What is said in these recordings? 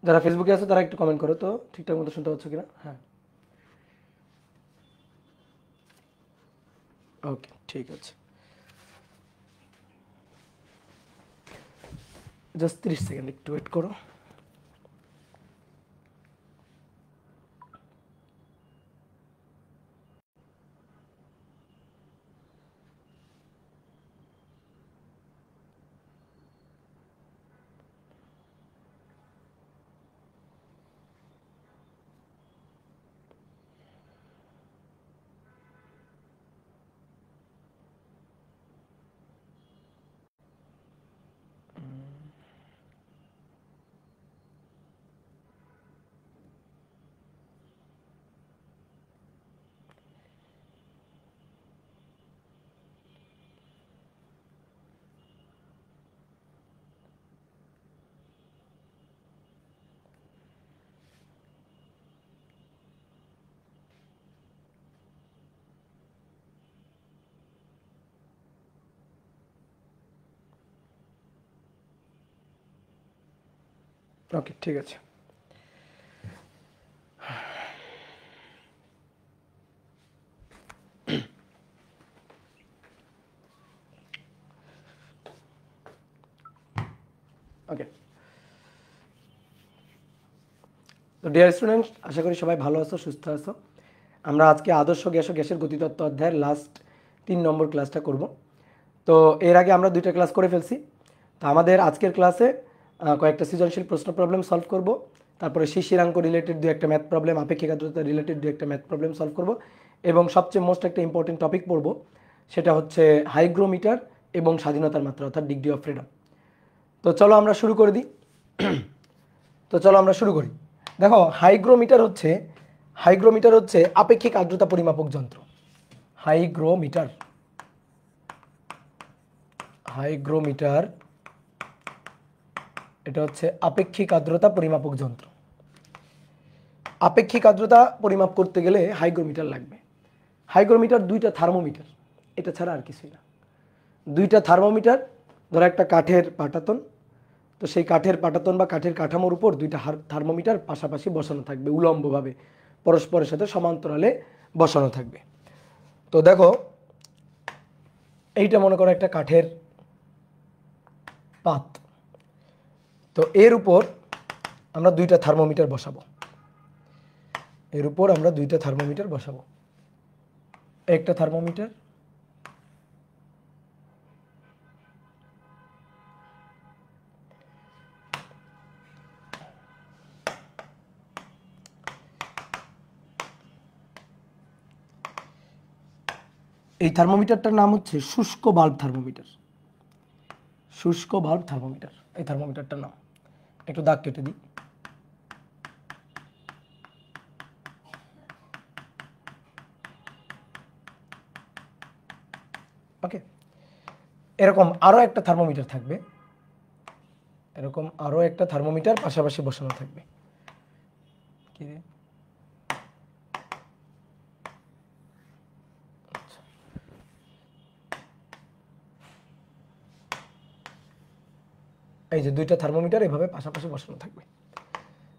যারা ফেসবুকে আছে তারা একটু কমেন্ট করো তো ঠিকঠাক মতো শুনতে পাচ্ছ কিনা। হ্যাঁ, ওকে, ঠিক আছে। জাস্ট 30 সেকেন্ড একটু ওয়েট করো। ওকে, ঠিক আছে। ওকে, তো ডিয়ার স্টুডেন্ট, আশা করি সবাই ভালো আছো, সুস্থ আছো। আমরা আজকে আদর্শ গ্যাস ও গ্যাসের গতিতত্ত্ব অধ্যায়ের লাস্ট 3 নম্বর ক্লাসটা করব। তো এর আগে আমরা 2টা ক্লাস করে ফেলছি। তো আমাদের আজকের ক্লাসে কয়েকটা সৃজনশীল প্রশ্ন প্রবলেম সলভ করব, তারপরে শিশিরাঙ্ক রিলেটেড 2-একটা ম্যাথ প্রবলেম, আপেক্ষিক আর্দ্রতা রিলেটেড 2-একটা ম্যাথ প্রবলেম সলভ করব, এবং সবচেয়ে মোস্ট একটা ইম্পর্টেন্ট টপিক পড়ব, সেটা হচ্ছে হাইগ্রোমিটার এবং স্বাধীনতার মাত্রা অর্থাৎ ডিগ্রি অফ ফ্রিডম। তো চলো আমরা শুরু করে দিই। দেখো, হাইগ্রোমিটার হচ্ছে আপেক্ষিক আর্দ্রতা পরিমাপক যন্ত্র। হাইগ্রোমিটার এটা হচ্ছে আপেক্ষিক আর্দ্রতা পরিমাপক যন্ত্র। আপেক্ষিক আর্দ্রতা পরিমাপ করতে গেলে হাইগ্রোমিটার লাগবে। হাইগ্রোমিটার 2টা থার্মোমিটার, এটা ছাড়া আর কিছুই না। 2টা থার্মোমিটার, ধরো একটা কাঠের পাটাতন, তো সেই কাঠের পাটাতন বা কাঠের কাঠামোর উপর 2টা থার্মোমিটার পাশাপাশি বসানো থাকবে, উলম্বভাবে পরস্পরের সাথে সমান্তরালে বসানো থাকবে। তো দেখো, এইটা মনে করো একটা কাঠের পাত, তো এর উপর আমরা 2টা থার্মোমিটার বসাবো। একটা থার্মোমিটার, এই থার্মোমিটারটার নাম হচ্ছে শুষ্ক বাল্ব থার্মোমিটার। এই থার্মোমিটারটার নাম, একটু দাগ কেটে দিই। ওকে, এরকম আরো একটা থার্মোমিটার পাশাপাশি বসানো থাকবে। কি রে? এই যে 2টা থার্মোমিটার এভাবে পাশাপাশি বসানো থাকবে,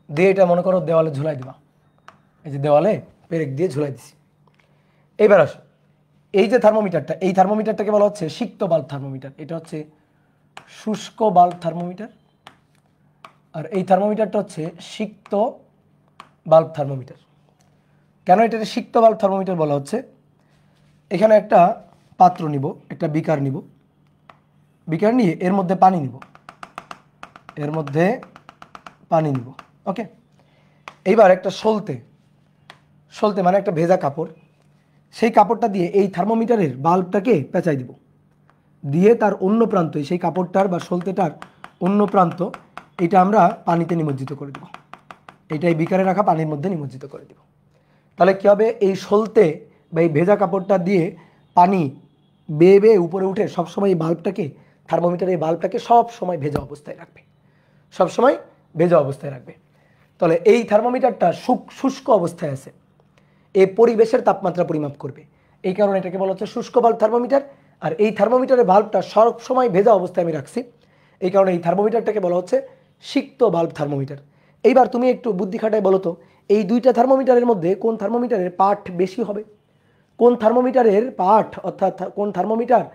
দিয়ে এটা মনে করো দেওয়ালে ঝুলাই দিবা। এই যে দেওয়ালে পেরেক দিয়ে ঝুলাই দিছি। এইবার আসো, এই যে থার্মোমিটারটা, এই থার্মোমিটারটাকে বলা হচ্ছে সিক্ত বাল্ব থার্মোমিটার। এটা হচ্ছে শুষ্ক বাল্ব থার্মোমিটার, আর এই থার্মোমিটারটা হচ্ছে সিক্ত বাল্ব থার্মোমিটার। কেন এটাকে সিক্ত বাল্ব থার্মোমিটার বলা হচ্ছে? এখানে একটা পাত্র নিব, একটা বিকার নিয়ে এর মধ্যে পানি নিব। ওকে, এইবার একটা সলতে মানে একটা ভেজা কাপড়, সেই কাপড়টা দিয়ে এই থার্মোমিটারের বাল্বটাকে পেঁচাই দিব, দিয়ে তার অন্য প্রান্ত, সেই কাপড়টার বা সলতেটার অন্য প্রান্ত, এটা আমরা পানিতে নিমজ্জিত করে দেব। এইটাই বিকারে রাখা পানির মধ্যে নিমজ্জিত করে দেব। তাহলে কী হবে, এই সলতে বা এই ভেজা কাপড়টা দিয়ে পানি বেয়ে বেয়ে উপরে উঠে সবসময় এই বাল্বটাকে, থার্মোমিটারের বাল্বটাকে সবসময় ভেজা অবস্থায় রাখবে। তাহলে এই থার্মোমিটারটা শুষ্ক অবস্থায় আছে, এ পরিবেশের তাপমাত্রা পরিমাপ করবে, এই কারণে এটাকে বলা হচ্ছে শুষ্ক বাল্ব থার্মোমিটার। আর এই থার্মোমিটারের বাল্বটা সবসময় ভেজা অবস্থায় আমি রাখছি, এই কারণে এই থার্মোমিটারটাকে বলা হচ্ছে সিক্ত বাল্ব থার্মোমিটার। এইবার তুমি একটু বুদ্ধি খাটায় বলো তো, এই দুইটা থার্মোমিটারের মধ্যে কোন থার্মোমিটারের পাঠ বেশি হবে? কোন থার্মোমিটারের পাঠ অর্থাৎ কোন থার্মোমিটার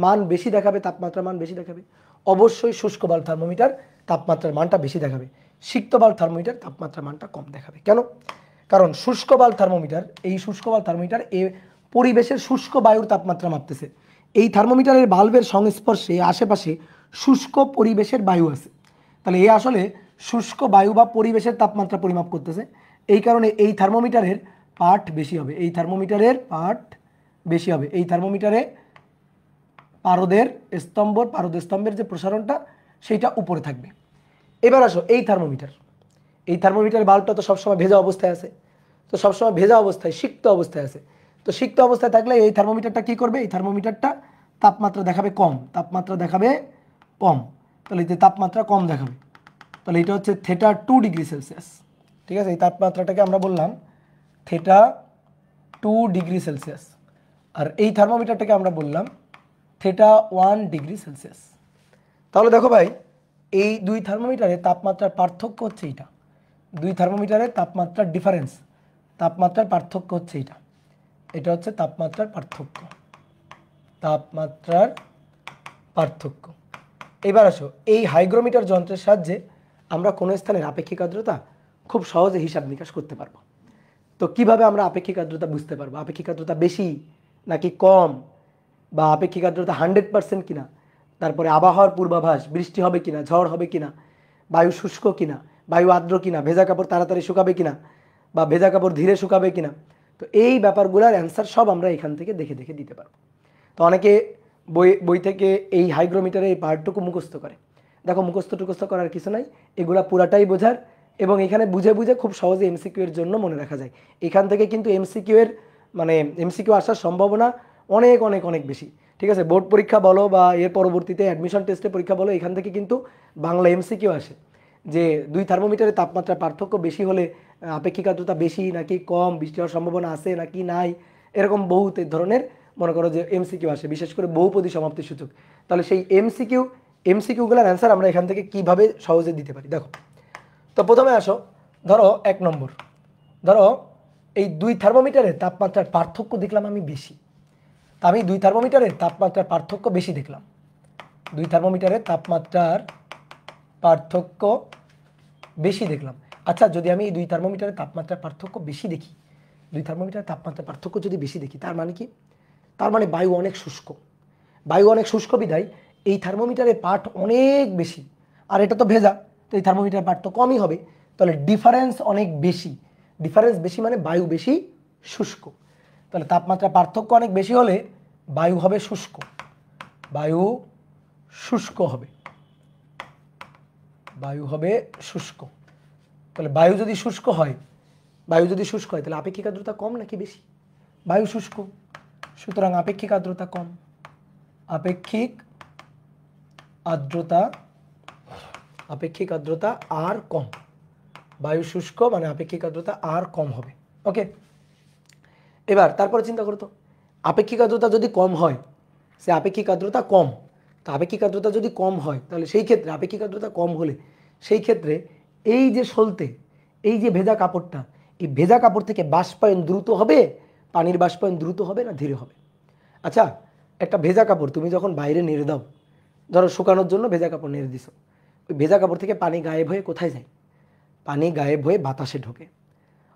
মান বেশি দেখাবে, তাপমাত্রার মান বেশি দেখাবে? অবশ্যই শুষ্ক বাল্ব থার্মোমিটার তাপমাত্রার মানটা বেশি দেখাবে, সিক্ত বাল্ব থার্মোমিটার তাপমাত্রার মানটা কম দেখাবে। কেন? কারণ শুষ্ক বাল্ব থার্মোমিটার, এই শুষ্ক বাল্ব থার্মোমিটার এ পরিবেশের শুষ্ক বায়ুর তাপমাত্রা মাপতেছে। এই থার্মোমিটারের বাল্বের সংস্পর্শে আশেপাশে শুষ্ক পরিবেশের বায়ু আছে, তাহলে এ আসলে শুষ্ক বায়ু বা পরিবেশের তাপমাত্রা পরিমাপ করতেছে। এই কারণে এই থার্মোমিটারের পাঠ বেশি হবে, এই থার্মোমিটারের পাঠ বেশি হবে। এই থার্মোমিটারে পারদের স্তম্ভের যে প্রসারণটা সেইটা উপরে থাকবে। এবার আসো এই থার্মোমিটার বাল্বটা তো সবসময় ভেজা অবস্থায় আছে, তো সবসময় ভেজা অবস্থায় সিক্ত অবস্থায় আছে। তো সিক্ত অবস্থায় থাকলে এই থার্মোমিটারটা কি করবে? এই থার্মোমিটারটা তাপমাত্রা দেখাবে কম, তাহলে এই তাপমাত্রা কম দেখাবে। তাহলে এটা হচ্ছে θ2 ডিগ্রি সেলসিয়াস, ঠিক আছে? এই তাপমাত্রাটাকে আমরা বললাম θ2 ডিগ্রি সেলসিয়াস, আর এই থার্মোমিটারটাকে আমরা বললাম θ1 ডিগ্রি সেলসিয়াস। তাহলে দেখো ভাই, এই দুই থার্মোমিটারের তাপমাত্রার পার্থক্য হচ্ছে এইটা, দুই থার্মোমিটারের তাপমাত্রার ডিফারেন্স, তাপমাত্রার পার্থক্য হচ্ছে এইটা, এটা হচ্ছে তাপমাত্রার পার্থক্য। এবার আসো, এই হাইগ্রোমিটার যন্ত্রের সাহায্যে আমরা কোনো স্থানের আপেক্ষিক আর্দ্রতা খুব সহজে হিসাব নিকাশ করতে পারবো। তো কিভাবে আমরা আপেক্ষিক আর্দ্রতা বুঝতে পারবো? আপেক্ষিক আর্দ্রতা বেশি নাকি কম, বা আপেক্ষিক আর্দ্রতা 100% কিনা, তারপরে আবহাওয়ার পূর্বাভাস, বৃষ্টি হবে কিনা, ঝড় হবে কিনা, বায়ু শুষ্ক কিনা, বায়ু আর্দ্র কিনা, ভেজা কাপড় তাড়াতাড়ি শুকাবে কিনা, বা ভেজা কাপড় ধীরে শুকাবে কিনা, তো এই ব্যাপারগুলোর অ্যান্সার সব আমরা এখান থেকে দেখে দেখে দিতে পারবো। তো অনেকে বই থেকে এই হাইগ্রোমিটারে এই পার্টটুকু মুখস্থ করে। দেখো, মুখস্থ করার কিছু নাই, এগুলা পুরাটাই বোঝার, এবং এখানে বুঝে বুঝে খুব সহজে এমসিকিউ এর জন্য মনে রাখা যায়। এখান থেকে কিন্তু এমসিকিউ আসার সম্ভাবনা অনেক অনেক অনেক বেশি, ঠিক আছে? বোর্ড পরীক্ষা বলো বা এর পরবর্তীতে অ্যাডমিশন টেস্টে পরীক্ষা বলো, এখান থেকে কিন্তু বাংলা এমসিকিউ আসে যে দুই থার্মোমিটারের তাপমাত্রার পার্থক্য বেশি হলে আপেক্ষিক আর্দ্রতা বেশি নাকি কম, বৃষ্টি হওয়ার সম্ভাবনা আছে নাকি নাই, এরকম বহুত ধরনের মনে করো যে এমসিকিউ আসে, বিশেষ করে বহুপদী সমাপ্তি সূচক। তাহলে সেই এমসিকিউগুলোর অ্যান্সার আমরা এখান থেকে কিভাবে সহজে দিতে পারি দেখো। তো প্রথমে আসো, ধরো 1 নম্বর, ধরো এই দুই থার্মোমিটারের তাপমাত্রার পার্থক্য দেখলাম আমি বেশি, তা আমি দুই থার্মোমিটারের তাপমাত্রার পার্থক্য বেশি দেখলাম, দুই থার্মোমিটারের তাপমাত্রার পার্থক্য বেশি দেখলাম। আচ্ছা, যদি আমি এই দুই থার্মোমিটারের তাপমাত্রার পার্থক্য বেশি দেখি, দুই থার্মোমিটারের তাপমাত্রার পার্থক্য যদি বেশি দেখি, তার মানে কি? তার মানে বায়ু অনেক শুষ্ক বিধায় এই থার্মোমিটারের পাঠ অনেক বেশি, আর এটা তো ভেজা, তো এই থার্মোমিটারের পাঠ তো কমই হবে। তাহলে ডিফারেন্স অনেক বেশি, ডিফারেন্স বেশি মানে বায়ু বেশি শুষ্ক। তাহলে তাপমাত্রা পার্থক্য অনেক বেশি হলে বায়ু হবে শুষ্ক, বায়ু হবে শুষ্ক। তাহলে বায়ু যদি শুষ্ক হয় তাহলে আপেক্ষিক আর্দ্রতা কম নাকি বেশি? বায়ু শুষ্ক, সুতরাং আপেক্ষিক আর্দ্রতা কম, আপেক্ষিক আর্দ্রতা আর কম, বায়ু শুষ্ক মানে আপেক্ষিক আর্দ্রতা আর কম হবে। ওকে, এবার তারপরে চিন্তা করো তো, আপেক্ষিক আর্দ্রতা যদি কম হয়, সে আপেক্ষিক আর্দ্রতা কম, তো আপেক্ষিক আর্দ্রতা যদি কম হয় তাহলে সেই ক্ষেত্রে আপেক্ষিক আর্দ্রতা কম হলে সেই ক্ষেত্রে এই যে সলতে, এই যে ভেজা কাপড়টা, এই ভেজা কাপড় থেকে বাষ্পায়ন দ্রুত হবে, পানির বাষ্পায়ন দ্রুত হবে না ধীরে হবে? আচ্ছা, একটা ভেজা কাপড় তুমি যখন বাইরে নেড়ে দাও, ধরো শুকানোর জন্য ভেজা কাপড় নেড়ে দিছো, ওই ভেজা কাপড় থেকে পানি গায়েব হয়ে কোথায় যায়? পানি গায়েব হয়ে বাতাসে ঢোকে,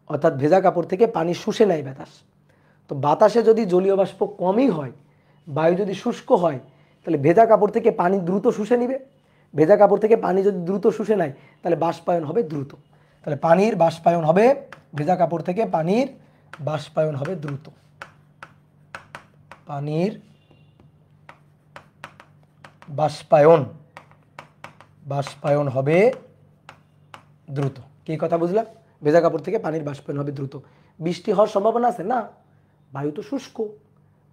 অর্থাৎ ভেজা কাপড় থেকে পানি শুষে নেয় বাতাস। তো বাতাসে যদি জলীয় বাষ্প কমই হয়, বায়ু যদি শুষ্ক হয়, তাহলে ভেজা কাপড় থেকে পানি দ্রুত শুষে নিবে, ভেজা কাপড় থেকে পানি যদি দ্রুত শুষে নেয় তাহলে বাষ্পায়ন হবে দ্রুত, তাহলে পানির বাষ্পায়ন হবে, ভেজা কাপড় থেকে পানির বাষ্পায়ন হবে দ্রুত, পানির বাষ্পায়ন হবে দ্রুত। কি কথা বুঝলাম? ভেজা কাপড় থেকে পানির বাষ্পায়ন হবে দ্রুত। বৃষ্টি হওয়ার সম্ভাবনা আছে না? বায়ু তো শুষ্ক,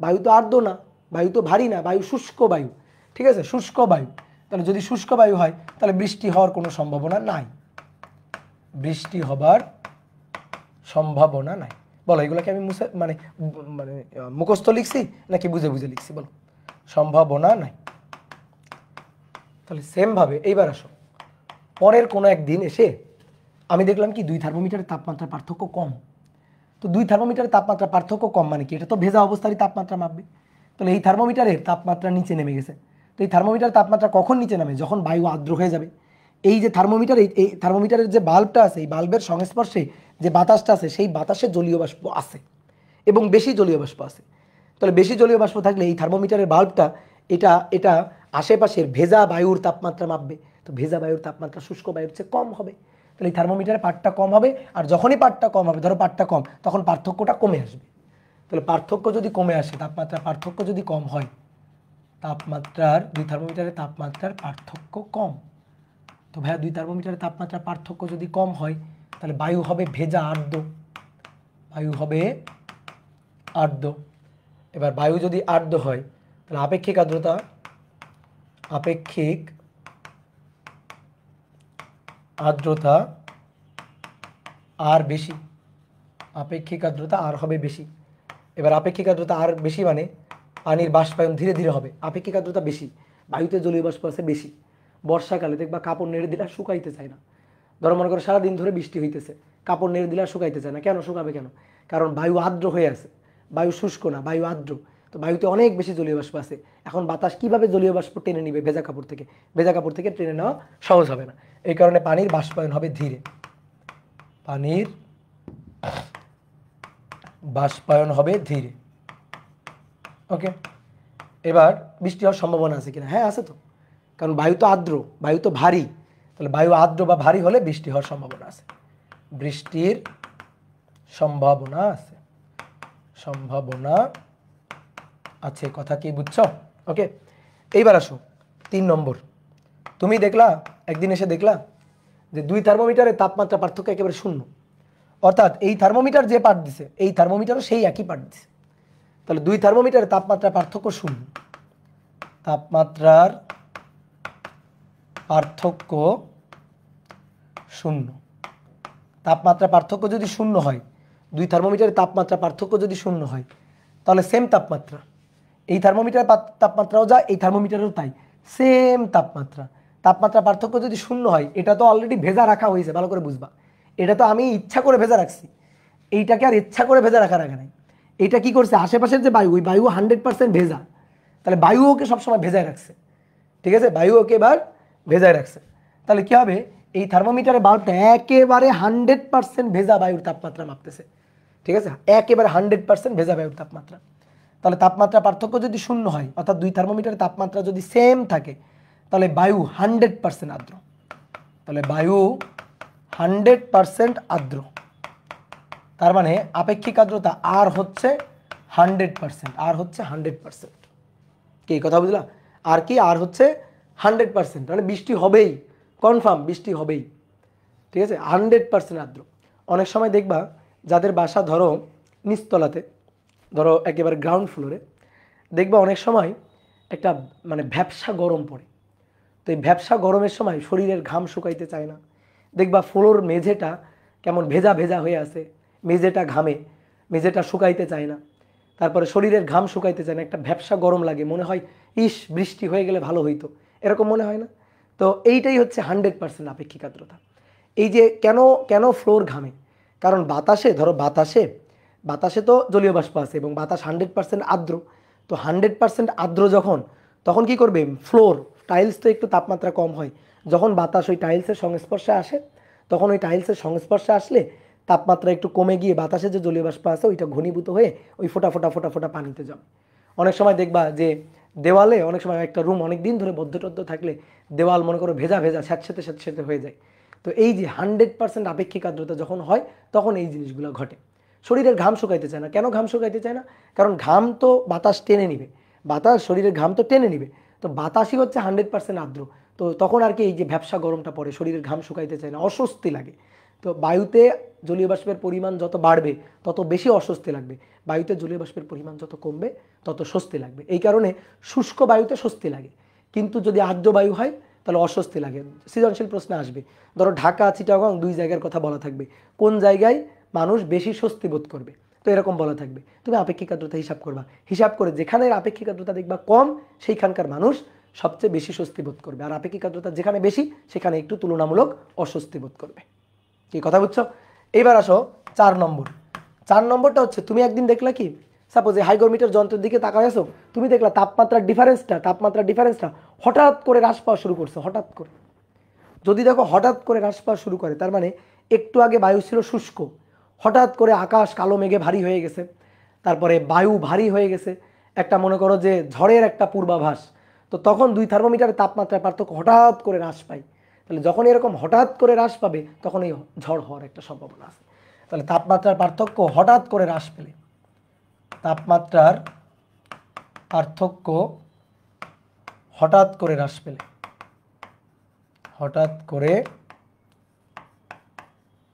বায়ু তো আর্দ্র না, বায়ু তো ভারী না, বায়ু শুষ্ক বায়ু, ঠিক আছে? শুষ্ক বায়ু, তাহলে যদি শুষ্ক বায়ু হয় তাহলে বৃষ্টি হওয়ার কোনো সম্ভাবনা নাই, বৃষ্টি হবার সম্ভাবনা নাই। বলো, এগুলোকে আমি মুখস্থ লিখছি নাকি বুঝে বুঝে লিখছি? বলো, সম্ভাবনা নাই। তাহলে সেম ভাবে এইবার আসো, পরের কোনো একদিন এসে আমি দেখলাম কি দুই থার্মোমিটারের তাপমাত্রার পার্থক্য কম। তো দুই থার্মোমিটারের তাপমাত্রা পার্থক্য কম মানে কি, এটা তো ভেজা অবস্থারই তাপমাত্রা মাপবে। তাহলে এই থার্মোমিটারের তাপমাত্রা নিচে নেমে গেছে। তো এই থার্মোমিটারের তাপমাত্রা কখন নিচে নামে, যখন বায়ু আর্দ্র হয়ে যাবে। এই যে থার্মোমিটার, এই থার্মোমিটারের যে বাল্বটা আছে, এই বাল্বের সংস্পর্শে যে বাতাসটা আছে, সেই বাতাসে জলীয় বাষ্প আছে এবং বেশি জলীয় বাষ্প আছে। তাহলে বেশি জলীয় বাষ্প থাকলে এই থার্মোমিটারের বাল্বটা এটা এটা আশেপাশের ভেজা বায়ুর তাপমাত্রা মাপবে। তো ভেজা বায়ুর তাপমাত্রা শুষ্ক বায়ুর চেয়ে কম হবে। তাহলে এই থার্মোমিটারের পার্টটা কম হবে, আর যখনই পার্টটা কম হবে, ধরো পার্টটা কম, তখন পার্থক্যটা কমে আসবে। তাহলে পার্থক্য যদি কমে আসে, তাপমাত্রার পার্থক্য যদি কম হয়, তাপমাত্রার দুই থার্মোমিটারের তাপমাত্রার পার্থক্য কম। তো ভাইয়া দুই থার্মোমিটারের তাপমাত্রার পার্থক্য যদি কম হয়, তাহলে বায়ু হবে ভেজা আর্দ্র, বায়ু হবে আর্দ্র। এবার বায়ু যদি আর্দ্র হয়, তাহলে আপেক্ষিক আর্দ্রতা আর বেশি, আপেক্ষিক আর্দ্রতা আর হবে বেশি। এবার আপেক্ষিক আর্দ্রতা আর বেশি মানে পানির বাষ্পায়ন ধীরে ধীরে হবে। আপেক্ষিক আর্দ্রতা বেশি, বায়ুতে জলীয় বাষ্প আছে বেশি। বর্ষাকালে দেখবা কাপড় নেড়ে দিলে আর শুকাইতে চায় না। ধরো মনে করো সারাদিন ধরে বৃষ্টি হইতেছে, কাপড় নেড়ে দিলে আর শুকাইতে চায় না। কেন শুকাবে কেন? কারণ বায়ু আর্দ্র হয়ে আছে, বায়ু শুষ্ক না, বায়ু আর্দ্র। তো বায়ুতে অনেক বেশি জলীয় বাষ্প আছে। এখন বাতাস কিভাবে জলীয় বাষ্প টেনে নিবে ভেজা কাপড় থেকে? ভেজা কাপড় থেকে টেনে নেওয়া সহজ হবে না। এই কারণে পানির বাষ্পায়ন হবে ধীরে, পানির বাষ্পায়ন হবে ধীরে। ওকে, এবার বৃষ্টি হওয়ার সম্ভাবনা আছে কিনা? হ্যাঁ আছে তো, কারণ বায়ু তো আর্দ্র, বায়ু তো ভারী। তাহলে বায়ু আর্দ্র বা ভারী হলে বৃষ্টি হওয়ার সম্ভাবনা আছে, বৃষ্টির সম্ভাবনা আছে, সম্ভাবনা আছে। কথা কি বুঝছো? ওকে, এইবার আসো 3 নম্বর। তুমি দেখলা একদিন এসে দেখলা যে দুই থার্মোমিটারের তাপমাত্রা পার্থক্য একেবারে শূন্য, অর্থাৎ এই থার্মোমিটার যে পাঠ দিছে এই থার্মোমিটারও সেই একই পাঠ দিছে। তাহলে দুই থার্মোমিটারের তাপমাত্রা পার্থক্য শূন্য, তাপমাত্রার পার্থক্য শূন্য। তাপমাত্রা পার্থক্য যদি শূন্য হয়, দুই থার্মোমিটারের তাপমাত্রা পার্থক্য যদি শূন্য হয়, তাহলে সেম তাপমাত্রা, এই থার্মোমিটারের তাপমাত্রাও যা, এই থার্মোমিটারেও তাই, সেম তাপমাত্রা। তাপমাত্রা পার্থক্য যদি শূন্য হয়, এটা তো অলরেডি ভেজা রাখা হয়েছে, ভালো করে বুঝবা। এটা তো আমি ইচ্ছা করে ভেজা রাখছি, এইটাকে আর ইচ্ছা করে ভেজা রাখার আগে নাই। এটা কি করছে, আশেপাশের যে বায়ু, ওই বায়ু 100% ভেজা, তাহলে বায়ু ওকে সবসময় ভেজায় রাখছে। ঠিক আছে, বায়ু ওকে এবার ভেজায় রাখছে। তাহলে কি হবে, এই থার্মোমিটারের বাল্বটা একেবারে 100% ভেজা বায়ুর তাপমাত্রা মাপতেছে। ঠিক আছে, একেবারে 100% ভেজা বায়ুর তাপমাত্রা। তাহলে তাপমাত্রা পার্থক্য যদি শূন্য হয়, অর্থাৎ দুই থার্মোমিটারের তাপমাত্রা যদি সেম থাকে, তাহলে বায়ু 100% আর্দ্র। তাহলে বায়ু 100% আর্দ্র, তার মানে আপেক্ষিক আর্দ্রতা আর হচ্ছে 100%, আর হচ্ছে 100%। কি কথা বুঝলা? আর কি, আর হচ্ছে 100%, মানে বৃষ্টি হবেই, কনফার্ম বৃষ্টি হবেই। ঠিক আছে, 100% আর্দ্র। অনেক সময় দেখবা যাদের বাসা ধরো নিচতলাতে, ধরো একেবারে গ্রাউন্ড ফ্লোরে, দেখবা অনেক সময় একটা মানে ভ্যাপসা গরম পড়ে। তো এই ভ্যাপসা গরমের সময় শরীরের ঘাম শুকাইতে চায় না। দেখবা ফ্লোর মেঝেটা কেমন ভেজা ভেজা হয়ে আছে, মেঝেটা ঘামে, মেঝেটা শুকাইতে চায় না। তারপরে শরীরের ঘাম শুকাইতে চায় না, একটা ভ্যাপসা গরম লাগে, মনে হয় ইস বৃষ্টি হয়ে গেলে ভালো হইতো, এরকম মনে হয় না? তো এইটাই হচ্ছে 100% আপেক্ষিক আর্দ্রতা। এই যে কেন কেন ফ্লোর ঘামে, কারণ বাতাসে, ধরো বাতাসে তো জলীয় বাষ্প আছে এবং বাতাস 100% আর্দ্র। তো 100% আর্দ্র যখন, তখন কি করবে, ফ্লোর টাইলস তো একটু তাপমাত্রা কম হয়, যখন বাতাস ওই টাইলসের সংস্পর্শে আসে, তখন ওই টাইলসের সংস্পর্শে আসলে তাপমাত্রা একটু কমে গিয়ে বাতাসে যে জলীয় বাষ্প আছে ওইটা ঘনীভূত হয়ে ওই ফোটা ফোটা ফোটা ফোটা পানিতে জমে। অনেক সময় দেখবা যে দেওয়ালে, অনেক সময় একটা রুম অনেক দিন ধরে বদ্ধ থাকলে দেওয়াল মনে করো ভেজা ভেজা স্যাঁতসেঁতে স্যাঁতসেঁতে হয়ে যায়। তো এই যে 100% আপেক্ষিক আর্দ্রতা যখন হয়, তখন এই জিনিসগুলো ঘটে। শরীরের ঘাম শুকাইতে চায় না। কেন ঘাম শুকাইতে চায় না? কারণ ঘাম তো বাতাস টেনে নিবে, বাতাস শরীরের ঘাম তো টেনে নিবে, তো বাতাসই হচ্ছে 100% আর্দ্র। তো তখন আর কি এই যে ভ্যাপসা গরমটা পড়ে, শরীরের ঘাম শুকাইতে চায় না, অস্বস্তি লাগে। তো বায়ুতে জলীয় বাষ্পের পরিমাণ যত বাড়বে তত বেশি অস্বস্তি লাগবে, বায়ুতে জলীয় বাষ্পের পরিমাণ যত কমবে তত স্বস্তি লাগবে। এই কারণে শুষ্ক বায়ুতে স্বস্তি লাগে, কিন্তু যদি আর্দ্র বায়ু হয় তাহলে অস্বস্তি লাগে। সৃজনশীল প্রশ্ন আসবে, ধরো ঢাকা চিটাগং 2 জায়গার কথা বলা থাকবে, কোন জায়গায় মানুষ বেশি স্বস্তি বোধ করবে, তো এরকম বলা থাকবে। তুমি আপেক্ষিক আর্দ্রতা হিসাব করবা, হিসাব করে যেখানে আপেক্ষিক আর্দ্রতা দেখবা কম, সেইখানকার মানুষ সবচেয়ে বেশি স্বস্তি বোধ করবে, আর আপেক্ষিক আর্দ্রতা যেখানে বেশি সেখানে একটু তুলনামূলক অস্বস্তি বোধ করবে। কি কথা বুঝছো? এইবার আসো 4 নম্বর। 4 নম্বরটা হচ্ছে তুমি একদিন দেখলা কি, সাপোজ এই হাইগ্রোমিটার যন্ত্রের দিকে তাকায় আছো, তুমি দেখলা তাপমাত্রার ডিফারেন্সটা হঠাৎ করে হ্রাস পাওয়া শুরু করছে, হঠাৎ করে। যদি দেখো হঠাৎ করে হ্রাস পাওয়া শুরু করে, তার মানে একটু আগে বায়ু ছিল শুষ্ক, হঠাৎ করে আকাশ কালো মেঘে ভারী হয়ে গেছে, তারপরে বায়ু ভারী হয়ে গেছে, একটা মনে করো যে ঝড়ের একটা পূর্বাভাস, তো তখন দুই থার্মোমিটারের তাপমাত্রার পার্থক্য হঠাৎ করে হ্রাস পায়। তাহলে যখন এরকম হঠাৎ করে হ্রাস পাবে তখন এই ঝড় হওয়ার একটা সম্ভাবনা আছে। তাহলে তাপমাত্রার পার্থক্য হঠাৎ করে হ্রাস পেলে, তাপমাত্রার পার্থক্য হঠাৎ করে হ্রাস পেলে, হঠাৎ করে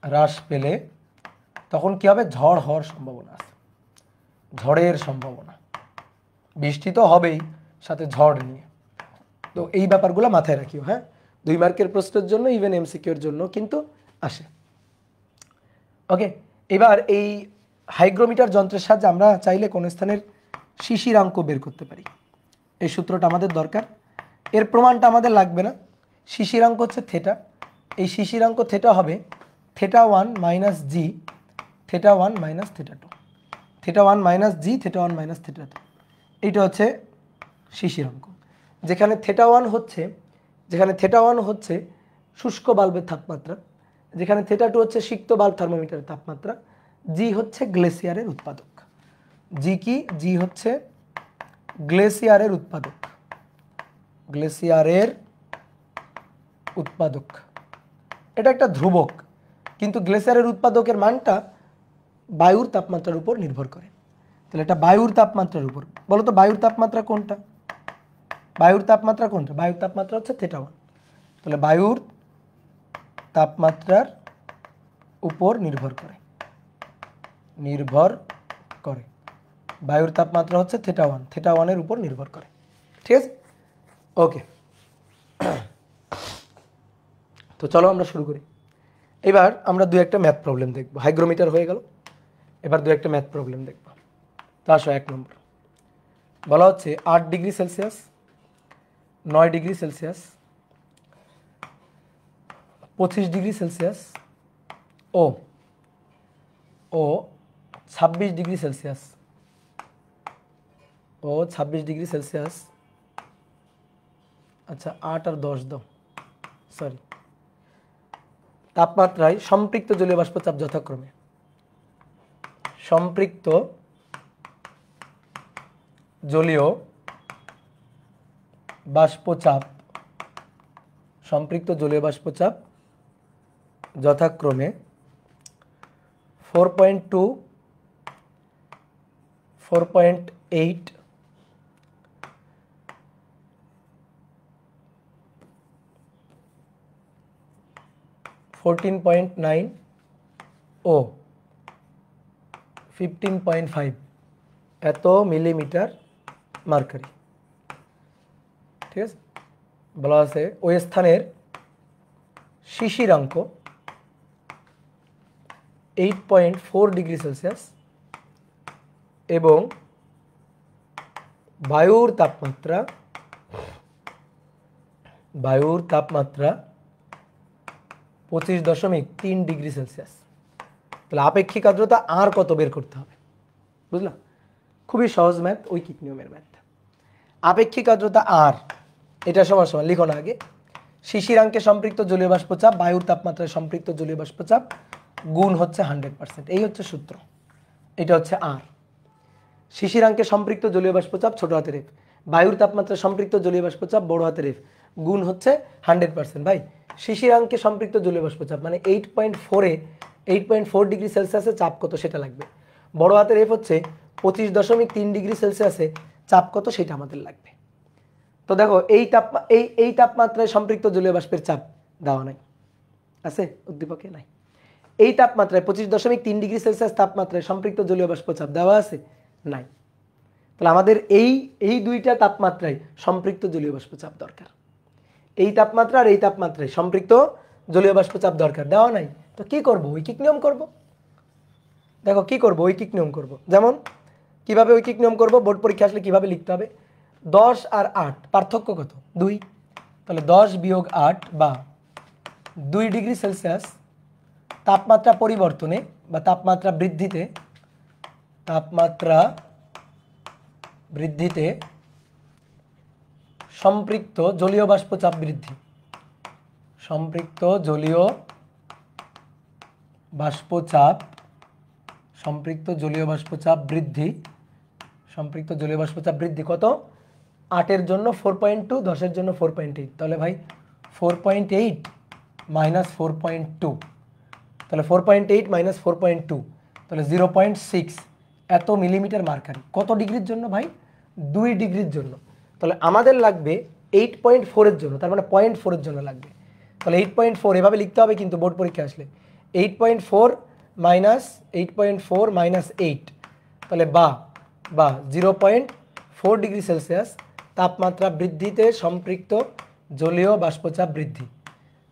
হ্রাস পেলে তখন কি হবে? ঝড় হওয়ার সম্ভাবনা আছে, ঝড়ের সম্ভাবনা। বৃষ্টি তো হবেই, সাথে ঝড় নিয়ে। তো এই ব্যাপারগুলো মাথায় রাখিও। হ্যাঁ, 2 মার্কের প্রশ্নের জন্য, ইভেন এমসিকিউর জন্য কিন্তু আসে। ওকে, এবার এই হাইগ্রোমিটার যন্ত্রের সাহায্যে আমরা চাইলে কোন স্থানের শিশিরাঙ্ক বের করতে পারি। এই সূত্রটা আমাদের দরকার, এর প্রমাণটা আমাদের লাগবে না। শিশিরাঙ্ক হচ্ছে থিটা, এই শিশিরাঙ্ক থিটা হবে θ1 - g θ1 - θ2, θ1 - g θ1 - θ2, এইটা হচ্ছে শিশিরাঙ্ক। যেখানে θ1 হচ্ছে শুষ্ক বাল্বের তাপমাত্রা, যেখানে θ2 হচ্ছে সিক্ত বাল্ব থার্মোমিটারের তাপমাত্রা, জি হচ্ছে গ্লেসিয়ারের উৎপাদক। জি কি? জি হচ্ছে গ্লেসিয়ারের উৎপাদক, গ্লেসিয়ারের উৎপাদক। এটা একটা ধ্রুবক, কিন্তু গ্লেসিয়ারের উৎপাদকের মানটা বায়ুর তাপমাত্রার উপর নির্ভর করে। তাহলে এটা বায়ুর তাপমাত্রার উপর। বলো তো বায়ুর তাপমাত্রা কোনটা? বায়ুর তাপমাত্রা কোনটা? বায়ুর তাপমাত্রা হচ্ছে θ1। তাহলে বায়ুর তাপমাত্রার উপর নির্ভর করে, বায়ুর তাপমাত্রা হচ্ছে θ1 এর উপর নির্ভর করে। ঠিক আছে, ওকে। তো চলো আমরা শুরু করি। এবার আমরা 2-1টা ম্যাথ প্রবলেম দেখব। হাইগ্রোমিটার হয়ে গেল, এবার 2-1টা ম্যাথ প্রবলেম দেখব। তো আসো 1 নম্বর বলা হচ্ছে 8 degree Celsius, 9 degree Celsius, 25 degree Celsius ও 26 ডিগ্রি সেলসিয়াস, 26 ডিগ্রি সেলসিয়াস। আচ্ছা 8 আর 10 দাও, সরি। তাপমাত্রায় সম্পৃক্ত জলীয় বাষ্পচাপ যথাক্রমে, সম্পৃক্ত জলীয় বাষ্পচাপ, সম্পৃক্ত জলীয় বাষ্পচাপ যথাক্রমে 4.2, 4.8, 14.9 ও 15.5 এত মিলিমিটার মার্কারি। ঠিক আছে, বলা আছে ওই স্থানের শিশিরাঙ্ক 8.4 ডিগ্রি সেলসিয়াস এবং বায়ুর তাপমাত্রা 25.3 ডিগ্রি সেলসিয়াস। তাহলে আপেক্ষিক আর্দ্রতা আর কত বের করতে হবে? বুঝলা, খুবই সহজ ম্যাথ, ঐকিক নিয়মের ম্যাথ। আপেক্ষিক আর্দ্রতা আর, এটা সমান সমান লিখো না আগে, শিশিরাঙ্কে সম্পৃক্ত জলীয় বাষ্পচাপ বায়ুর তাপমাত্রায় সম্পৃক্ত জলীয় বাষ্পচাপ গুণ হচ্ছে 100%। এই হচ্ছে সূত্র, এটা হচ্ছে আর। শিশিরাঙ্কে সম্পৃক্ত জলীয় বাষ্পচাপ ছোট হাতের এফ, বায়ুর তাপমাত্রায় সম্পৃক্ত জলীয় বাষ্পচাপ বড় হাতের এফ গুণ হচ্ছে 100%। ভাই শিশিরাঙ্কে সম্পৃক্ত জলীয় বাষ্পচাপ মানে 8.4 ডিগ্রি সেলসিয়াসে চাপ কত সেটা লাগবে। বড় হাতের এফ হচ্ছে 25.3 ডিগ্রি সেলসিয়াসে চাপ কত সেটা আমাদের লাগবে। তো দেখো এই তাপমাত্রায় সম্পৃক্ত জলীয় বাষ্পের চাপ দেওয়া নাই, আছে উদ্দীপকে নাই। এই তাপমাত্রায় 25.3 ডিগ্রি সেলসিয়াস তাপমাত্রায় সম্পৃক্ত জলীয় বাষ্প চাপ দেওয়া আছে নাই। তাহলে আমাদের এই দুইটা তাপমাত্রায় সম্পৃক্ত জলীয় বাষ্প চাপ দরকার। এই তাপমাত্রা আর এই তাপমাত্রায় সম্পৃক্ত জলীয় বাষ্প চাপ দরকার, দেওয়া নাই। তো কি করব? ঐকিক নিয়ম করব। দেখো কি করব, ঐকিক নিয়ম করব। যেমন কিভাবে ঐকিক নিয়ম করব, বোর্ড পরীক্ষা আসলে কিভাবে লিখতে হবে, 10 আর 8 পার্থক্য কত? 2। তাহলে 10 - 8 বা 2 ডিগ্রি সেলসিয়াস তাপমাত্রা পরিবর্তনে বা তাপমাত্রা বৃদ্ধিতে সম্পৃক্ত জলীয় বাষ্প চাপ বৃদ্ধি, সম্পৃক্ত জলীয় বাষ্প চাপ বৃদ্ধি কত? 8-এর জন্য 4.2, 10-এর জন্য 4.8। তাহলে ভাই 4.8 মাইনাস 4.2, তাহলে 4.8 মাইনাস 4.2, তাহলে 0.6 এত মিলিমিটার মার্কারি। কত ডিগ্রির জন্য ভাই? 2 ডিগ্রির জন্য। তাহলে আমাদের লাগবে 8.4-এর জন্য, তার মানে 0.4-এর জন্য লাগবে। তাহলে 8.4 এভাবে লিখতে হবে কিন্তু বোর্ড পরীক্ষা আসলে 8.4 মাইনাস 8, তাহলে বা 0.4 ডিগ্রি সেলসিয়াস তাপমাত্রা বৃদ্ধিতে সম্পৃক্ত জলীয় বাষ্পচাপ বৃদ্ধি।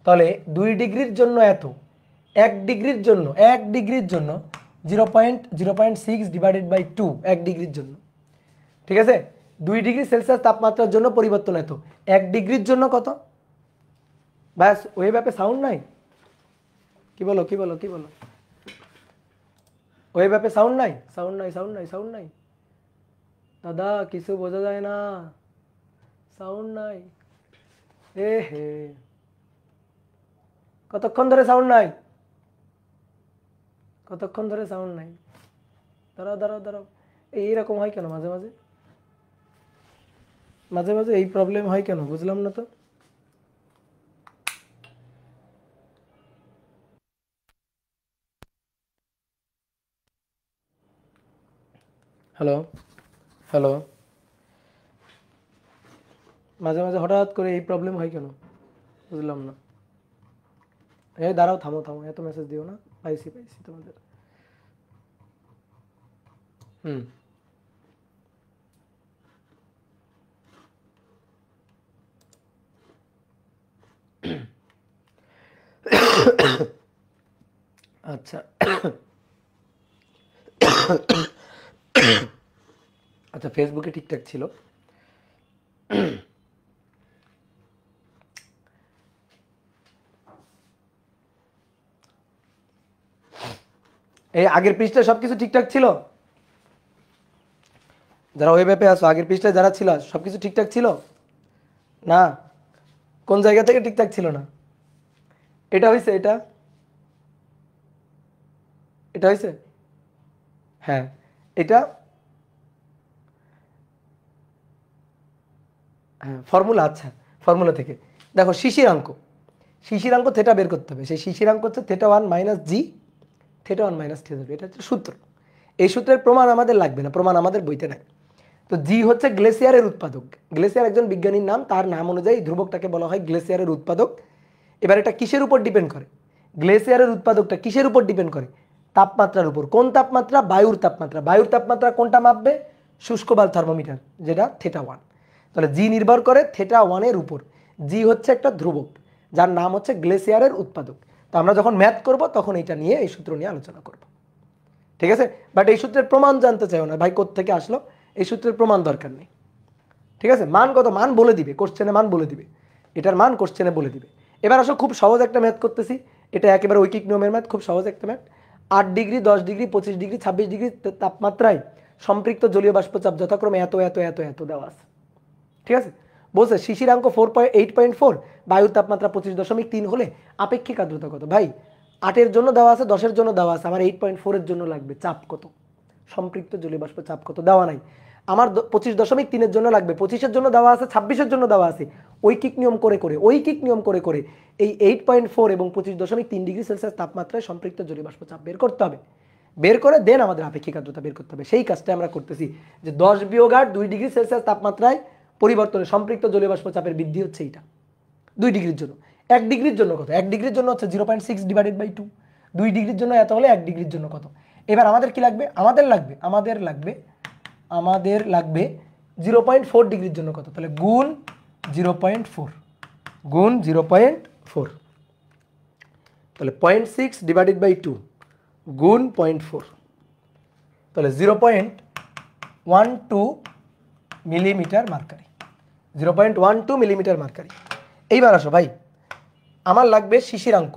তাহলে 2 ডিগ্রির জন্য এত, 1 ডিগ্রির জন্য 0.6 ডিভাইডেড বাই 2, 1 ডিগ্রির জন্য। ঠিক আছে, 2 ডিগ্রি সেলসিয়াস তাপমাত্রার জন্য পরিবর্তন এত, 1 ডিগ্রির জন্য কত? ব্যাস, ওই ব্যাপে সাউন্ড নাই? কি বলো ওই ব্যাপে সাউন্ড নাই? দাদা কিছু বোঝা যায় না, সাউন্ড নাই। হে কতক্ষণ ধরে সাউন্ড নাই? দাঁড়াও। এইরকম হয় কেন মাঝে মাঝে এই প্রবলেম হয় কেন বুঝলাম না তো। হ্যালো, মাঝে হঠাৎ করে এই প্রবলেম হয় কেন বুঝলাম না। এই দাঁড়াও, থামো, এত মেসেজ দিও না। পাইছি তোমাদের। আচ্ছা ফেসবুকে ঠিকঠাক ছিল। এই আগের পৃষ্ঠায় সবকিছু ঠিকঠাক ছিল? যারা ওই ব্যাপে আসো, আগের পৃষ্ঠায় যারা ছিল সবকিছু ঠিকঠাক ছিল না? কোন জায়গা থেকে ঠিকঠাক ছিল না? এটা হয়েছে, এটা হয়েছে। হ্যাঁ, এটা ফর্মুলা। আচ্ছা, ফর্মুলা থেকে দেখো, শিশিরাঙ্ক থেটা বের করতে হবে। সেই শিশিরাঙ্ক হচ্ছে θ1 মাইনাস জি, θ1 মাইনাস θ0। এটা হচ্ছে সূত্র। এই সূত্রের প্রমাণ আমাদের লাগবে না, প্রমাণ আমাদের বইতে নাই। তো জি হচ্ছে গ্লেসিয়ারের উৎপাদক। গ্লেসিয়ার একজন বিজ্ঞানীর নাম, তার নাম অনুযায়ী ধ্রুবকটাকে বলা হয় গ্লেসিয়ারের উৎপাদক। এবার এটা কিসের উপর ডিপেন্ড করে? গ্লেসিয়ারের উৎপাদকটা কিসের উপর ডিপেন্ড করে? তাপমাত্রার উপর। কোন তাপমাত্রা? বায়ুর তাপমাত্রা। বায়ুর তাপমাত্রা কোনটা মাপবে? শুষ্ক বাল থার্মোমিটার, যেটা θ1। তাহলে জি নির্ভর করে θ1-এর উপর। জি হচ্ছে একটা ধ্রুবক যার নাম হচ্ছে গ্লেসিয়ারের উৎপাদক। তো আমরা যখন ম্যাথ করব তখন এটা নিয়ে, এই সূত্র নিয়ে আলোচনা করব। ঠিক আছে, বাট এই সূত্রের প্রমাণ জানতে চাইও না ভাই কোত্থেকে আসলো, এই সূত্রের প্রমাণ দরকার নেই। ঠিক আছে, মান কত? মান বলে দিবে কোশ্চেনে, মান বলে দিবে, এটার মান কোশ্চেনে বলে দিবে। এবার আসো, খুব সহজ একটা ম্যাথ করতেছি। এটা একেবারে ঐকিক নিয়মের ম্যাথ, খুব সহজ একটা math. 8 degree, 10 degree, 25 degree, 26 degree তাপমাত্রায় সম্পৃক্ত জলীয় বাষ্পচাপ যথাক্রমে এত দেওয়া আছে। ঠিক আছে, বলছে শিশিরাঙ্ক 8.4, বায়ুর তাপমাত্রা 25.3 হলে আপেক্ষিক আর্দ্রতা কত? ভাই 8-এর জন্য দেওয়া আছে, 10-এর জন্য দেওয়া আছে, আমার 8.4-এর জন্য লাগবে। চাপ কত? সম্পৃক্ত জলীয় বাষ্প চাপ কত? দেওয়া নাই। আমার 25.3-এর জন্য লাগবে, 25-এর জন্য দেওয়া আছে, 26-এর জন্য দেওয়া আছে। ঐকিক নিয়ম করে করে এই 8.4 এবং 25.3 ডিগ্রি সেলসিয়াস তাপমাত্রায় সম্পৃক্ত জলীয় বাষ্প চাপ বের করতে হবে। বের করে দেন আমাদের আপেক্ষিক আর্দ্রতা বের করতে হবে। সেই কাজটা আমরা করতেছি, যে 10 বিয়োগ 8, 2 ডিগ্রি সেলসিয়াস তাপমাত্রায় পরিবর্তনে সম্পৃক্ত জলীয় বাষ্প চাপের বৃদ্ধি হচ্ছে এইটা 2 ডিগ্রির জন্য। 1 ডিগ্রির জন্য কত? 1 ডিগ্রির জন্য হচ্ছে 0.6 ডিভাইডেড বাই 2। 2 ডিগ্রির জন্য এত হলে 1 ডিগ্রির জন্য কত? এবার আমাদের কি লাগবে? আমাদের লাগবে 0.4 ডিগ্রির জন্য কত? তাহলে গুণ 0.4, তাহলে 0.6 ডিভাইডেড বাই 2 গুণ 0.4, তাহলে 0.12 মিলিমিটার মার্কারি। 0.12 millimetre mercury. এইবার আসো ভাই, আমার লাগবে শিশিরাঙ্ক।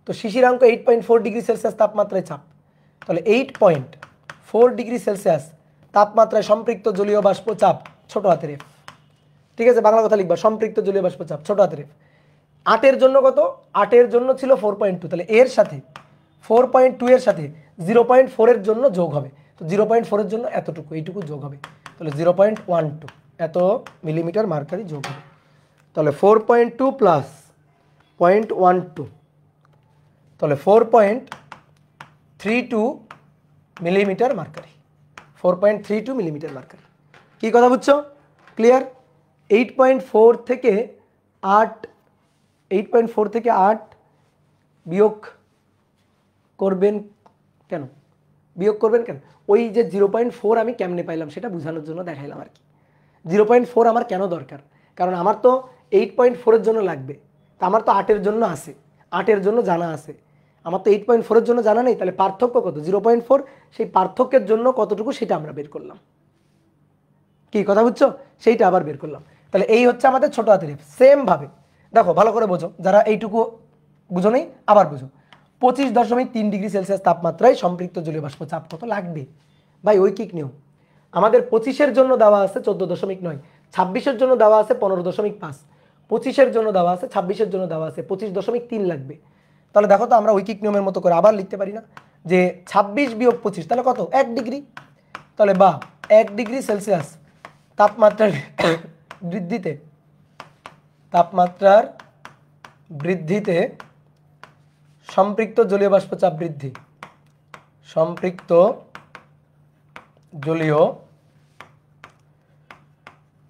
তো শিশিরাঙ্ক 8.4 ডিগ্রি সেলসিয়াস তাপমাত্রায় চাপ, তাহলে 8.4 ডিগ্রি সেলসিয়াস তাপমাত্রায় সম্পৃক্ত জলীয় বাষ্প চাপ ছোট হাতের এফ। ঠিক আছে, বাংলা কথা লিখবা, সম্পৃক্ত জলীয় বাষ্প চাপ ছোট হাতের এফ। 8 এর জন্য কত? 8 এর জন্য ছিল 4.2, তাহলে এর সাথে 4.2 এর সাথে 0.4 এর জন্য যোগ হবে, তো 0.4 এর জন্য এতটুকু, এইটুকু যোগ হবে, তাহলে 0.12 এত মিলিমিটার মার্কারি যোগ হবে। তাহলে 4.2 প্লাস 0.12, তাহলে 4.32 মিলিমিটার মার্কারি, 4.32 মিলিমিটার মার্কারি। কি কথা বুঝছো? ক্লিয়ার? 8.4 থেকে 8 বিয়োগ করবেন কেন? বিয়োগ করবেন কেন? ওই যে 0.4 আমি কেমনে পাইলাম সেটা বোঝানোর জন্য দেখাইলাম আর কি। 0.4 আমার কেন দরকার? কারণ আমার তো 8.4 এর জন্য লাগবে, তা আমার তো 8 এর জন্য আছে, 8 এর জন্য জানা আছে, আমার তো 8.4 এর জন্য জানা নেই, তাহলে পার্থক্য কত? 0.4, সেই পার্থক্যের জন্য কতটুকু সেটা আমরা বের করলাম। কি কথা বুঝছো? সেইটা আবার বের করলাম। তাহলে এই হচ্ছে আমাদের ছোট হাতের এফ। সেম ভাবে দেখো, ভালো করে বোঝো, যারা এইটুকু বুঝো নেই আবার বুঝো। 25.3 ডিগ্রি সেলসিয়াস তাপমাত্রায় সম্পৃক্ত জলীয় বাষ্প চাপ কত লাগবে? ভাই ঐকিক নিয়ম, আমাদের 25-এর জন্য দেওয়া আছে 14.9, 26-এর জন্য দেওয়া আছে 15.5, 25-এর জন্য দেওয়া আছে, 26-এর জন্য দেওয়া আছে 25.3 লাগবে। তাহলে দেখো তো আমরা ঐকিক নিয়মের মতো করে আবার লিখতে পারি না যে 26 বিয়োগ 25 তাহলে কত? 1 ডিগ্রি। তাহলে বা 1 ডিগ্রি সেলসিয়াস তাপমাত্রার বৃদ্ধিতে সম্পৃক্ত জলীয় বাষ্পচাপ বৃদ্ধি, সম্পৃক্ত জলীয়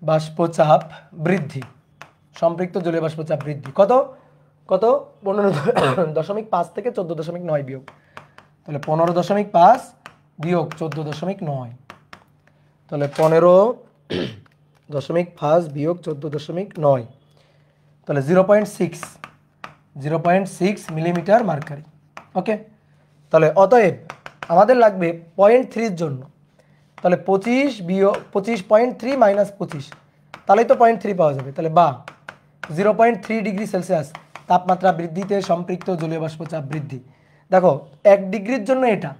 বাষ্পচাপ বৃদ্ধি, সম্পৃক্ত জলীয় বাষ্পচাপ বৃদ্ধি কত? কত? 15.5 থেকে 14.9 বিয়োগ, তাহলে 15.5 বিয়োগ 14.9, তাহলে 15.5 বিয়োগ 14.9, তাহলে 0.6 মিলিমিটার মার্কারি। ওকে, তাহলে অতএব আমাদের লাগবে 0.3 জন্য, তাহলে 25.3 মাইনাস 25, তাহলেই তো 0.3 পাওয়া যাবে। তাহলে বা 0.3 ডিগ্রি সেলসিয়াস তাপমাত্রা বৃদ্ধিতে সম্পৃক্ত জলীয় বাষ্পচাপ বৃদ্ধি। দেখো 1 ডিগ্রির জন্য এটা,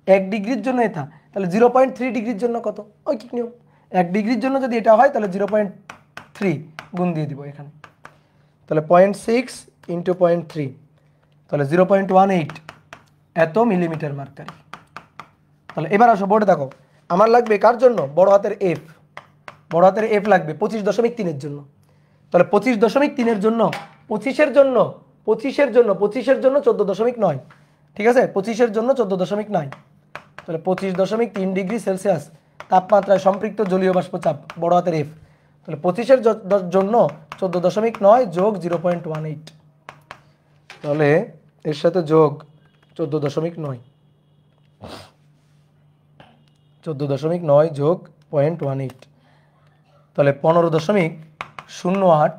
1 ডিগ্রির জন্য এটা, তাহলে 0.3 ডিগ্রির জন্য কত? ঐকিক নিয়ম, 1 ডিগ্রির জন্য যদি এটা হয় তাহলে 0.3 গুণ দিয়ে দিব এখানে, তাহলে 0.6 ইন্টু 0.3, তাহলে 0.18 এত মিলিমিটার মার্কারি। তাহলে এবার আসো বোর্ডে দেখো, আমার লাগবে কার জন্য? বড় হাতের এফ, বড় হাতের এফ লাগবে 25.3 এর জন্য। তাহলে 25.3 এর জন্য, 25-এর জন্য 14.9, ঠিক আছে, 25-এর জন্য 14.9, তাহলে 25.3 ডিগ্রি সেলসিয়াস তাপমাত্রায় সম্পৃক্ত জলীয় বাষ্পচাপ বড় হাতের এফ, তাহলে 25-এর জন্য 14.9 যোগ 0.18, তাহলে এর সাথে যোগ 14.9 যোগ 0.18, তাহলে 15.08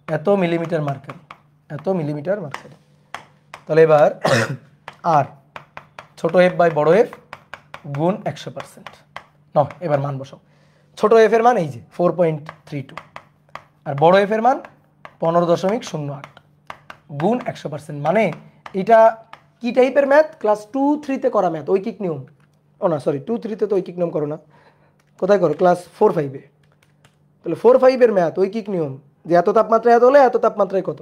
এত মিলিমিটার মার্কারি, এত মিলিমিটার মার্কারি। তাহলে এবার আর ছোট এফ বাই বড় এফ গুণ 100%। নাও এবার মান বসাও। ছোট এফ এর মান এই যে 4.32 আর বড় এফ এর মান 15.08 গুণ 100%। মানে এটা কি টাইপের ম্যাথ? ক্লাস 2-3-তে করা ম্যাথ, ঐকিক নিয়ম। ও না সরি, 2-3-তে তো ঐকিক নিয়ম করো না, কোথায় করো? ক্লাস 4-5-এ। তাহলে 4-5-এর ম্যাথ ঐকিক নিয়ম, যে এত তাপমাত্রায় এত হলে এত তাপমাত্রায় কত,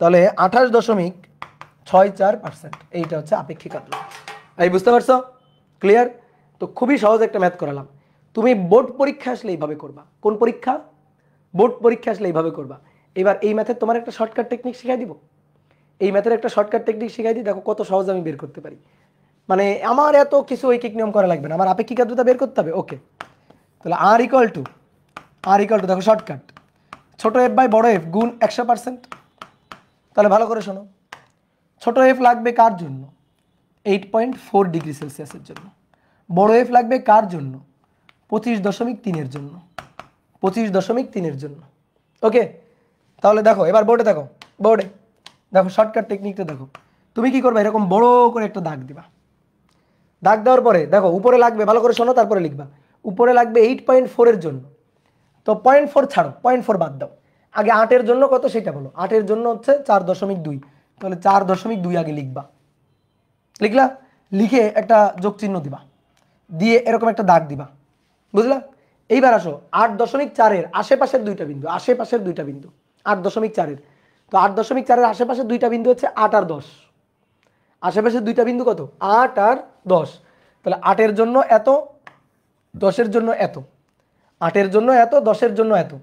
তাহলে 28.64%, এইটা হচ্ছে আপেক্ষিক আর্দ্রতা। এই বুঝতে পারছো? ক্লিয়ার? তো খুবই সহজ একটা ম্যাথ করালাম। তুমি বোর্ড পরীক্ষা আসলে এইভাবে করবা। কোন পরীক্ষা? বোর্ড পরীক্ষা আসলে এইভাবে করবা। এবার এই ম্যাথের তোমার একটা শর্টকাট টেকনিক শিখাই দিব, এই ম্যাথের একটা শর্টকাট টেকনিক শিখাই দিই, দেখো কত সহজ আমি বের করতে পারি। মানে আমার এত কিছু ঐকিক নিয়ম করা লাগবে না, আমার আপেক্ষিক আর্দ্রতা বের করতে হবে। ওকে, তাহলে আর ইকুয়াল টু দেখো শর্টকাট, ছোট এফ বাই বড় এফ গুণ 100%। তাহলে ভালো করে শোনো, ছোট এফ লাগবে কার জন্য? 8.4 ডিগ্রি সেলসিয়াসের জন্য। বড় এফ লাগবে কার জন্য? 25.3 এর জন্য, 25.3 এর জন্য। ওকে, তাহলে দেখো এবার বোর্ডে দেখো, বোর্ডে দেখো শর্টকাট টেকনিকটা দেখো। তুমি কি করবে? এরকম বড় করে একটা দাগ দিবা, দাগ দেওয়ার পরে দেখো উপরে লাগবে, ভালো করে শোনো তারপরে লিখবা, উপরে লাগবে 8.4 এর জন্য। তো 0.4 ছাড়ো, 0.4 বাদ দাও, আগে 8 এর জন্য কত সেটা বলো। 8 এর জন্য হচ্ছে 4.2, তাহলে 4.2 আগে লিখবা, লিখলা, লিখে একটা যোগ চিহ্ন দিবা, দিয়ে এরকম একটা দাগ দিবা, বুঝলা? এইবার আসো 8.4-এর আশেপাশের দুইটা বিন্দু, আশেপাশের দুইটা বিন্দু 8.4-এর, তো 8.4-এর আশেপাশের দুইটা বিন্দু হচ্ছে 8 আর 10, আশেপাশের দুইটা বিন্দু কত? 8 আর 10। তাহলে 8-এর জন্য এত, 10-এর জন্য এত, 8-এর জন্য এত, 10-এর জন্য এত।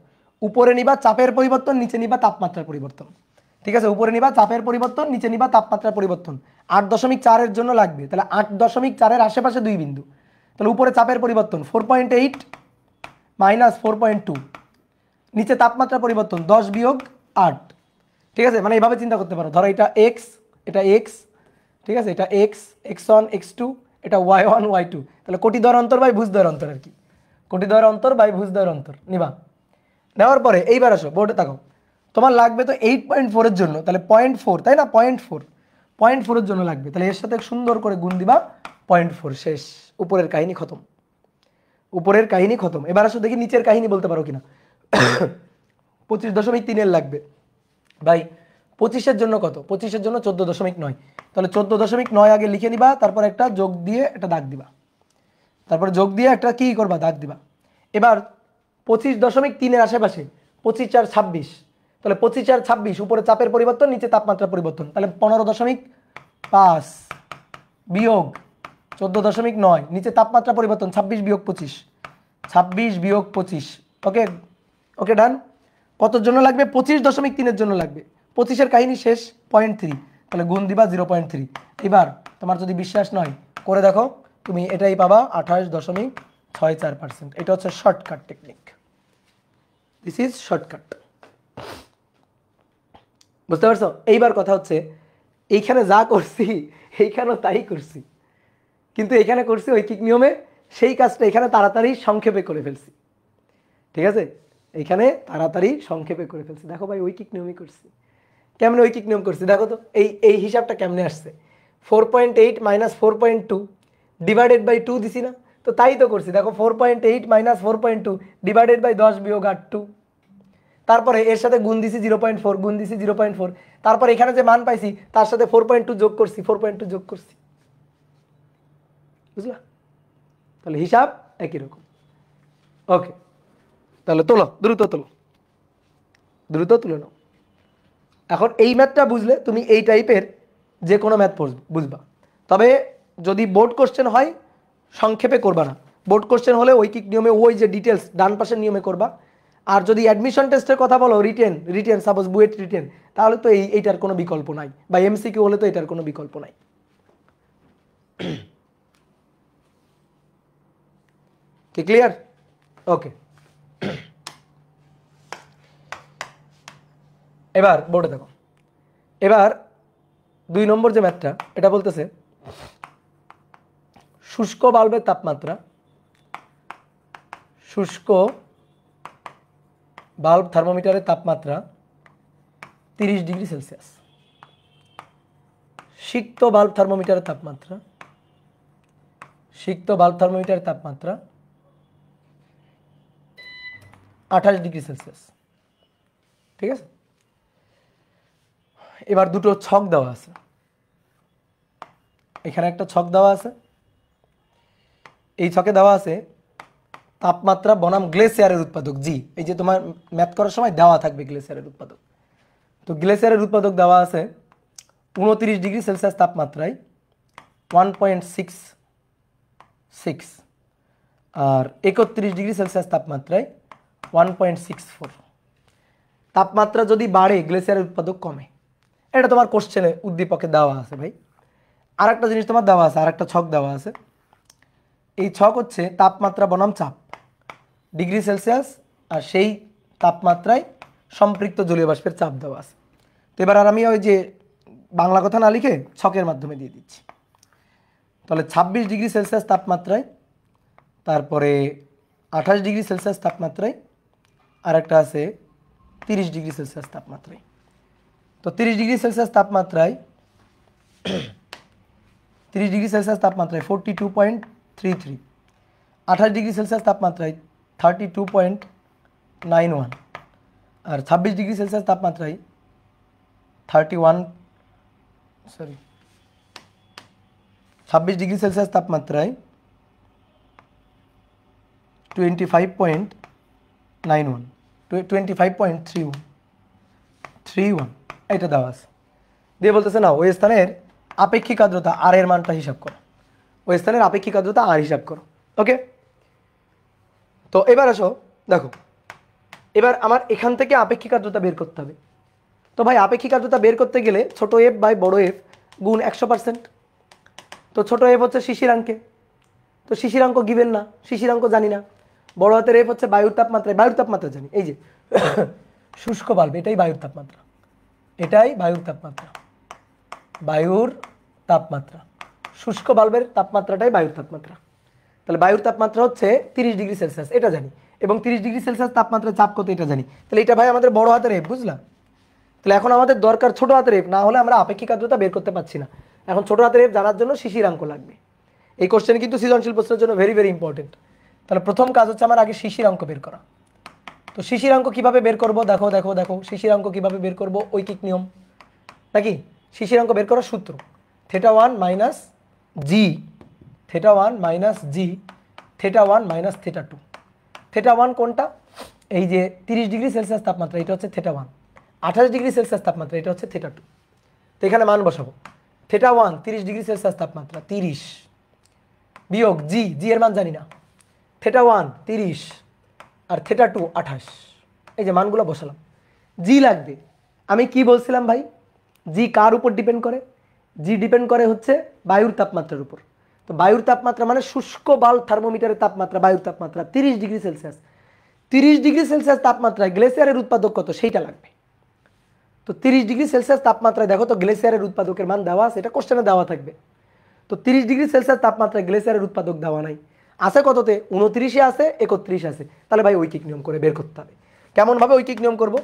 উপরে নিবা চাপের পরিবর্তন, নিচে নিবা তাপমাত্রার পরিবর্তন, ঠিক আছে? উপরে নিবা চাপের পরিবর্তন, নিচে নিবা তাপমাত্রার পরিবর্তন। 8.4-এর জন্য লাগবে, তাহলে 8.4-এর আশেপাশে দুই বিন্দু, তাহলে উপরে চাপের পরিবর্তন 4.8 মাইনাস 4.2, নিচে তাপমাত্রা পরিবর্তন 10 বিয়োগ 8, ঠিক আছে? মানে এইভাবে চিন্তা করতে পারো, ধরো এটা এক্স, এটা এক্স, ঠিক আছে? এটা এক্স, x1 x2, এটা y1 y2, তাহলে কোটি দ্বয়ের অন্তর বাই ভুজ দ্বয়ের অন্তর আর কি, কোটি দ্বয়ের অন্তর বাই ভুজ দ্বয়ের অন্তর নিবা। নেওয়ার পরে এইবার আসো বোর্ডে তাকাও, তোমার লাগবে তো 8.4-এর জন্য, তাহলে 0.4, তাই না? 0.4 এর জন্য লাগবে, তাহলে এর সাথে সুন্দর করে গুণ দিবা 0.4, শেষ, উপরের কাহিনী খতম, উপরের কাহিনী খতম। এবার আসো দেখি নিচের কাহিনী বলতে পারো কিনা। 25.3-এর লাগবে ভাই, 25-এর জন্য কত? 25-এর জন্য 14.9, তাহলে 14.9 আগে লিখে নিবা, তারপর একটা যোগ দিয়ে একটা দাগ দিবা, তারপর যোগ দিয়ে একটা কি করবা? দাগ দিবা। এবার 25.3-এর আশেপাশে 25 আর 26, তাহলে 25 আর 26, উপরে চাপের পরিবর্তন, নিচে তাপমাত্রা পরিবর্তন, তাহলে 15.5 বিয়োগ 14.9, নিচে তাপমাত্রা পরিবর্তন 26 বিয়োগ 25, 26 বিয়োগ 25, ওকে ওকে ডান। কতর জন্য লাগবে? 25.3-এর জন্য লাগবে, 25-এর কাহিনী শেষ, 0.3, তাহলে গুণ দিবা 0.3। এবার তোমার যদি বিশ্বাস নয় করে দেখো, তুমি এটাই পাবা 28.64%। এটা হচ্ছে shortcut technique, this is shortcut, বুঝতে পারছো? এইবার কথা হচ্ছে এইখানে যা করছি এইখানেও তাই করছি, কিন্তু এখানে করছি ঐকিক নিয়মে, সেই কাজটা এখানে তাড়াতাড়ি সংক্ষেপে করে ফেলছি, ঠিক আছে? এইখানে তাড়াতাড়ি সংক্ষেপে করে ফেলছি। দেখো ভাই ঐকিক নিয়মই করছি। কেমনে ঐকিক নিয়ম করছি দেখো তো, এই হিসাবটা কেমনে আসছে? 4.8 মাইনাস 4.2 ডিভাইডেড বাই 2 দিছি না, তো তাই তো করছি। দেখো 4.8 মাইনাস 4.2 ডিভাইডেড বাই 10 বিয়োগ 8, তারপরে এর সাথে গুণ দিছি 0.4, গুণ দিছি 0.4, তারপর এখানে যে মান পাইছি তার সাথে 4.2 যোগ করছি, 4.2 যোগ করছি, বুঝলা? তাহলে হিসাব একই রকম। ওকে, তাহলে তোলো, দ্রুত তোলো, দ্রুত তুলে নাও। এখন এই ম্যাথটা বুঝলে তুমি এই টাইপের যে কোনো ম্যাথ বুঝবা। তবে যদি বোর্ড কোশ্চেন হয় সংক্ষেপে করবা না, বোর্ড কোশ্চেন হলে ঐকিক নিয়মে ওই যে ডিটেলস ডান পাশের নিয়মে করবা। আর যদি অ্যাডমিশন টেস্টের কথা বলো, রিটেন সাপোজ বুয়েট রিটেন, তাহলে তো এইটার কোনো বিকল্প নাই, বা এমসিকিউ হলে তো এটার কোনো বিকল্প নাই। কি ক্লিয়ার? ওকে, এবার বোর্ডে দেখো, এবার 2 নম্বর যে ম্যাথটা, এটা বলতেছে শুষ্ক বাল্বের তাপমাত্রা, শুষ্ক বাল্ব থার্মোমিটারের তাপমাত্রা 30 ডিগ্রি সেলসিয়াস, সিক্ত বাল্ব থার্মোমিটারের তাপমাত্রা, সিক্ত বাল্ব থার্মোমিটারের তাপমাত্রা 28 ডিগ্রি সেলসিয়াস, ঠিক আছে? এবার দুটো ছক দেওয়া আছে, এখানে একটা ছক দেওয়া আছে, এই ছকে দেওয়া আছে তাপমাত্রা বনাম গ্লেসিয়ারের উৎপাদক জি। এই যে তোমার ম্যাথ করার সময় দেওয়া থাকবে গ্লেসিয়ারের উৎপাদক, তো গ্লেসিয়ারের উৎপাদক দেওয়া আছে 29 ডিগ্রি সেলসিয়াস তাপমাত্রায় 1.66, আর 31 ডিগ্রি সেলসিয়াস তাপমাত্রায় 1.64। তাপমাত্রা যদি বাড়ে গ্লেসিয়ারের উৎপাদক কমে, এটা তোমার কোশ্চেনে উদ্দীপকে দেওয়া আছে ভাই। আর একটা জিনিস তোমার দেওয়া আছে, আর একটা ছক দেওয়া আছে, এই ছক হচ্ছে তাপমাত্রা বনাম চাপ ডিগ্রি সেলসিয়াস, আর সেই তাপমাত্রায় সম্পৃক্ত জলীয় বাষ্পের চাপ দেওয়া আছে। তো এবার আর আমি ওই যে বাংলা কথা না লিখে ছকের মাধ্যমে দিয়ে দিচ্ছি। তাহলে 26 ডিগ্রি সেলসিয়াস তাপমাত্রায়, তারপরে 28 ডিগ্রি সেলসিয়াস তাপমাত্রায়, আর একটা আছে 30 ডিগ্রি সেলসিয়াস তাপমাত্রায়। তো 30 ডিগ্রি সেলসিয়াস তাপমাত্রায় 30 ডিগ্রি সেলসিয়াস তাপমাত্রায় 42.33, 28 ডিগ্রি সেলসিয়াস তাপমাত্রায় 32.91, আর 26 ডিগ্রি সেলসিয়াস তাপমাত্রায় 31.32। সরি 26 ডিগ্রি সেলসিয়াস তাপমাত্রায় 25.91 25.31 এটা দেওয়া আছে দিয়ে বলতেছে না ওই স্থানের আপেক্ষিক আর্দ্রতা আর এর মানটা হিসাব করো ওই স্থানের আপেক্ষিক আর্দ্রতা আর হিসাব করো ওকে তো এবার আসো দেখো এবার আমার এখান থেকে আপেক্ষিক আর্দ্রতা বের করতে হবে তো ভাই আপেক্ষিক আর্দ্রতা বের করতে গেলে ছোট এফ বাই বড় এফ গুণ 100% তো ছোট এফ হচ্ছে শিশিরাঙ্কে তো শিশিরাঙ্ক গিভেন না শিশিরাঙ্ক জানি না বড় হাতের এফ হচ্ছে বায়ুর তাপমাত্রা জানি এই যে শুষ্ক বাল্ব এটাই বায়ুর তাপমাত্রা বায়ুর তাপমাত্রা শুষ্ক বাল্বের তাপমাত্রাটাই বায়ুর তাপমাত্রা তাহলে বায়ুর তাপমাত্রা হচ্ছে 30 ডিগ্রি সেলসিয়াস এটা জানি এবং 30 ডিগ্রি সেলসিয়াস তাপমাত্রায় চাপ কত এটা জানি তাহলে এটা ভাই আমাদের বড় হাতের এফ বুঝলা তাহলে এখন আমাদের দরকার ছোট হাতের এফ না হলে আমরা আপেক্ষিক আর্দ্রতা বের করতে পারছি না এখন ছোট হাতের এফ জানার জন্য শিশিরাঙ্ক লাগবে এই কোশ্চেন কিন্তু সৃজনশীল প্রশ্নের জন্য ভেরি ভেরি ইম্পর্টেন্ট তাহলে প্রথম কাজ হচ্ছে আমার আগে শিশিরাঙ্ক বের করা তো শিশিরাঙ্ক কিভাবে বের করব দেখো দেখো দেখো শিশিরাঙ্ক কিভাবে বের করব ঐকিক নিয়ম নাকি শিশিরাঙ্ক বের করার সূত্র θ1 মাইনাস জি θ1 মাইনাস জি θ1 মাইনাস θ2 θ1 কোনটা এই যে 30 ডিগ্রি সেলসিয়াস তাপমাত্রা এটা হচ্ছে θ1 28 ডিগ্রি সেলসিয়াস তাপমাত্রা এটা হচ্ছে θ2 তো এখানে মান বসাবো θ1 30 ডিগ্রি সেলসিয়াস তাপমাত্রা 30 বিয়োগ জি জি এর মান জানি না θ1 30 আর θ2 28 এই যে মানগুলো বসালাম জি লাগবে আমি কি বলছিলাম ভাই জি কার উপর ডিপেন্ড করে জি ডিপেন্ড করে হচ্ছে বায়ুর তাপমাত্রার উপর তো বায়ুর তাপমাত্রা মানে শুষ্ক বাল্ব থার্মোমিটারের তাপমাত্রা বায়ুর তাপমাত্রা 30 ডিগ্রি সেলসিয়াস 30 ডিগ্রি সেলসিয়াস তাপমাত্রায় গ্লেসিয়ারের উৎপাদক কত সেইটা লাগবে তো 30 ডিগ্রি সেলসিয়াস তাপমাত্রায় দেখো তো গ্লেসিয়ারের উৎপাদকের মান দেওয়া আছে এটা কোশ্চেনে দেওয়া থাকবে তো 30 ডিগ্রি সেলসিয়াস তাপমাত্রায় গ্লেসিয়ারের উৎপাদক দেওয়া নাই আছে কততে 29 আছে 31 আছে তাহলে ভাই ঐকিক নিয়ম করে বের করতে হবে কেমনভাবে ঐকিক নিয়ম করব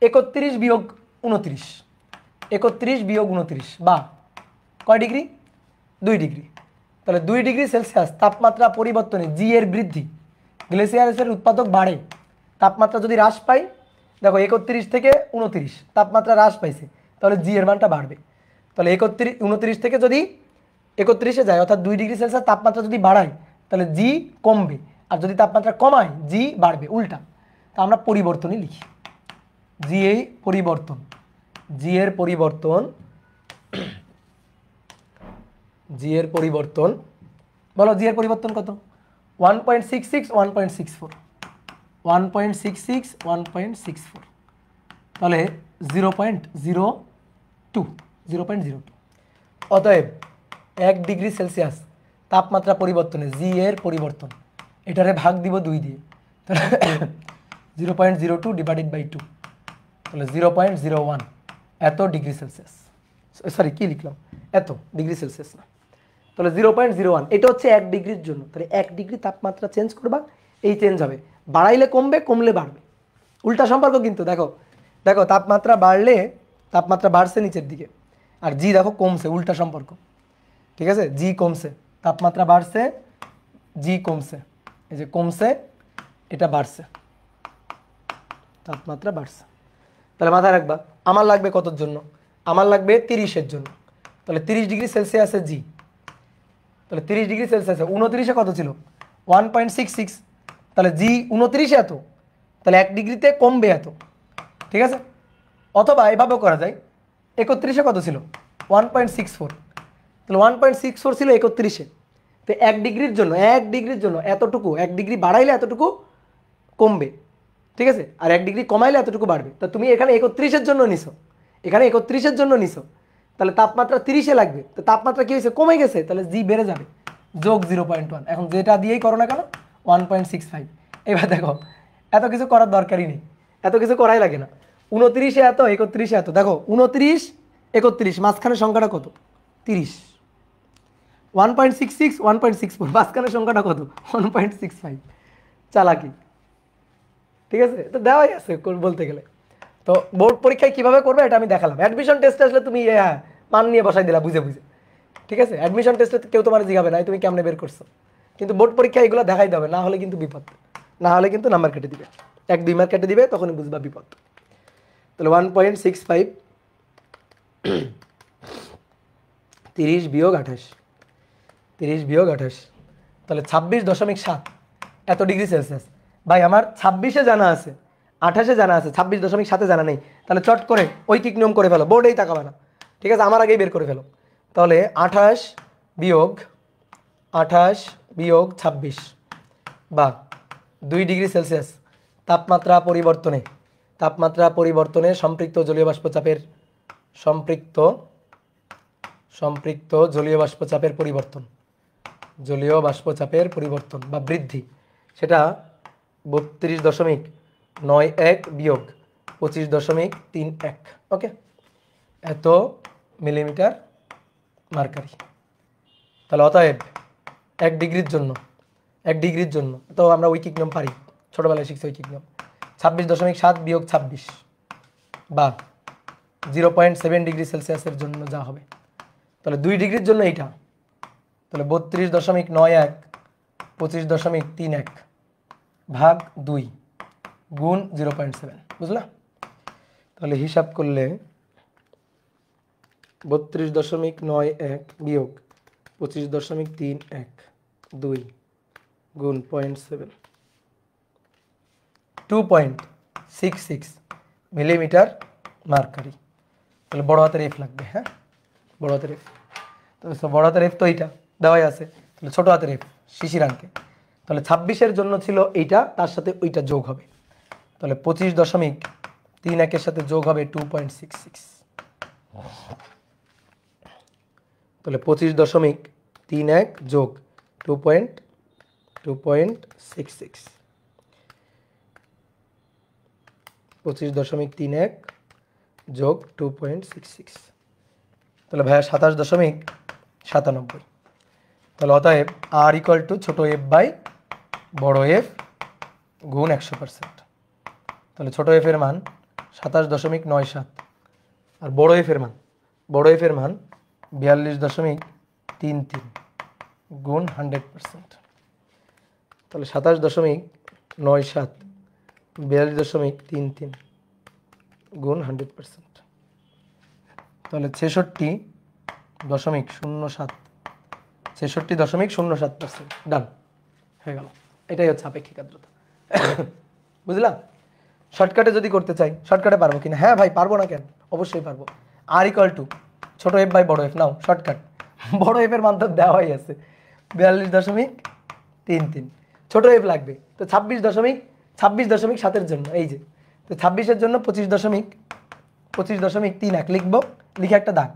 31 বিয়োগ 29 31 বিয়োগ 29 বা কয় ডিগ্রি 2 ডিগ্রি তাহলে 2 ডিগ্রি সেলসিয়াস তাপমাত্রা পরিবর্তনে জি এর বৃদ্ধি গ্লেসিয়ারের উৎপাদক বাড়ে তাপমাত্রা যদি হ্রাস পায় দেখো 31 থেকে 29 তাপমাত্রা হ্রাস পাইছে তাহলে জি এর মানটা বাড়বে তাহলে 29 থেকে যদি 31-এ যায় অর্থাৎ 2 ডিগ্রি সেলসিয়াস তাপমাত্রা যদি বাড়ায় তাহলে জি কমবে আর যদি তাপমাত্রা কমায় জি বাড়বে উল্টা তা আমরা পরিবর্তনই লিখি জি এই পরিবর্তন জি এর পরিবর্তন বলো জি এর পরিবর্তন কত 1.66 1.64 তাহলে 0.02 অতএব 1 ডিগ্রি সেলসিয়াস তাপমাত্রা পরিবর্তনে জি এর পরিবর্তন এটারে ভাগ দিব 2 দিয়ে তাহলে 0.02 ডিভাইডেড বাই 2 তাহলে 0.01 এত ডিগ্রি সেলসিয়াস সরি কি লিখলাম এত ডিগ্রি সেলসিয়াস না তাহলে 0.01 এটা হচ্ছে 1 ডিগ্রির জন্য তাহলে 1 ডিগ্রি তাপমাত্রা চেঞ্জ করবা এই চেঞ্জ হবে বাড়াইলে কমবে কমলে বাড়বে উল্টা সম্পর্ক কিন্তু দেখো দেখো তাপমাত্রা বাড়লে তাপমাত্রা বাড়ছে নিচের দিকে আর জি দেখো কমছে উল্টা সম্পর্ক ঠিক আছে জি কমছে তাপমাত্রা বাড়ছে জি কমছে এই যে কমছে এটা বাড়ছে তাপমাত্রা বাড়ছে তাহলে মাথায় রাখবা আমার লাগবে কতর জন্য আমার লাগবে 30-এর জন্য তাহলে 30 ডিগ্রি সেলসিয়াসে জি তাহলে 30 ডিগ্রি সেলসিয়াসে 29-এ কত ছিল 1.66 তাহলে জি 29-এ এত তাহলে 1 ডিগ্রিতে কমবে এত ঠিক আছে অথবা এভাবেও করা যায় 31-এ কত ছিল 1.64 তাহলে 1.64 ছিল 31-এ তো 1 ডিগ্রির জন্য এতটুকু 1 ডিগ্রি বাড়াইলে এতটুকু কমবে ঠিক আছে আর 1 ডিগ্রি কমাইলে এতটুকু বাড়বে তো তুমি এখানে 31-এর জন্য নিছো তাহলে তাপমাত্রা 30-এ লাগবে তো তাপমাত্রা কি হয়েছে কমে গেছে তাহলে জি বেড়ে যাবে যোগ 0.1 এখন যেটা দিয়েই করো না কেন 1.65 এবার দেখো এত কিছু করার দরকারই নেই এত কিছু করাই লাগে না 29-এ এত 31-এ এত দেখো 29 31 মাঝখানের সংখ্যাটা কত 30 1.66 1.64 মাঝখানের সংখ্যাটা কত 1.65 চালাকি ঠিক আছে তো দেওয়াই আছে বলতে গেলে তো বোর্ড পরীক্ষায় কিভাবে করবে এটা আমি দেখালাম অ্যাডমিশন টেস্টে আসলে তুমি মান নিয়ে বসাই দিলা বুঝে ঠিক আছে অ্যাডমিশন টেস্টে কেউ তোমার জিজ্ঞাবে না তুমি কেমনে বের করছো কিন্তু বোর্ড পরীক্ষায় এগুলো দেখাই দেবে না হলে কিন্তু বিপদ না হলে কিন্তু নাম্বার কেটে দিবে 1-2 মার্ক কেটে দিবে তখনই বুঝবা বিপদ তাহলে 1.65 30 বিয়োগ 28, 30 বিয়োগ 28, তাহলে 26.7 এত ডিগ্রি সেলসিয়াস। ভাই আমার 26-এ জানা আছে, 28-এ জানা আছে, 26.7-এ জানা নেই, তাহলে চট করে ঐকিক নিয়ম করে ফেলো, বোর্ডেই তাকাবে না, ঠিক আছে, আমার আগেই বের করে ফেলো। তাহলে 28 বিয়োগ 26 বা 2 ডিগ্রি সেলসিয়াস তাপমাত্রা পরিবর্তনে সম্পৃক্ত জলীয় বাষ্পচাপের জলীয় বাষ্পচাপের পরিবর্তন বা বৃদ্ধি, সেটা 32.91 বিয়োগ 25.31, ওকে, এত মিলিমিটার মার্কারি। তাহলে অতএব 1 ডিগ্রির জন্য তো আমরা ঐকিক নিয়ম পারি, ছোটবেলায় শিখছি ঐকিক নিয়ম, 26.7 বিয়োগ 26 বা 0.7 ডিগ্রি সেলসিয়াসের জন্য যা হবে, তাহলে 2 ডিগ্রির জন্য এইটা, তাহলে 32.91 25.31 ভাগ 2 গুণ 0.7, বুঝলা? তাহলে হিসাব করলে 32.91 বিয়োগ 25.31 2 গুণ 0.7, 2.66 মিলিমিটার মার্কারি। তাহলে বড় হাতের এফ লাগবে, হ্যাঁ, বড় হাতের এফ। তো বড় হাতের এফ তো এইটা দেওয়াই আছে, তাহলে ছোট হাতের এফ শিশিরাঙ্কে, তাহলে 26-এর জন্য ছিল এইটা, তার সাথে ওইটা যোগ হবে, তাহলে 25.31-এর সাথে যোগ হবে 2.66, তাহলে 25.31 যোগ 2.66, 25.31 যোগ 2.66, তাহলে ভাইয়া 27.97। তাহলে অতএব আর ইকুয়াল টু ছোট এফ বাই বড় এফ গুণ 100%। তাহলে ছোট এফ এর মান 27.97 আর বড় এফ এর মান 42.33 গুণ 100%। তাহলে 27.97 42.33 গুণ 100%, তাহলে 66.07 ডান হয়ে গেল। এটাই হচ্ছে আপেক্ষিক আর্দ্রতা। বুঝলাম? শর্টকাটে যদি করতে চাই, শর্টকাটে পারবো কিনা? হ্যাঁ ভাই, পারবো না কেন, অবশ্যই পারবো। আর ইকুয়াল টু ছোট এফ বাই বড় এফ, নাও শর্টকাট, বড় এফ এর মান তো দেওয়াই আছে 42.33, ছোট এফ লাগবে তো 26.7-এর জন্য, এই যে তো 26-এর জন্য 25.31 লিখবো, লিখে একটা দাগ,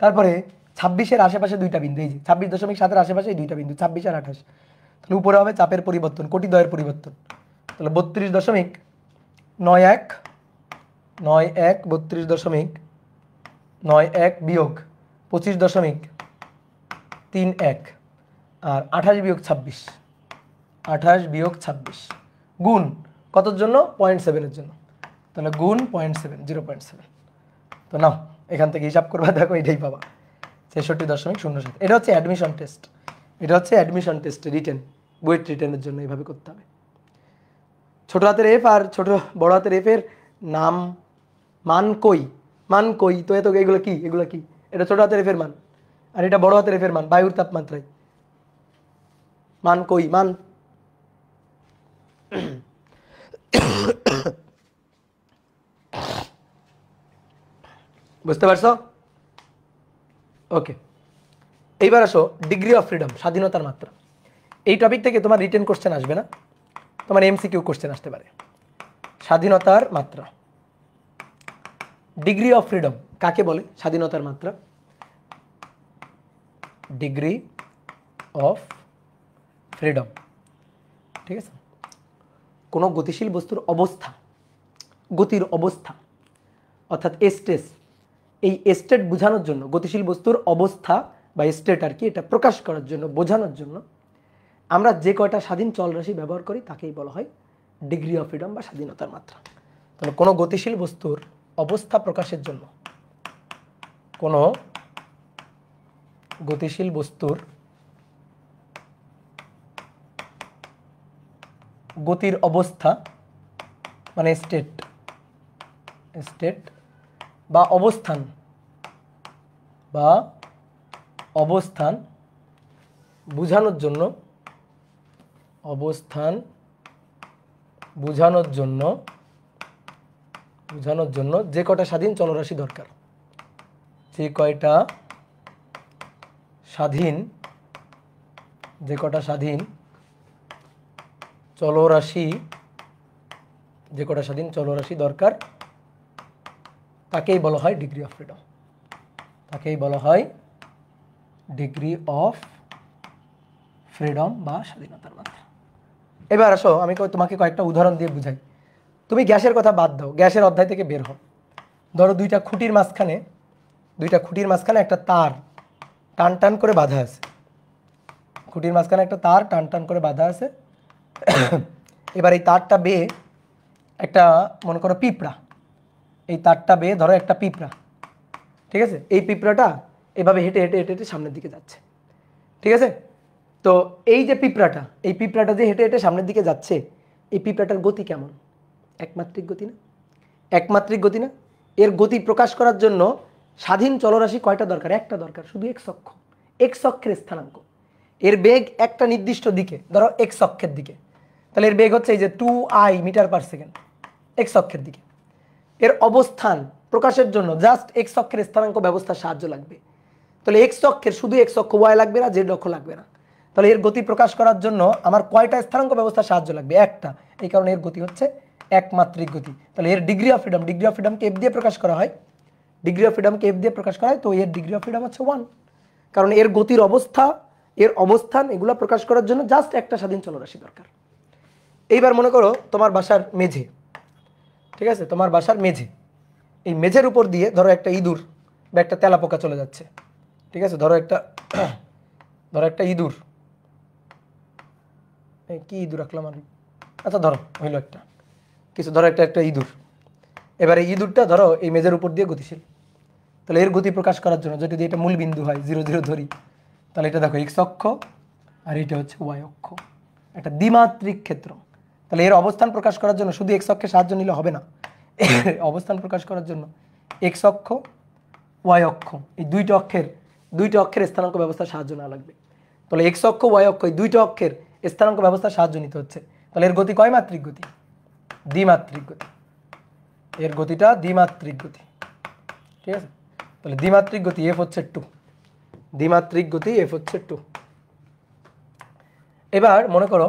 তারপরে 26-এর আশেপাশে দুইটা বিন্দু, এই যে 26.7-এর আশেপাশে এই দুইটা বিন্দু 26 আর 28, তাহলে উপরে হবে চাপের পরিবর্তন, কোটিদ্বয়ের পরিবর্তন, তাহলে 32.91 বিয়োগ 25.31 আর 28 বিয়োগ 26 গুণ কতর জন্য? 0.7-এর জন্য, তাহলে গুণ 0.7 0.7। তো নাও এখান থেকে হিসাব করবা, দেখো এটাই পাবা 66.07। এটা হচ্ছে অ্যাডমিশন টেস্ট, রিটেন, বুয়েট রিটেনের জন্য এইভাবে করতে হবে। ছোট হাতের এফ আর বড় হাতের এফ এর নাম মান কই তো এত এগুলো কি? এটা ছোট হাতের এফ এর মান আর এটা বড় হাতের এফ এর মান বায়ুর তাপমাত্রায়, মান কই, মান বুঝতে পারছো? ওকে, এইবার আসো ডিগ্রি অফ ফ্রিডম, স্বাধীনতার মাত্রা। এই টপিক থেকে তোমার রিটেন কোশ্চেন আসবে না, তোমার এমসিকিউ কোশ্চেন আসতে পারে। স্বাধীনতার মাত্রা, ডিগ্রি অফ ফ্রিডম কাকে বলে? স্বাধীনতার মাত্রা, ডিগ্রি অফ ফ্রিডম, ঠিক আছে? কোনো গতিশীল বস্তুর অবস্থা, গতির অবস্থা অর্থাৎ স্টেট, এই স্টেট বোঝানোর জন্য, গতিশীল বস্তুর অবস্থা বা স্টেট আর কি, এটা প্রকাশ করার জন্য, বোঝানোর জন্য আমরা যে কয়টা স্বাধীন চলরাশি ব্যবহার করি তাকেই বলা হয় ডিগ্রি অফ ফ্রিডম বা স্বাধীনতার মাত্রা। তাহলে কোনো গতিশীল বস্তুর অবস্থা প্রকাশের জন্য, কোনো গতিশীল বস্তুর গতির অবস্থা মানে স্টেট বা অবস্থান বা অবস্থান বোঝানোর জন্য যে কটা স্বাধীন চলরাশি দরকার, যে কটা স্বাধীন চলরাশি দরকার তাকেই বলা হয় ডিগ্রি অফ ফ্রিডম, বা স্বাধীনতার মাত্রা। এবার আসো আমি তোমাকে কয়েকটা উদাহরণ দিয়ে বুঝাই। তুমি গ্যাসের কথা বাদ দাও, গ্যাসের অধ্যায় থেকে বের হও। ধরো দুইটা খুঁটির মাঝখানে একটা তার টান করে বাঁধা আছে, এবার এই তারটা বেয়ে একটা মনে করো পিঁপড়া, ধরো একটা পিঁপড়া, ঠিক আছে? এই পিঁপড়াটা এভাবে হেঁটে হেঁটে হেঁটে হেঁটে সামনের দিকে যাচ্ছে, ঠিক আছে? তো এই যে পিঁপড়াটা যে হেঁটে হেঁটে সামনের দিকে যাচ্ছে, এই পিঁপড়াটার গতি কেমন? একমাত্রিক গতি না? এর গতি প্রকাশ করার জন্য স্বাধীন চলরাশি কয়টা দরকার? একটা দরকার, শুধু এক্স অক্ষের স্থানাঙ্ক। এর বেগ একটা নির্দিষ্ট দিকে, ধরো এক্স অক্ষের দিকে, তাহলে এর বেগ হচ্ছে এই যে 2i metre per second x অক্ষের দিকে। এর অবস্থান প্রকাশের জন্য জাস্ট এক্স অক্ষের স্থানাঙ্ক ব্যবস্থার সাহায্য লাগবে। তাহলে শুধু এক্স অক্ষ, ওয়াই লাগবে না, জেড অক্ষ লাগবে না। তাহলে এর গতি প্রকাশ করার জন্য আমার কয়টা স্থানাঙ্ক ব্যবস্থার সাহায্য লাগবে? একটা। এই কারণে এর গতি হচ্ছে একমাত্রিক গতি। তাহলে এর ডিগ্রি অফ ফ্রিডমকে এফ দিয়ে প্রকাশ করা হয়, তো এর ডিগ্রি অফ ফ্রিডম হচ্ছে 1। কারণ এর গতির অবস্থান এগুলো প্রকাশ করার জন্য জাস্ট একটা স্বাধীন চলরাশি দরকার। এইবার মনে করো তোমার বাসার মেঝে, ঠিক আছে? এই মেঝের উপর দিয়ে ধরো একটা ইঁদুর বা একটা তেলাপোকা চলে যাচ্ছে, ঠিক আছে? ধরো একটা ইঁদুর, কি ইঁদুর রাখলাম আমি, আচ্ছা ধরো হইলো একটা ইঁদুর। এবারে ইঁদুরটা ধরো এই মেঝের উপর দিয়ে গতিশীল। তাহলে এর গতি প্রকাশ করার জন্য যদি এটা মূল বিন্দু হয় 0 0 ধরি, তাহলে এটা দেখো এক্স অক্ষ আর এটা হচ্ছে ওয়াই অক্ষ, একটা দ্বিমাত্রিক ক্ষেত্র। তাহলে এর অবস্থান প্রকাশ করার জন্য শুধু এক্স অক্ষের সাহায্য নিলে হবে না, অবস্থান প্রকাশ করার জন্য এক্স অক্ষ ওয়াই অক্ষ এই দুইটা অক্ষের স্থানাঙ্ক ব্যবস্থার সাহায্য নেওয়া লাগবে। তাহলে এক্স অক্ষ ওয়াই অক্ষ এই দুইটা অক্ষের স্থানাঙ্ক ব্যবস্থার সাহায্য নিতে হচ্ছে। তাহলে এর গতি কয় মাত্রিক গতি? দ্বিমাত্রিক গতি। এর গতিটা দ্বিমাত্রিক গতি, ঠিক আছে? তাহলে দ্বিমাত্রিক গতি এফ হচ্ছে 2। এবার মনে করো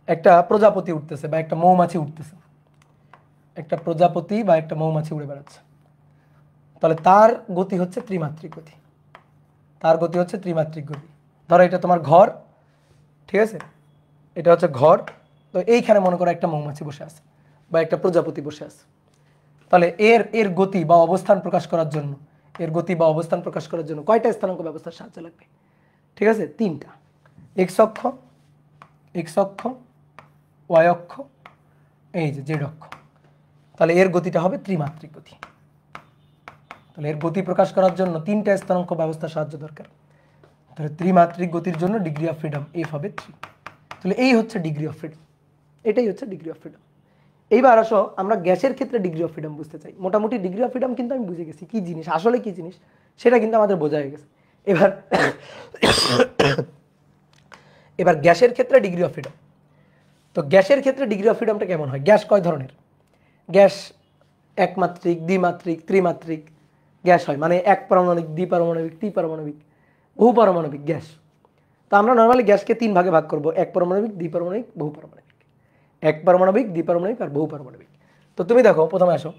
একটা প্রজাপতি উঠতেছে বা একটা মৌমাছি উঠতেছে, উড়ে বেড়াচ্ছে। তাহলে তার গতি হচ্ছে ত্রিমাত্রিক গতি। ধরো এটা তোমার ঘর, ঠিক আছে? এটা হচ্ছে ঘর। তো এইখানে মনে করো একটা মৌমাছি বসে আছে বা একটা প্রজাপতি বসে আছে। তাহলে এর গতি বা অবস্থান প্রকাশ করার জন্য কয়টা স্থানাঙ্ক ব্যবস্থার সাহায্য লাগবে? ঠিক আছে, 3টা। এক্স অক্ষ, ওয়াই অক্ষ, এই যে জেড অক্ষ। তাহলে এর গতিটা হবে ত্রিমাত্রিক গতি। তাহলে এর গতি প্রকাশ করার জন্য 3টা স্থানাঙ্ক ব্যবস্থার সাহায্য দরকার। তাহলে ত্রিমাত্রিক গতির জন্য ডিগ্রি অফ ফ্রিডম এফ হবে 3। তাহলে এই হচ্ছে ডিগ্রি অফ ফ্রিডম, এটাই হচ্ছে ডিগ্রি অফ ফ্রিডম। এইবার আসো আমরা গ্যাসের ক্ষেত্রে ডিগ্রি অফ ফ্রিডম বুঝতে চাই। মোটামুটি ডিগ্রি অফ ফ্রিডম কিন্তু আমি বুঝে গেছি কি জিনিস, আসলে কি জিনিস সেটা কিন্তু আমাদের বোঝা হয়ে গেছে। এবার গ্যাসের ক্ষেত্রে ডিগ্রি অফ ফ্রিডম। তো গ্যাসের ক্ষেত্রে ডিগ্রি অফ ফ্রিডমটা কেমন হয়? গ্যাস কয় ধরনের? গ্যাস একমাত্রিক, দ্বিমাত্রিক, ত্রিমাত্রিক গ্যাস হয়, মানে এক পারমাণবিক, দ্বিপারমাণবিক, ত্রিপারমাণবিক, বহুপারমাণবিক গ্যাস। তো আমরা নর্মালি গ্যাসকে 3 ভাগে ভাগ করব, এক পারমাণবিক, দ্বিপারমাণবিক, বহুপারমাণবিক। এক পারমাণবিক, দ্বিপারমাণবিক আর বহুপারমাণবিক। তো তুমি দেখো প্রথমে আসো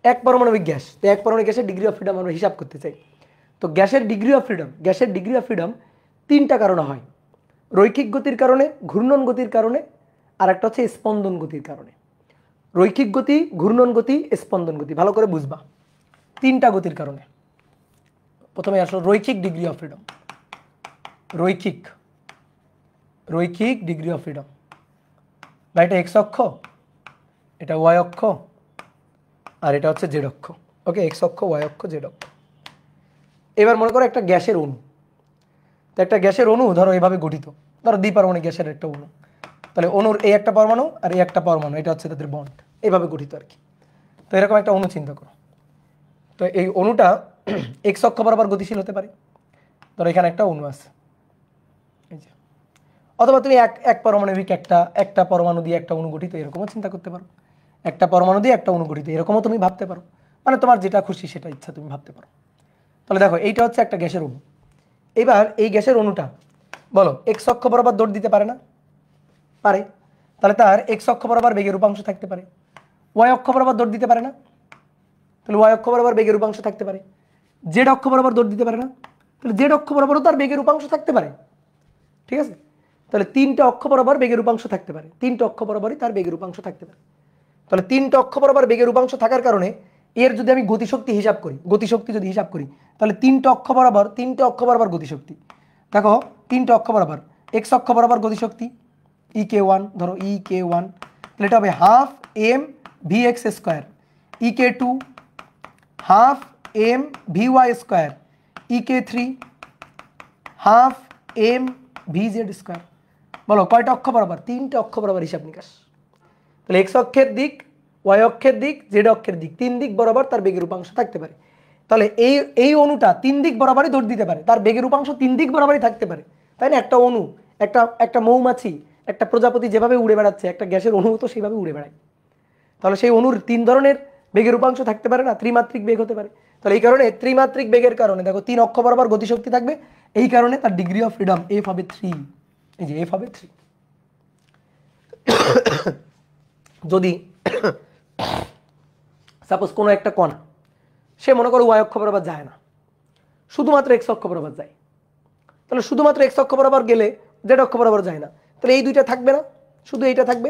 এক পারমাণবিক গ্যাস। তো এক পারমাণবিক গ্যাসের ডিগ্রি অফ ফ্রিডম আমরা হিসাব করতে চাই। তো গ্যাসের ডিগ্রি অফ ফ্রিডম 3টা কারণে হয়: রৈখিক গতির কারণে, ঘূর্ণন গতির কারণে, আর একটা হচ্ছে স্পন্দন গতির কারণে। রৈখিক গতি, ঘূর্ণন গতি, স্পন্দন গতি, ভালো করে বুঝবা। 3টা গতির কারণে। প্রথমে আসলো রৈখিক ডিগ্রি অফ ফ্রিডম। রৈখিক ডিগ্রি অফ ফ্রিডম, বা এটা এক্স অক্ষ, এটা ওয়াই অক্ষ, আর এটা হচ্ছে জেড অক্ষ। ওকে, এক্স অক্ষ, ওয়াই অক্ষ, জেড অক্ষ। এবার মনে করো একটা গ্যাসের অণু। তো একটা গ্যাসের অণু ধরো এভাবে গঠিত, ধরো দ্বিপারমাণবিক গ্যাসের একটা অণু। তাহলে অণুর এই একটা পরমাণু আর এই একটা পরমাণু, এটা হচ্ছে তাদের বন্ড, এইভাবে গঠিত আর কি। তো এরকম একটা অণু চিন্তা করো। তো এই অণুটা এক্স অক্ষ বরাবর গতিশীল হতে পারে। ধরো এখানে একটা অণু আছে, এই যে, অথবা তুমি এক পারমাণবিক একটা পরমাণু দিয়ে একটা অণু গঠিত, এরকমও চিন্তা করতে পারো। একটা পরমাণু দিয়ে একটা অণু গঠিত, এরকমও তুমি ভাবতে পারো। মানে তোমার যেটা খুশি সেটা ইচ্ছা তুমি ভাবতে পারো। তাহলে দেখো এইটা হচ্ছে একটা গ্যাসের অণু। এবার এই গ্যাসের অণুটা বলো এক্স অক্ষ বরাবর দৌড় দিতে পারে না? পারে। তাহলে তার এক্স অক্ষ বরাবর বেগের উপাংশ থাকতে পারে। ওয়াই অক্ষ বরাবর দৌড় দিতে পারে না? তাহলে ওয়াই অক্ষ বরাবর বেগের উপাংশ থাকতে পারে। জেড অক্ষ বরাবর দৌড় দিতে পারে না? তাহলে জেড অক্ষ বরাবরও তার বেগের উপাংশ থাকতে পারে। ঠিক আছে, তাহলে তিনটা অক্ষ বরাবর বেগের উপাংশ থাকতে পারে, তিনটা অক্ষ বরাবরই তার বেগের উপাংশ থাকতে পারে। তাহলে তিনটা অক্ষ বরাবর বেগের উপাংশ থাকার কারণে এর যদি আমি গতিশক্তি হিসাব করি, গতিশক্তি যদি হিসাব করি, তাহলে তিনটা অক্ষ বরাবর গতিশক্তি, দেখো তিনটা অক্ষ বরাবর, এক্স অক্ষ বরাবর গতিশক্তি EK1, ধরো EK1, তাহলে এটা হবে half M V X square, EK2 half M V Y square, EK3 half M V Z square. বলো কয়টা অক্ষ বরাবর? তিনটা অক্ষ বরাবর হিসাব নিকাশ। তাহলে এক্স অক্ষের দিক, ওয়াই অক্ষের দিক, জেড অক্ষের দিক, তিন দিক বরাবর তার বেগের উপাংশ থাকতে পারে। তাহলে এই অণুটা তিন দিক বরাবরই দৌড় দিতে পারে, তার বেগের উপাংশ তিন দিক বরাবরই থাকতে পারে, তাই না? একটা অণু, একটা মৌমাছি, একটা প্রজাপতি যেভাবে উড়ে বেড়াচ্ছে, একটা গ্যাসের অণু তো সেইভাবে উড়ে বেড়ায়। তাহলে সেই অণুর তিন ধরনের বেগের উপাংশ থাকতে পারে না, ত্রিমাত্রিক বেগ হতে পারে। তাহলে এই কারণে ত্রিমাত্রিক বেগের কারণে দেখো তিন অক্ষ বরাবর গতিশক্তি থাকবে, এই কারণে তার ডিগ্রি অফ ফ্রিডম এফ হবে 3। এই যে এফ হবে 3। যদি সাপোজ কোনো একটা কণা, সে মনে করো ওয়াই অক্ষ বরাবর যায় না, শুধুমাত্র এক্স অক্ষ বরাবর যায়, তাহলে শুধুমাত্র এক্স অক্ষ বরাবর গেলে জেড অক্ষ বরাবর যায় না, তাহলে এই দুইটা থাকবে না, শুধু এইটা থাকবে,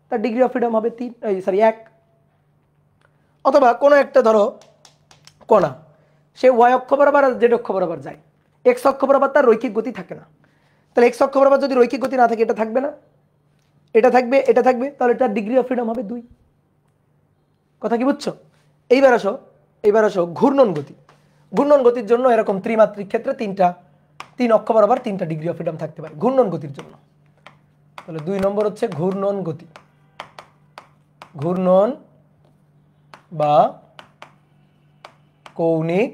তার ডিগ্রি অফ ফ্রিডম হবে 1। অথবা কোনো একটা ধরো কণা, সে ওয়াই অক্ষ বরাবর আর জেড অক্ষ বরাবর যায়, এক্স অক্ষ বরাবর তার রৈখিক গতি থাকে না, তাহলে এক্স অক্ষ বরাবর যদি রৈখিক গতি না থাকে, এটা থাকবে না, এটা থাকবে, এটা থাকবে, তাহলে তার ডিগ্রি অফ ফ্রিডম হবে 2। কথা কি বুঝছো? এইবার আসো ঘূর্ণন গতি। ঘূর্ণন গতির জন্য এরকম ত্রিমাত্রিক ক্ষেত্রে তিন অক্ষ বরাবর তিনটা ডিগ্রি অফ ফ্রিডম থাকতে পারে ঘূর্ণন গতির জন্য। তাহলে 2 নম্বর হচ্ছে ঘূর্ণন গতি, ঘূর্ণন বা কৌণিক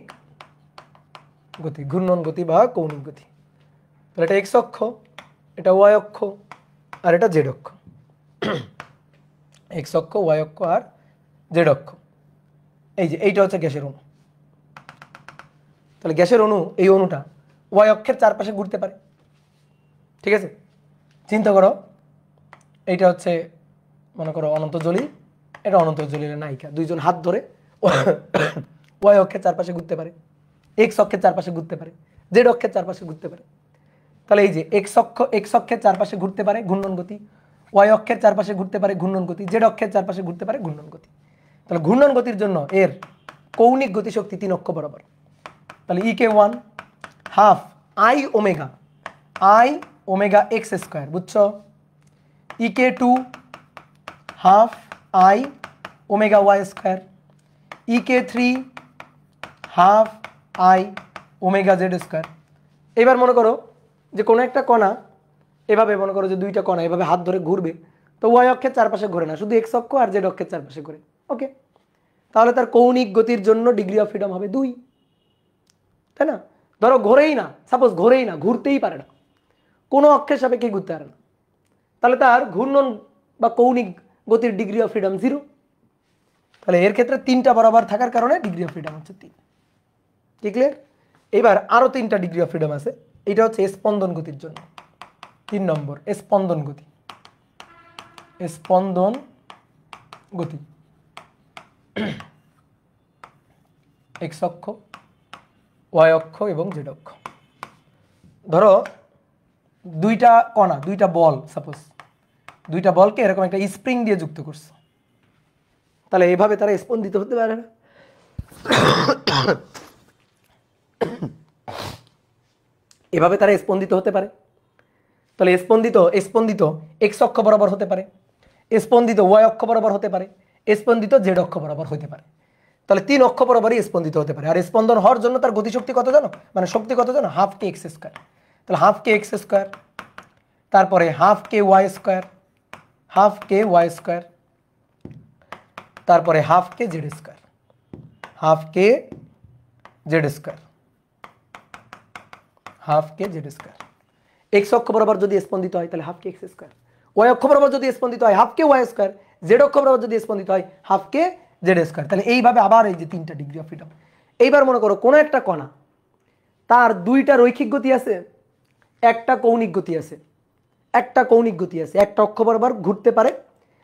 গতি, ঘূর্ণন গতি বা কৌণিক গতি। তাহলে এটা এক্স অক্ষ, এটা ওয়াই অক্ষ, আর এটা জেড অক্ষ। এক্স অক্ষ, ওয়াই অক্ষ আর জেড অক্ষ। এই যে এইটা হচ্ছে গ্যাসের অণু। তাহলে গ্যাসের অণু, এই অণুটা ওয়াই অক্ষের চারপাশে ঘুরতে পারে। ঠিক আছে, চিন্তা করো, এইটা হচ্ছে মনে করো অনন্ত জলিল, এটা অনন্ত জলিলের নায়িকা, দুইজন হাত ধরে ওয়াই অক্ষের চারপাশে ঘুরতে পারে, এক্স অক্ষের চারপাশে ঘুরতে পারে, জেড অক্ষের চারপাশে ঘুরতে পারে। তাহলে এই যে এক্স অক্ষের চারপাশে ঘুরতে পারে ঘূর্ণন গতি, ওয়াই অক্ষের চারপাশে ঘুরতে পারে ঘূর্ণন গতি, জেড অক্ষের চারপাশে ঘুরতে পারে ঘূর্ণন গতি। তাহলে ঘূর্ণন গতির জন্য এর কৌণিক গতিশক্তি 3 অক্ষ বরাবর। তাহলে EK1 half I omega X square, বুঝছো? EK2 half I omega Y square, EK3 half I omega Z square. এবার মনে করো যে কোনো একটা কণা এভাবে, মনে করো যে দুইটা কণা এভাবে হাত ধরে ঘুরবে, তো ওয়াই অক্ষের চারপাশে ঘুরে না, শুধু এক্স অক্ষ আর জেড অক্ষের চারপাশে ঘুরে। ওকে, তাহলে তার কৌণিক গতির জন্য ডিগ্রি অফ ফ্রিডম হবে 2, তাই না? ধরো ঘোরেই না, সাপোজ ঘোরেই না, ঘুরতেই পারে না, কোনো অক্ষের সাপেক্ষে ঘুরতে পারে না, তাহলে তার ঘূর্ণন বা কৌণিক গতির ডিগ্রি অফ ফ্রিডম 0। তাহলে এর ক্ষেত্রে তিনটা বরাবর থাকার কারণে ডিগ্রি অফ ফ্রিডম হচ্ছে 3। ঠিক ক্লিয়ার? এবার আরো 3টা ডিগ্রি অফ ফ্রিডম আছে, এটা হচ্ছে স্পন্দন গতির জন্য। 3 নম্বর স্পন্দন গতি, স্পন্দন গতি এক্স অক্ষ, ওয়াই অক্ষ এবং জেড অক্ষ। ধরো দুইটা কণা, দুইটা বল, সাপোজ দুইটা বলকে এরকম একটা স্প্রিং দিয়ে যুক্ত করছে, তাহলে এইভাবে তারা স্পন্দিত হতে পারে না। এভাবে তারা স্পন্দিত হতে পারে। তাহলে স্পন্দিত এক্স অক্ষ বরাবর হতে পারে, স্পন্দিত ওয়াই অক্ষ বরাবর হতে পারে, স্পন্দিত জেড অক্ষ বরাবর হতে পারে। তাহলে 3 অক্ষ বরাবরই স্পন্দিত হতে পারে। আর স্পন্দন হওয়ার জন্য তার গতিশক্তি কত জানো, মানে শক্তি কত জানো? হাফ কে এক্স স্কোয়ার। তাহলে হাফ কে এক্স স্কোয়ার, তারপরে হাফ কে ওয়াই স্কোয়ার, হাফ কে ওয়াই স্কোয়ার, তারপরে হাফ কে জেড স্কোয়ার, হাফ কে জেড স্কোয়ার, হাফ কে জেড স্কোয়ার। এক্স অক্ষ বরাবর যদি স্পন্দিত হয় তাহলে হাফ কে এক্স স্কোয়ার, ওয়াই অক্ষ বরাবর যদি স্পন্দিত হয় হাফ কে ওয়াই স্কোয়ার, জেড অক্ষ বরাবর যদি স্পন্দিত হয় হাফ কে জেড স্কোয়ার। তাহলে এইভাবে আবার এই যে 3টা ডিগ্রি অফ ফ্রিডম। এইবার মনে করো কোনো একটা কণা, তার 2টা রৈখিক গতি আছে, একটা কৌণিক গতি আছে, একটা কৌণিক গতি আছে, একটা অক্ষ বরাবর ঘুরতে পারে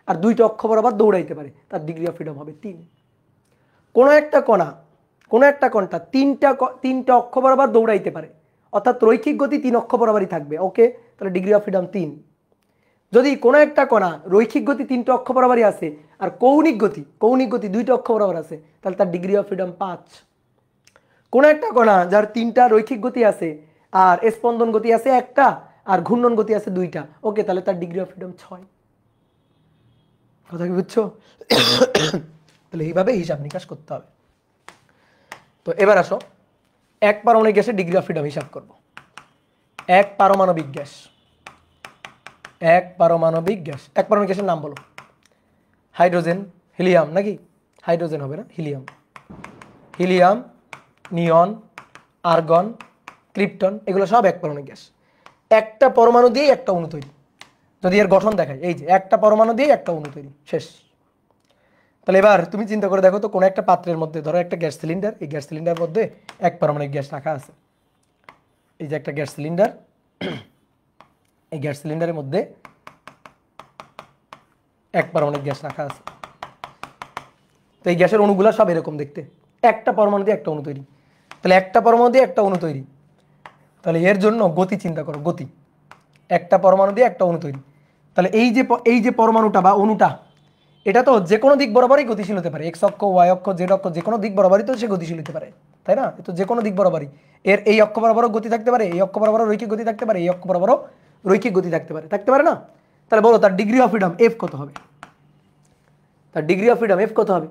আর 2টা অক্ষ বরাবর দৌড়াইতে পারে, তার ডিগ্রি অফ ফ্রিডম হবে 3। কোনো একটা কণা, কোনো একটা কণা 3টা অক্ষ বরাবর দৌড়াইতে পারে, অর্থাৎ রৈখিক গতি 3 অক্ষ বরাবরই থাকবে, ওকে, তাহলে ডিগ্রি অফ ফ্রিডম 3। যদি কোনো একটা কণা রৈখিক গতি 3টা অক্ষ বরাবরই আছে আর কৌণিক গতি 2টা অক্ষ বরাবর আছে, তাহলে তার ডিগ্রি অফ ফ্রিডম 5। কোনো একটা কণা যার 3টা রৈখিক গতি আছে আর স্পন্দন গতি আছে একটা আর ঘূর্ণন গতি আছে 2টা, ওকে, তাহলে তার ডিগ্রি অফ ফ্রিডম 6। কথা কি বুঝছো? তাহলে এইভাবে হিসাব নিকাশ করতে হবে। তো এবার আসো এক পারমাণবিক গ্যাসের ডিগ্রি অফ ফ্রিডম হিসাব করব। এক পারমাণবিক গ্যাস, এক পারমাণবিক গ্যাসের নাম বলো। হাইড্রোজেন, হিলিয়াম, নাকি হাইড্রোজেন হবে না, হিলিয়াম, হিলিয়াম, নিয়ন, আর্গন, ক্রিপ্টন, এগুলো সব এক পারমাণবিক গ্যাস। একটা পরমাণু দিয়ে একটা অণু তৈরি। যদি এর গঠন দেখায়, এই যে একটা পরমাণু দিয়ে একটা অণু তৈরি, শেষ। তাহলে এবার তুমি চিন্তা করে দেখো তো, কোনো একটা পাত্রের মধ্যে ধরো একটা গ্যাস সিলিন্ডার, এই গ্যাস সিলিন্ডারের মধ্যে এক পারমাণবিক গ্যাস রাখা আছে। এই যে একটা গ্যাস সিলিন্ডার, এই গ্যাস সিলিন্ডারের মধ্যে এক পারমাণবিক গ্যাস রাখা আছে। তো এই গ্যাসের অণুগুলো সব এরকম দেখতে, একটা পরমাণু দিয়ে একটা অণু তৈরি। তাহলে একটা পরমাণু দিয়ে একটা অণু তৈরি, তাহলে এর জন্য গতি চিন্তা করো, গতি, একটা পরমাণু দিয়ে একটা অণু তৈরি। তাহলে এই যে পরমাণুটা বা অণুটা, এটা তো যে কোনো দিক বরাবরই গতিশীল হতে পারে, এক্স অক্ষ, ওয়াই অক্ষ, জেড অক্ষ, যে কোনো দিক বরাবরই তো সে গতিশীল হতে পারে, তাই না? তো যে কোনো দিক বরাবরই এর এই অক্ষ বরাবরও গতি থাকতে পারে, এই অক্ষ বরাবরও রৈখিক গতি থাকতে পারে, এই অক্ষ বরাবরও রৈখিক গতি থাকতে পারে না? তাহলে বলো তার ডিগ্রি অফ ফ্রিডম এফ কত হবে? তার ডিগ্রি অফ ফ্রিডম এফ কত হবে?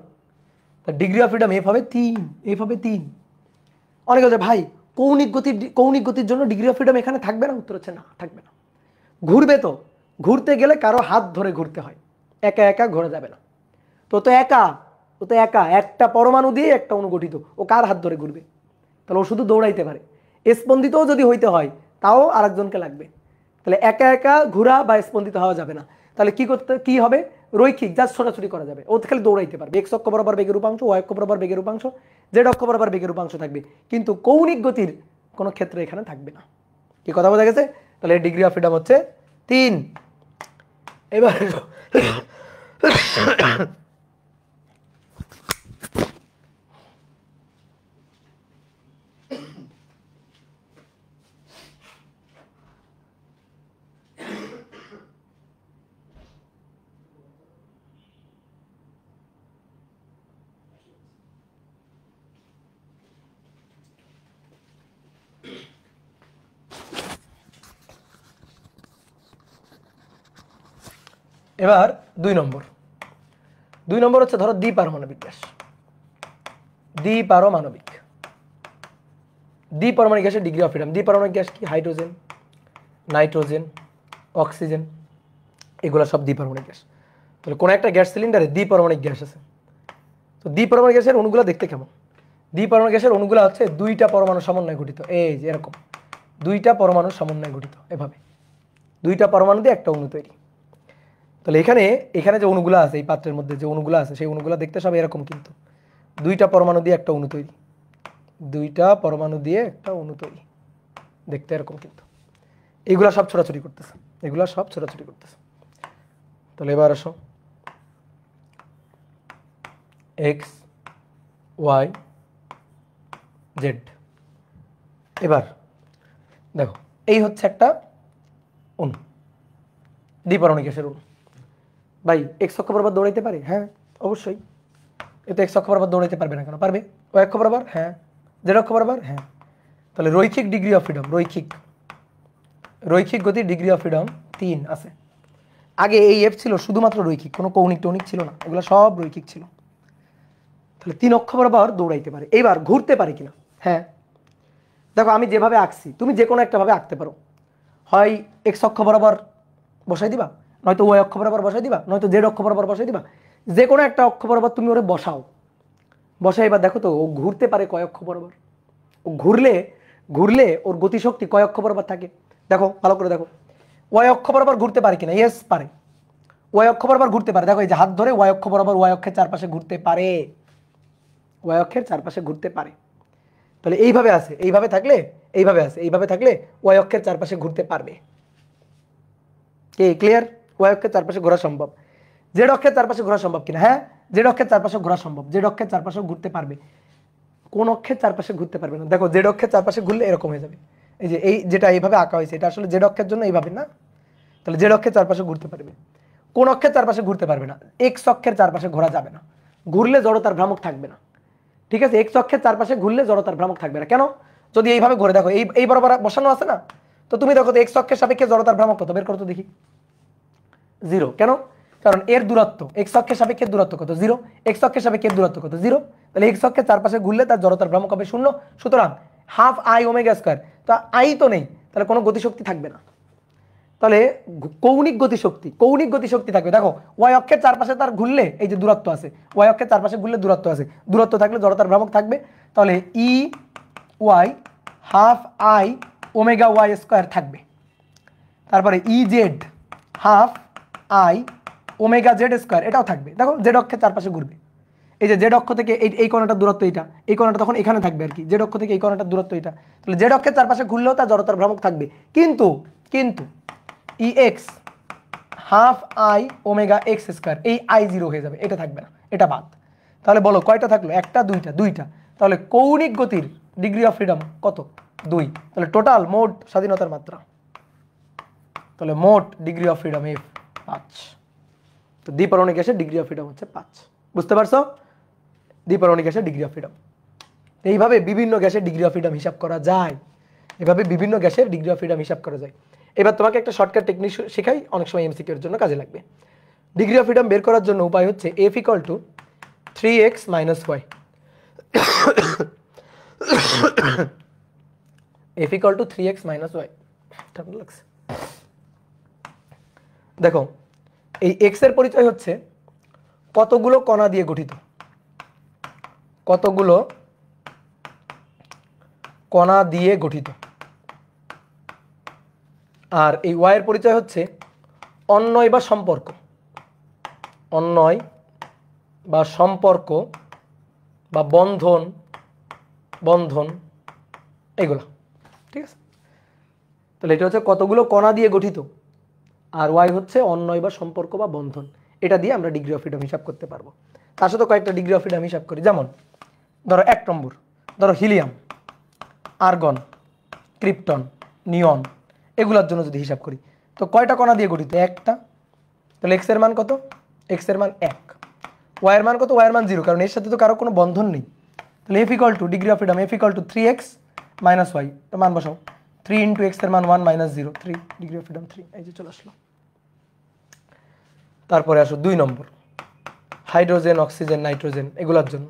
তার ডিগ্রি অফ ফ্রিডম এফ হবে 3। এফ হবে 3। অনেকে বলছে ভাই কৌণিক গতির জন্য ডিগ্রি অফ ফ্রিডম এখানে থাকবে না? উত্তর হচ্ছে না, থাকবে না। ঘুরবে তো, ঘুরতে গেলে কারো হাত ধরে ঘুরতে হয়, একা একা ঘোরা যাবে না। তো একা একটা পরমাণু দিয়ে একটা অণু গঠিত, ও কার হাত ধরে ঘুরবে? তাহলে ও শুধু দৌড়াইতে পারে। স্পন্দিতও যদি হইতে হয় তাও আরেকজনকে লাগবে। তাহলে একা একা ঘোরা বা স্পন্দিত হওয়া যাবে না। তাহলে কি হবে? রৈখিক, যা ছোটাছুটি করা যাবে, ও খালি দৌড়াইতে পারবে। এক্স অক্ষ বরাবর বেগের উপাংশ, ওয়াই অক্ষ বরাবর বেগের উপাংশ, জেড অক্ষ বরাবর বেগের উপাংশ থাকবে, কিন্তু কৌণিক গতির কোনো ক্ষেত্রে এখানে থাকবে না। কি কথা বোঝা গেছে? তাহলে ডিগ্রি অফ ফ্রিডম হচ্ছে 3। এবার এবার 2 নম্বর হচ্ছে ধরো দ্বিপারমাণবিক গ্যাস। দ্বিপারমাণবিক গ্যাসের ডিগ্রি অফ ফ্রিডম। দ্বিপারমাণবিক গ্যাস কি? হাইড্রোজেন, নাইট্রোজেন, অক্সিজেন, এগুলো সব দ্বিপারমাণবিক গ্যাস। তাহলে কোনো একটা গ্যাস সিলিন্ডারে দ্বিপারমাণবিক গ্যাস আছে। তো দ্বিপারমাণবিক গ্যাসের অণুগুলো দেখতে কেমন? দ্বিপারমাণবিক গ্যাসের অণুগুলো হচ্ছে 2টা পরমাণু সমন্বয়ে গঠিত, এই যে এরকম 2টা পরমাণু সমন্বয়ে গঠিত, এভাবে 2টা পরমাণু দিয়ে একটা অণু তৈরি। তাহলে এখানে যে অণুগুলো আছে, এই পাত্রের মধ্যে যে অণুগুলো আছে, সেই অণুগুলো দেখতে সব এরকম, কিন্তু 2টা পরমাণু দিয়ে একটা অণু তৈরি, 2টা পরমাণু দিয়ে একটা অণু তৈরি, দেখতে এরকম, কিন্তু এগুলা সব ছোটাছুটি করতেছে, তাহলে এবার আসো এক্স, ওয়াই, জেড। এবার দেখো, এই হচ্ছে একটা অণু, দ্বিপারমাণবিক গ্যাসের অণু। ভাই এক্স অক্ষ বরাবর দৌড়াইতে পারে? হ্যাঁ অবশ্যই। এতে এক্স অক্ষ বরাবর দৌড়াইতে পারবে না কেন? পারবে। ওয়াই অক্ষ বরাবর? হ্যাঁ। জেড অক্ষ বরাবর? হ্যাঁ। তাহলে রৈখিক ডিগ্রি অফ ফ্রিডম, রৈখিক গতির ডিগ্রি অফ ফ্রিডম 3 আছে। আগে এই এফ ছিল শুধুমাত্র রৈখিক, কোনো কৌণিক টৌণিক ছিল না, এগুলো সব রৈখিক ছিল। তাহলে 3 অক্ষ বরাবর দৌড়াইতে পারে। এইবার ঘুরতে পারে কিনা? হ্যাঁ। দেখো আমি যেভাবে আঁকছি, তুমি যে কোনো একটা ভাবে আঁকতে পারো। হয় এক্স অক্ষ বরাবর বসাই দিবা, নয়তো ওয়াই অক্ষ বরাবর বসাই দিবা, নয়তো জেড অক্ষ বরাবর বসাই দিবা। যে কোনো একটা অক্ষ বরাবর তুমি ওরে বসাও। এবার দেখো তো ও ঘুরতে পারে কয় অক্ষ বরাবর? ও ঘুরলে ঘুরলে ওর গতিশক্তি কয় অক্ষ বরাবর থাকে? দেখো ভালো করে দেখো, ওয়াই অক্ষ বরাবর ঘুরতে পারে কিনা? ইয়েস পারে, ওয়াই অক্ষ বরাবর ঘুরতে পারে। দেখো এই যে হাত ধরে ওয়াই অক্ষ বরাবর ওয়াই অক্ষের চারপাশে ঘুরতে পারে, ওয়াই অক্ষের চারপাশে ঘুরতে পারে। তাহলে এইভাবে আছে, এইভাবে থাকলে এইভাবে আছে, এইভাবে থাকলে ওয়াই অক্ষের চারপাশে ঘুরতে পারবে। কে ক্লিয়ার? ওয়াই অক্ষের চারপাশে ঘোরা সম্ভব। জেড অক্ষের চারপাশে ঘোরা সম্ভব কিনা? হ্যাঁ, জেড অক্ষের চারপাশে ঘোরা সম্ভব, জেড অক্ষের চারপাশে ঘুরতে পারবে। কোন অক্ষের চারপাশে ঘুরতে পারবে না? দেখো জেড অক্ষের চারপাশে ঘুরলে এরকম হয়ে যাবে, এই যে এই যেটা এইভাবে আঁকা হয়েছে এটা আসলে জেড অক্ষের জন্য এইভাবে না, তাহলে জেড অক্ষের চারপাশে ঘুরতে পারবে। কোন অক্ষের চারপাশে ঘুরতে পারবে না? এক্স অক্ষের চারপাশে ঘোরা যাবে না, ঘুরলে জড়তার ভ্রামক থাকবে না। ঠিক আছে, এক্স অক্ষের চারপাশে ঘুরলে জড়তার ভ্রামক থাকবে না। কেন? যদি এইভাবে ঘুরে দেখো, এই বরাবর বসানো আছে না, তো তুমি দেখো তো এক্স অক্ষের সাপেক্ষে জড়তার ভ্রামক কত, বের করো তো দেখি। 0। কেন? কারণ এর দূরত্ব এক্স অক্ষের সাপেক্ষে দূরত্ব কত? 0। এক্স অক্ষের সাপেক্ষে দূরত্ব কত? 0। তাহলে এক্স অক্ষের চারপাশে ঘুরলে তার জড়তার ভ্রামক হবে 0। সুতরাং হাফ আই ওমেগা স্কয়ার, তো আই তো নেই, তাহলে কোনো গতিশক্তি থাকবে না। তাহলে কৌণিক গতিশক্তি থাকবে। দেখো ওয়াই অক্ষের চারপাশে তার ঘুরলে এই যে দূরত্ব আছে, ওয়াই অক্ষের চারপাশে ঘুরলে দূরত্ব আছে, দূরত্ব থাকলে জড়তার ভ্রামক থাকবে। তাহলে E Y half I omega Y square থাকবে। তারপরে E Z half I omega Z square, এটাও থাকবে। দেখো জেড অক্ষের চারপাশে ঘুরবে, এই যে জেড অক্ষ থেকে এই কোণাটার দূরত্ব এটা, এই কোণাটা তখন এখানে থাকবে আর কি, জেড অক্ষ থেকে এই কোণাটার দূরত্ব এটা। তাহলে জেড অক্ষের চারপাশে ঘুরলেও তার জড়তার ভ্রামক থাকবে। কিন্তু কিন্তু e x half I omega x square, এই আই 0 হয়ে যাবে, এটা থাকবে না, এটা বাদ। তাহলে বলো কয়টা থাকলো? একটা, দুইটা। তাহলে কৌণিক গতির ডিগ্রি অফ ফ্রিডম কত? 2। তাহলে টোটাল মোট স্বাধীনতার মাত্রা, তাহলে মোট ডিগ্রি অফ ফ্রিডম এফ 5। তো দ্বিপরমাণিক গ্যাসের ডিগ্রি অফ ফ্রিডম হচ্ছে 5। বুঝতে পারছো? দ্বিপরমাণিক গ্যাসের ডিগ্রি অফ ফ্রিডম। এইভাবে বিভিন্ন গ্যাসের ডিগ্রি অফ ফ্রিডম হিসাব করা যায়, এভাবে বিভিন্ন গ্যাসের ডিগ্রি অফ ফ্রিডম হিসাব করা যায়। এবার তোমাকে একটা শর্টকাট টেকনিক শেখাই, অনেক সময় এমসিকিউ এর জন্য কাজে লাগবে। ডিগ্রি অফ ফ্রিডম বের করার জন্য উপায় হচ্ছে F equal to 3x minus Y. F equal to 3x minus Y. ঠান্ডা লাগছে। দেখো এই এক্স এর পরিচয় হচ্ছে কতগুলো কণা দিয়ে গঠিত, কতগুলো কণা দিয়ে গঠিত। আর এই ওয়াই এর পরিচয় হচ্ছে অন্বয় বা সম্পর্ক, অন্বয় বা সম্পর্ক বা বন্ধন, বন্ধন এগুলো। ঠিক আছে, তাহলে এটা হচ্ছে কতগুলো কণা দিয়ে গঠিত, আর ওয়াই হচ্ছে অন্বয় বা সম্পর্ক বা বন্ধন। এটা দিয়ে আমরা ডিগ্রি অফ ফ্রিডম হিসাব করতে পারবো। তার সাথে কয়েকটা ডিগ্রি অফ ফ্রিডম হিসাব করি, যেমন ধরো 1 নম্বর, ধরো হিলিয়াম, আর্গন, ক্রিপ্টন, নিয়ন, এগুলোর জন্য যদি হিসাব করি তো কয়টা কণা দিয়ে গঠিত? একটা। তাহলে এক্স এর মান কত? এক্স এর মান 1। ওয়াই এর মান কত? ওয়াই এর মান 0, কারণ এর সাথে তো কারো কোনো বন্ধন নেই। তাহলে F equal to degree of freedom F equal to 3x minus Y, তো মান বসাও। 3 ইন্টু এক্স এর মান 1 মাইনাস 0, 3 ডিগ্রি অফ ফ্রিডম 3, এই যে চলে আসলো। তারপরে আসো 2 নম্বর, হাইড্রোজেন, অক্সিজেন, নাইট্রোজেন, এগুলোর জন্য।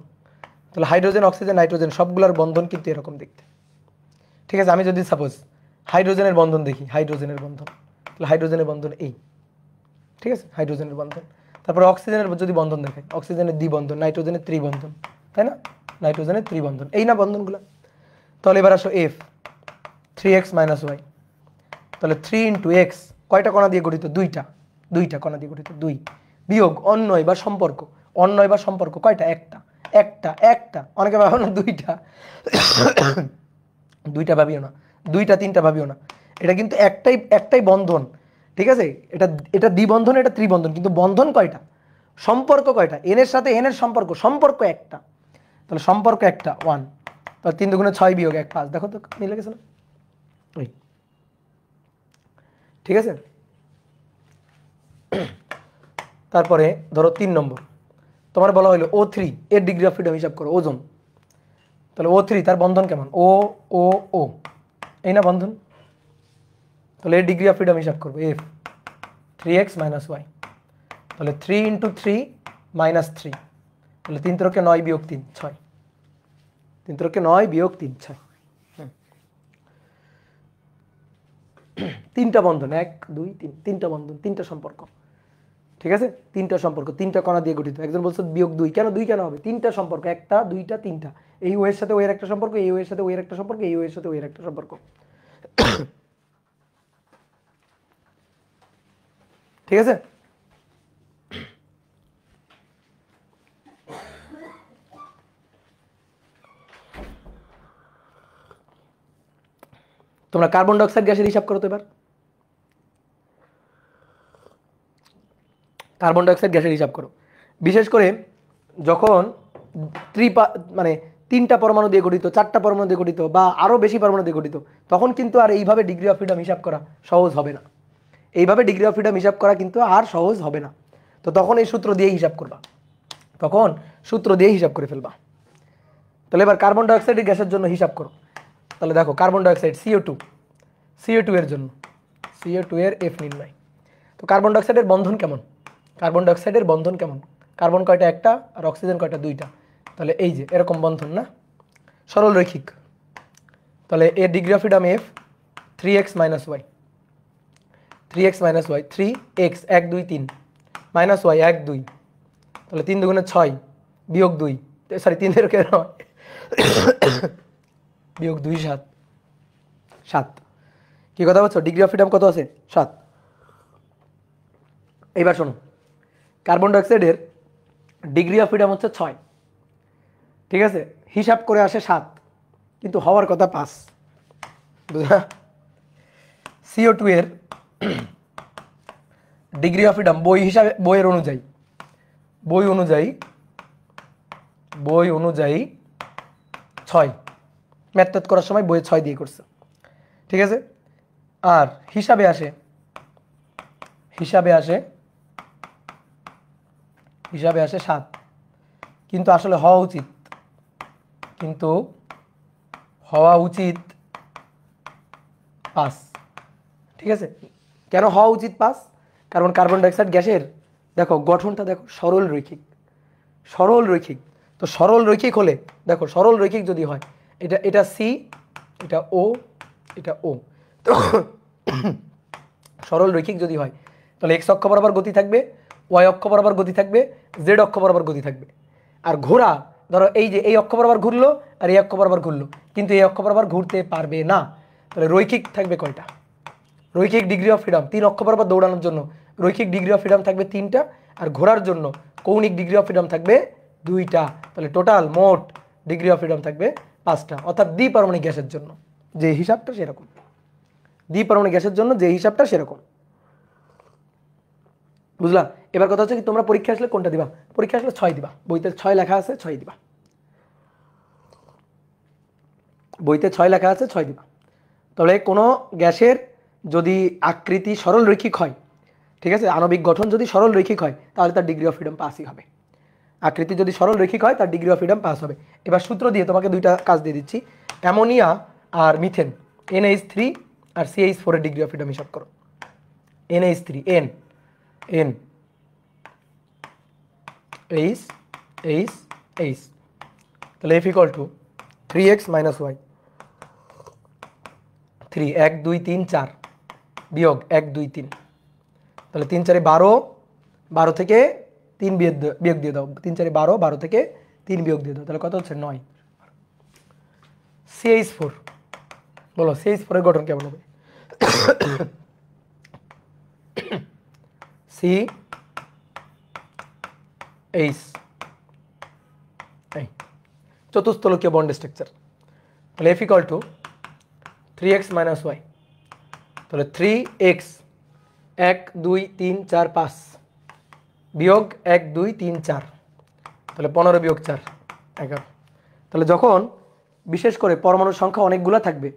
তাহলে হাইড্রোজেন, অক্সিজেন, নাইট্রোজেন সবগুলোর বন্ধন কিন্তু এরকম দেখতে। ঠিক আছে, আমি যদি সাপোজ হাইড্রোজেনের বন্ধন দেখি, হাইড্রোজেনের বন্ধন, তাহলে হাইড্রোজেনের বন্ধন এই। ঠিক আছে, হাইড্রোজেনের বন্ধন। তারপরে অক্সিজেনের যদি বন্ধন দেখায়, অক্সিজেনের দ্বিবন্ধন, নাইট্রোজেনের ত্রিবন্ধন, তাই না? নাইট্রোজেনের ত্রিবন্ধন, এই না বন্ধনগুলো। তাহলে এবার আসো এফ 3x মাইনাস ওয়াই, তাহলে 3 ইন্টু এক্স কয়টা কণা দিয়ে গঠিত? দুইটা কণা দিয়ে গঠিত, 2 বিয়োগ অন্বয় বা সম্পর্ক, অন্বয় বা সম্পর্ক কয়টা? একটা। অনেকে ভাবো না দুইটা, দুইটা ভাবিও না, দুইটা তিনটা ভাবিও না, এটা কিন্তু একটাই বন্ধন। ঠিক আছে, এটা দ্বিবন্ধন, এটা ত্রিবন্ধন, কিন্তু বন্ধন কয়টা, সম্পর্ক কয়টা? এন এর সাথে এন এর সম্পর্ক একটা। তাহলে সম্পর্ক একটা 1, তাহলে 3 দুগুণে 6 বিয়োগ 1 5, দেখো তো মিলে গেছে না? ওই ঠিক আছে। তারপরে ধরো 3 নম্বর, তোমার বলা হলো O3 এর ডিগ্রি অফ ফ্রিডম হিসাব করো, ওজোন। তাহলে O3 তার বন্ধন কেমন? ও ও ও, এই না বন্ধন। তাহলে এর ডিগ্রি অফ ফ্রিডম হিসাব করবো এফ 3x মাইনাস ওয়াই, তাহলে 3 ইন্টু 3 মাইনাস 3, তাহলে 3 3 9 বিয়োগ 3 6, 3 3 9 বিয়োগ 3 6। তিনটা বন্ধন, 1 2 3, তিনটা বন্ধন, তিনটা সম্পর্ক। ঠিক আছে, তিনটা সম্পর্ক, তিনটা কণা দিয়ে গঠিত। একজন বলছে বিয়োগ 2, কেন 2 কেন হবে? তিনটা সম্পর্ক, একটা দুইটা তিনটা, এই ও এর সাথে ও এর একটা সম্পর্ক, এই ও এর সাথে ও এর একটা সম্পর্ক, এই ও এর সাথে ও এর একটা সম্পর্ক। ঠিক আছে? তোমরা কার্বন ডাইঅক্সাইড গ্যাসের হিসাব করো তো এবার। কার্বন ডাইঅক্সাইড গ্যাসের হিসাব করো, বিশেষ করে যখন মানে 3টা পরমাণু দিয়ে গঠিত, 4টা পরমাণু দিয়ে গঠিত বা আরও বেশি পরমাণু দিয়ে গঠিত, তখন কিন্তু আর এইভাবে ডিগ্রি অফ ফ্রিডম হিসাব করা সহজ হবে না। এইভাবে ডিগ্রি অফ ফ্রিডম হিসাব করা কিন্তু আর সহজ হবে না। তো তখন এই সূত্র দিয়ে হিসাব করবা, তখন সূত্র দিয়ে হিসাব করে ফেলবা। তাহলে এবার কার্বন ডাইঅক্সাইড গ্যাসের জন্য হিসাব করো। তাহলে দেখো কার্বন ডাইঅক্সাইড CO2 এর জন্য CO2 এর F নির্ণয়। তো কার্বন ডাইঅক্সাইডের বন্ধন কেমন? কার্বন ডাইঅক্সাইডের বন্ধন কেমন? কার্বন কয়টা? একটা, আর অক্সিজেন কয়টা? 2টা। তাহলে এই যে এরকম বন্ধন না, সরল রৈখিক। তাহলে এর degree of freedom F 3x - y, 3x - y, 3x 1 2 3 minus y 1 2, তাহলে 3 2 6 বিয়োগ 2, সরি 3 এর কেন বিয়োগ 2 7, 7। কি কথা বলছো? ডিগ্রি অফ ফ্রিডম কত আছে? 7। এইবার শোনো, কার্বন ডাইঅক্সাইডের ডিগ্রি অফ ফ্রিডম হচ্ছে 6, ঠিক আছে? হিসাব করে আসে 7, কিন্তু হওয়ার কথা 5। বুঝলা? CO2 এর ডিগ্রি অফ ফ্রিডম বই হিসাবে, বই অনুযায়ী 6, ম্যাথ করার সময় বইয়ে 6 দিয়ে করছে, ঠিক আছে? আর হিসাবে আসে 7, কিন্তু আসলে হওয়া উচিত 5, ঠিক আছে? কেন হওয়া উচিত 5? কারণ কার্বন ডাইঅক্সাইড গ্যাসের দেখো গঠনটা দেখো সরল রৈখিক। তো সরল রৈখিক হলে দেখো, সরল রৈখিক যদি হয়, এটা C, এটা O, এটা O, তো সরল রৈখিক যদি হয় তাহলে x অক্ষ বরাবর গতি থাকবে, y অক্ষ বরাবর গতি থাকবে, z অক্ষ বরাবর গতি থাকবে। আর ঘোরা ধরো এই যে এই অক্ষ বরাবর ঘুরলো আর এই অক্ষ বরাবর ঘুরলো, কিন্তু এই অক্ষ বরাবর ঘুরতে পারবে না। তাহলে রৈখিক থাকবে কয়টা? রৈখিক ডিগ্রি অফ ফ্রিডম 3 অক্ষ বরাবর দৌড়ানোর জন্য রৈখিক ডিগ্রি অফ ফ্রিডম থাকবে 3টা, আর ঘোরার জন্য কৌণিক ডিগ্রি অফ ফ্রিডম থাকবে 2টা। তাহলে টোটাল মোট ডিগ্রি অফ ফ্রিডম থাকবে 5টা। অর্থাৎ দ্বিপারমাণবিক গ্যাসের জন্য যে হিসাবটা সেরকম, দ্বিপারমাণবিক গ্যাসের জন্য যে হিসাবটা সেরকম। বুঝলা? এবার কথা হচ্ছে কি, তোমরা পরীক্ষা আসলে কোনটা দিবা? পরীক্ষা আসলে 6 দিবা, বইতে 6 লেখা আছে 6 দিবা, বইতে 6 লেখা আছে 6 দিবা। তাহলে কোনো গ্যাসের যদি আকৃতি সরল রৈখিক হয়, ঠিক আছে, আণবিক গঠন যদি সরল রৈখিক হয়, তাহলে তার ডিগ্রি অফ ফ্রিডম 5ই হবে। আকৃতি যদি সরল রৈখিক হয় তার ডিগ্রি অফ ফ্রিডম 5 হবে। এবার সূত্র দিয়ে তোমাকে 2টা কাজ দিয়ে দিচ্ছি, অ্যামোনিয়া আর মিথেন, NH3 আর CH4 এর ডিগ্রি অফ ফ্রিডম হিসাব করো। NH3 N H তাহলে F = 3x - y, 3 1 2 3 4 বিয়োগ 1 2 3, তাহলে 3 4 12, 12 থেকে 3 বিয়োগ দিয়ে দাও, 3 4 12, 12 থেকে 3 বিয়োগ দিয়ে দাও, তাহলে কত হচ্ছে? 9। CH4 বলো, CH4 এর গঠন কেমন হবে? CH চতুস্থলকীয় বন্ড স্ট্রাকচার। তাহলে F = 3x - y, তাহলে 3x 1 2 3 4 5 বিয়োগ 1 2 3 4, তাহলে 15 বিয়োগ 4 11। তাহলে যখন বিশেষ করে পরমাণুর সংখ্যা অনেকগুলো থাকবে,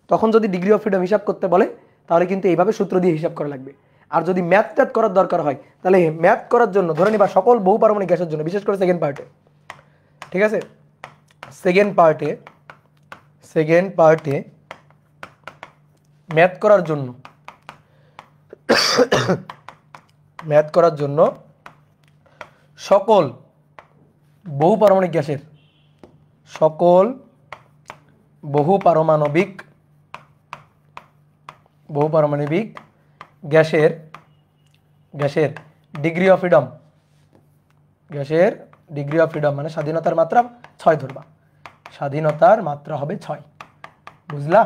তখন যদি ডিগ্রি অফ ফ্রিডম হিসাব করতে বলে, তাহলে কিন্তু এইভাবে সূত্র দিয়ে হিসাব করা লাগবে। আর যদি ম্যাথ করার দরকার হয়, তাহলে ম্যাথ করার জন্য ধরে নিবা সকল বহুপারমাণবিক গ্যাসের জন্য, বিশেষ করে সেকেন্ড পার্টে, ঠিক আছে, সেকেন্ড পার্টে ম্যাথ করার জন্য সকল বহুপারমাণবিক গ্যাসের ডিগ্রি অফ ফ্রিডম মানে স্বাধীনতার মাত্রা 6 ধরবা। স্বাধীনতার মাত্রা হবে 6। বুঝলা?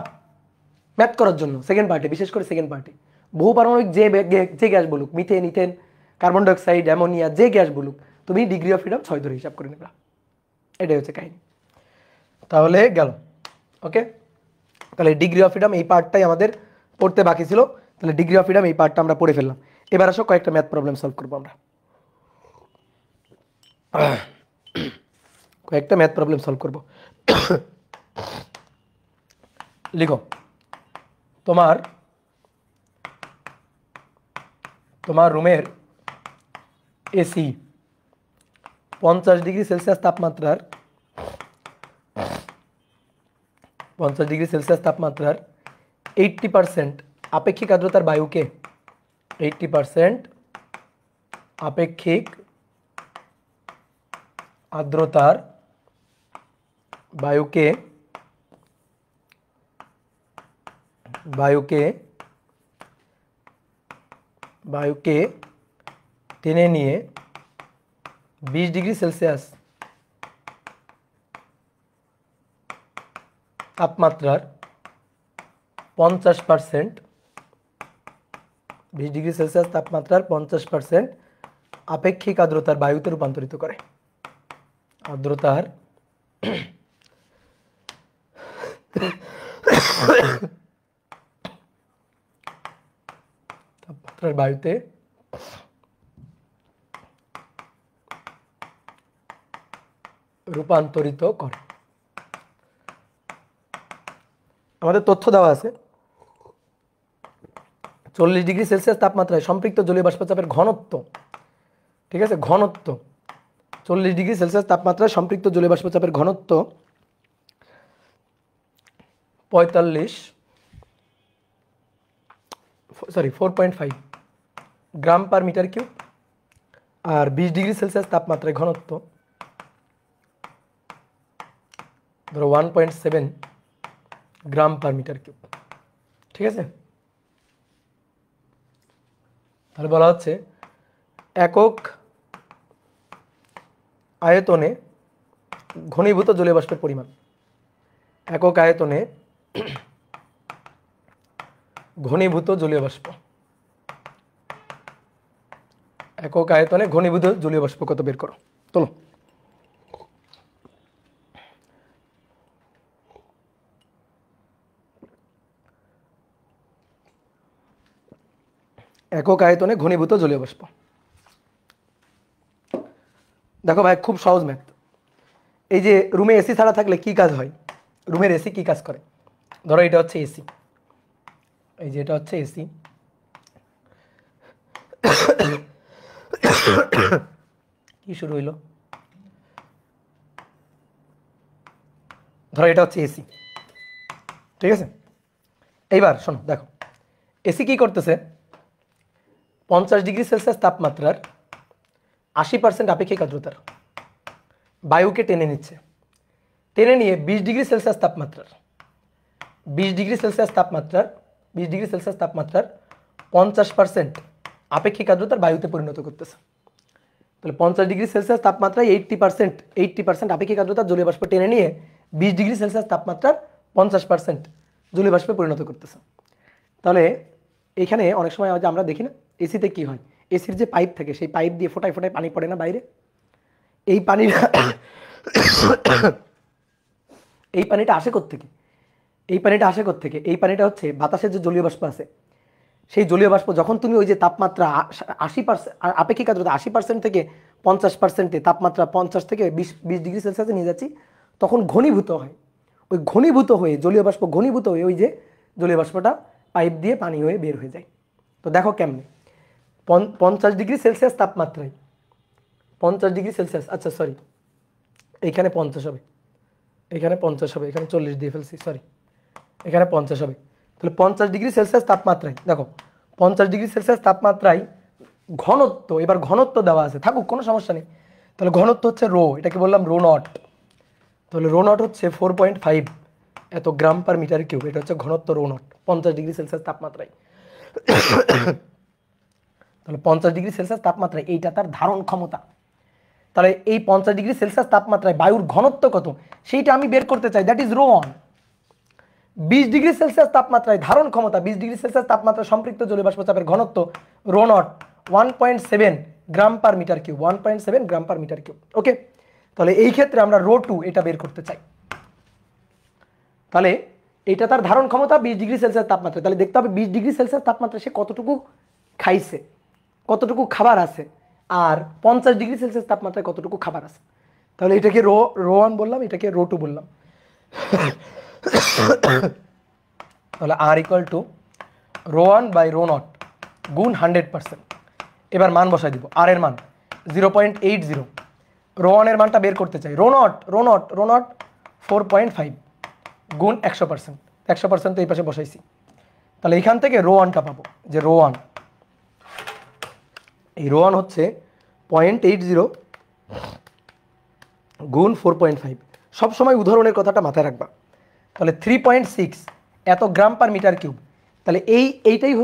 ম্যাথ করার জন্য সেকেন্ড পার্টে, বিশেষ করে সেকেন্ড পার্টে বহু পারমাণবিক যে গ্যাস বলুক, methane, ethane, carbon dioxide, ammonia, যে গ্যাস বলুক, তুমি ডিগ্রি অফ ফ্রিডম 6 ধরে হিসাব করে নেবা। এটাই হচ্ছে কাহিনী। তাহলে গেল। ওকে, তাহলে ডিগ্রি অফ ফ্রিডম এই পার্টটাই আমাদের পড়তে বাকি ছিল। তাহলে ডিগ্রি অফ ফ্রিডম এই পার্টটা আমরা পড়ে ফেললাম। এবার আসো কয়েকটা ম্যাথ প্রবলেম সলভ করবো আমরা। কয়েকটা ম্যাথ প্রবলেম সলভ করবো। লিখো, তোমার রুমের এসি 50 ডিগ্রি সেলসিয়াস তাপমাত্রার 80% আপেক্ষিক আর্দ্রতার বায়ুকে 80% আপেক্ষিক আর্দ্রতার বায়ুকে টেনে নিয়ে 20 ডিগ্রি সেলসিয়াস তাপমাত্রার 50% 20 ডিগ্রি সেলসিয়াস তাপমাত্রার 50% আপেক্ষিক আর্দ্রতার বায়ুতে রূপান্তরিত করে। আর্দ্রতার তাপমাত্রার বায়ুতে রূপান্তরিত করে। আমাদের তথ্য দেওয়া আছে 40 ডিগ্রি সেলসিয়াস তাপমাত্রায় সম্পৃক্ত জলীয় বাষ্পচাপের ঘনত্ব, ঠিক আছে, ঘনত্ব 40 ডিগ্রি সেলসিয়াস তাপমাত্রায় সম্পৃক্ত জলীয় বাষ্পচাপের ঘনত্ব 4.5 গ্রাম পার মিটার কিউব। আর 20 ডিগ্রি সেলসিয়াস তাপমাত্রায় ঘনত্ব ধরো 1.7 গ্রাম পার মিটার কিউব। ঠিক আছে, তাহলে বলা হচ্ছে একক আয়তনে ঘনীভূত জলীয় বাষ্পের পরিমাণ, একক আয়তনে ঘনীভূত জলীয় বাষ্প, একক আয়তনে ঘনীভূত জলীয় বাষ্প কত বের করো। চলো, একক আয়তনে ঘনীভূত জলীয় বাষ্প। দেখো ভাই, খুব সহজ ম্যাথ। এই যে রুমে এসি ছাড়া থাকলে কি কাজ হয়, রুমের এসি কি কাজ করে? ধরো এটা হচ্ছে এসি, এই যে এটা হচ্ছে এসি, কি শুরু হইল? ধরো এটা হচ্ছে এসি, ঠিক আছে। এইবার শোনো, দেখো এসি কি করতেছে, 50 ডিগ্রি সেলসিয়াস তাপমাত্রার 80% আপেক্ষিক আর্দ্রতার বায়ুকে টেনে নিচ্ছে, টেনে নিয়ে 20 ডিগ্রি সেলসিয়াস তাপমাত্রার 20 ডিগ্রি সেলসিয়াস তাপমাত্রার 50% আপেক্ষিক আর্দ্রতার বায়ুতে পরিণত করতেছে। তাহলে 50 ডিগ্রি সেলসিয়াস তাপমাত্রায় 80% আপেক্ষিক আর্দ্রতার জলীয় বাষ্প টেনে নিয়ে 20 ডিগ্রি সেলসিয়াস তাপমাত্রার 50% জলীয় বাষ্পে পরিণত করতেছে। তাহলে এখানে অনেক সময় আমরা দেখি না এসিতে কি হয়, এসির যে পাইপ থাকে সেই পাইপ দিয়ে ফোটায় ফোটায় পানি পড়ে না বাইরে, এই পানিটা আসে কোত্থেকে? এই পানিটা হচ্ছে বাতাসের যে জলীয় বাষ্প আছে, সেই জলীয় বাষ্প যখন তুমি ওই যে তাপমাত্রা 80% আপেক্ষিক আর্দ্রতা 80% থেকে 50%-এ তাপমাত্রা 50 থেকে 20 ডিগ্রি সেলসিয়াসে নিয়ে যাচ্ছি, তখন ঘনীভূত হয়। ওই ঘনীভূত হয়ে জলীয় বাষ্প ঘনীভূত হয়ে ওই যে জলীয় বাষ্পটা পাইপ দিয়ে পানি হয়ে বের হয়ে যায়। তো দেখো কেমনে, 50 ডিগ্রি সেলসিয়াস তাপমাত্রায় 50 ডিগ্রি সেলসিয়াস, আচ্ছা সরি, এইখানে 50 হবে, এখানে 50 হবে, এখানে 40 দিয়ে ফেলছি, সরি, এখানে 50 হবে। তাহলে 50 ডিগ্রি সেলসিয়াস তাপমাত্রায়, দেখো 50 ডিগ্রি সেলসিয়াস তাপমাত্রায় ঘনত্ব, এবার ঘনত্ব দেওয়া আছে, থাকুক কোনো সমস্যা নেই। তাহলে ঘনত্ব হচ্ছে রো, এটাকে বললাম রো নট। তাহলে রো নট হচ্ছে 4.5 এত গ্রাম পার মিটার কিউব, এটা হচ্ছে ঘনত্ব রো নট 50 ডিগ্রি সেলসিয়াস তাপমাত্রায়। তাহলে 50 ডিগ্রি সেলসিয়াস তাপমাত্রায় এইটা তার ধারণ ক্ষমতা, তাহলে এই 50 ডিগ্রি সেলসিয়াস তাপমাত্রায় বায়ুর ঘনত্ব কত সেইটা আমি বের করতে চাই, that is rho one. 20 degree Celsius তাপমাত্রায় ধারণ ক্ষমতা, 20 ডিগ্রি সেলসিয়াস তাপমাত্রায় সম্পৃক্ত জলীয় বাষ্প চাপের ঘনত্ব rho not 1.7 gram per metre cube, 1.7 gram per metre cube. Okay, তাহলে এই ক্ষেত্রে আমরা রো টু এটা বের করতে চাই। তাহলে এটা তার ধারণ ক্ষমতা 20 ডিগ্রি সেলসিয়াস তাপমাত্রা, তাহলে দেখতে হবে 20 ডিগ্রি সেলসিয়াস তাপমাত্রা সে কতটুকু খাইছে, কতটুকু খাবার আছে, আর 50 ডিগ্রি সেলসিয়াস তাপমাত্রায় কতটুকু খাবার আছে। তাহলে এটাকে রো ওয়ান বললাম, এটাকে রো টু বললাম। তাহলে R equal to rho one by rho not গুণ 100%। এবার মান বসাই দিব, আর এর মান 0.80, রো ওয়ানের মানটা বের করতে চাই। রো নট 4.5 গুণ 100%, 100% তো এই পাশে বসাইছি। তাহলে এখান থেকে রো ওয়ানটা পাবো, যে রো ওয়ান, এই রো ওয়ান হচ্ছে 0.80 গুণ 4.5। সবসময় উদাহরণের কথাটা মাথায় রাখবা। তাহলে 3.6 এত গ্রাম পার মিটার কিউব। তাহলে এইটাই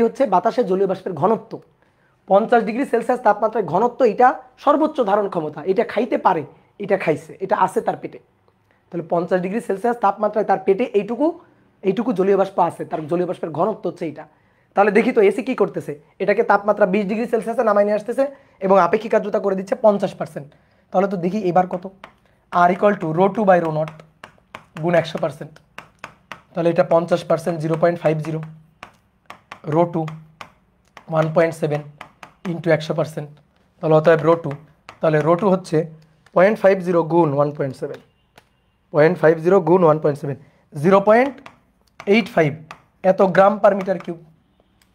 হচ্ছে বাতাসের জলীয় বাষ্পের ঘনত্ব। 50 ডিগ্রি সেলসিয়াস তাপমাত্রায় ঘনত্ব, এটা সর্বোচ্চ ধারণ ক্ষমতা, এটা খাইতে পারে, এটা খাইছে, এটা আছে তার পেটে। তাহলে 50 ডিগ্রি সেলসিয়াস তাপমাত্রায় তার পেটে এইটুকু জলীয় বাষ্প আছে, তার জলীয় বাষ্পের ঘনত্ব হচ্ছে এইটা। তাহলে দেখি তো এসি কি করতেছে, এটাকে তাপমাত্রা 20 ডিগ্রি সেলসিয়াসে নামাই নিয়ে আসতেছে এবং আপেক্ষিক আর্দ্রতা করে দিচ্ছে 50%। তাহলে তো দেখি এবার কত, R equal to rho two by rho not গুণ 100%। তাহলে এটা 50% 0.50, রো টু 1.7 ইন্টু 100%, তাহলে অতএব রো টু, তাহলে রো টু হচ্ছে 0.50 গুণ 1.7, 0.50 গুণ 1.7, 0.85 এত গ্রাম পার মিটার কিউব,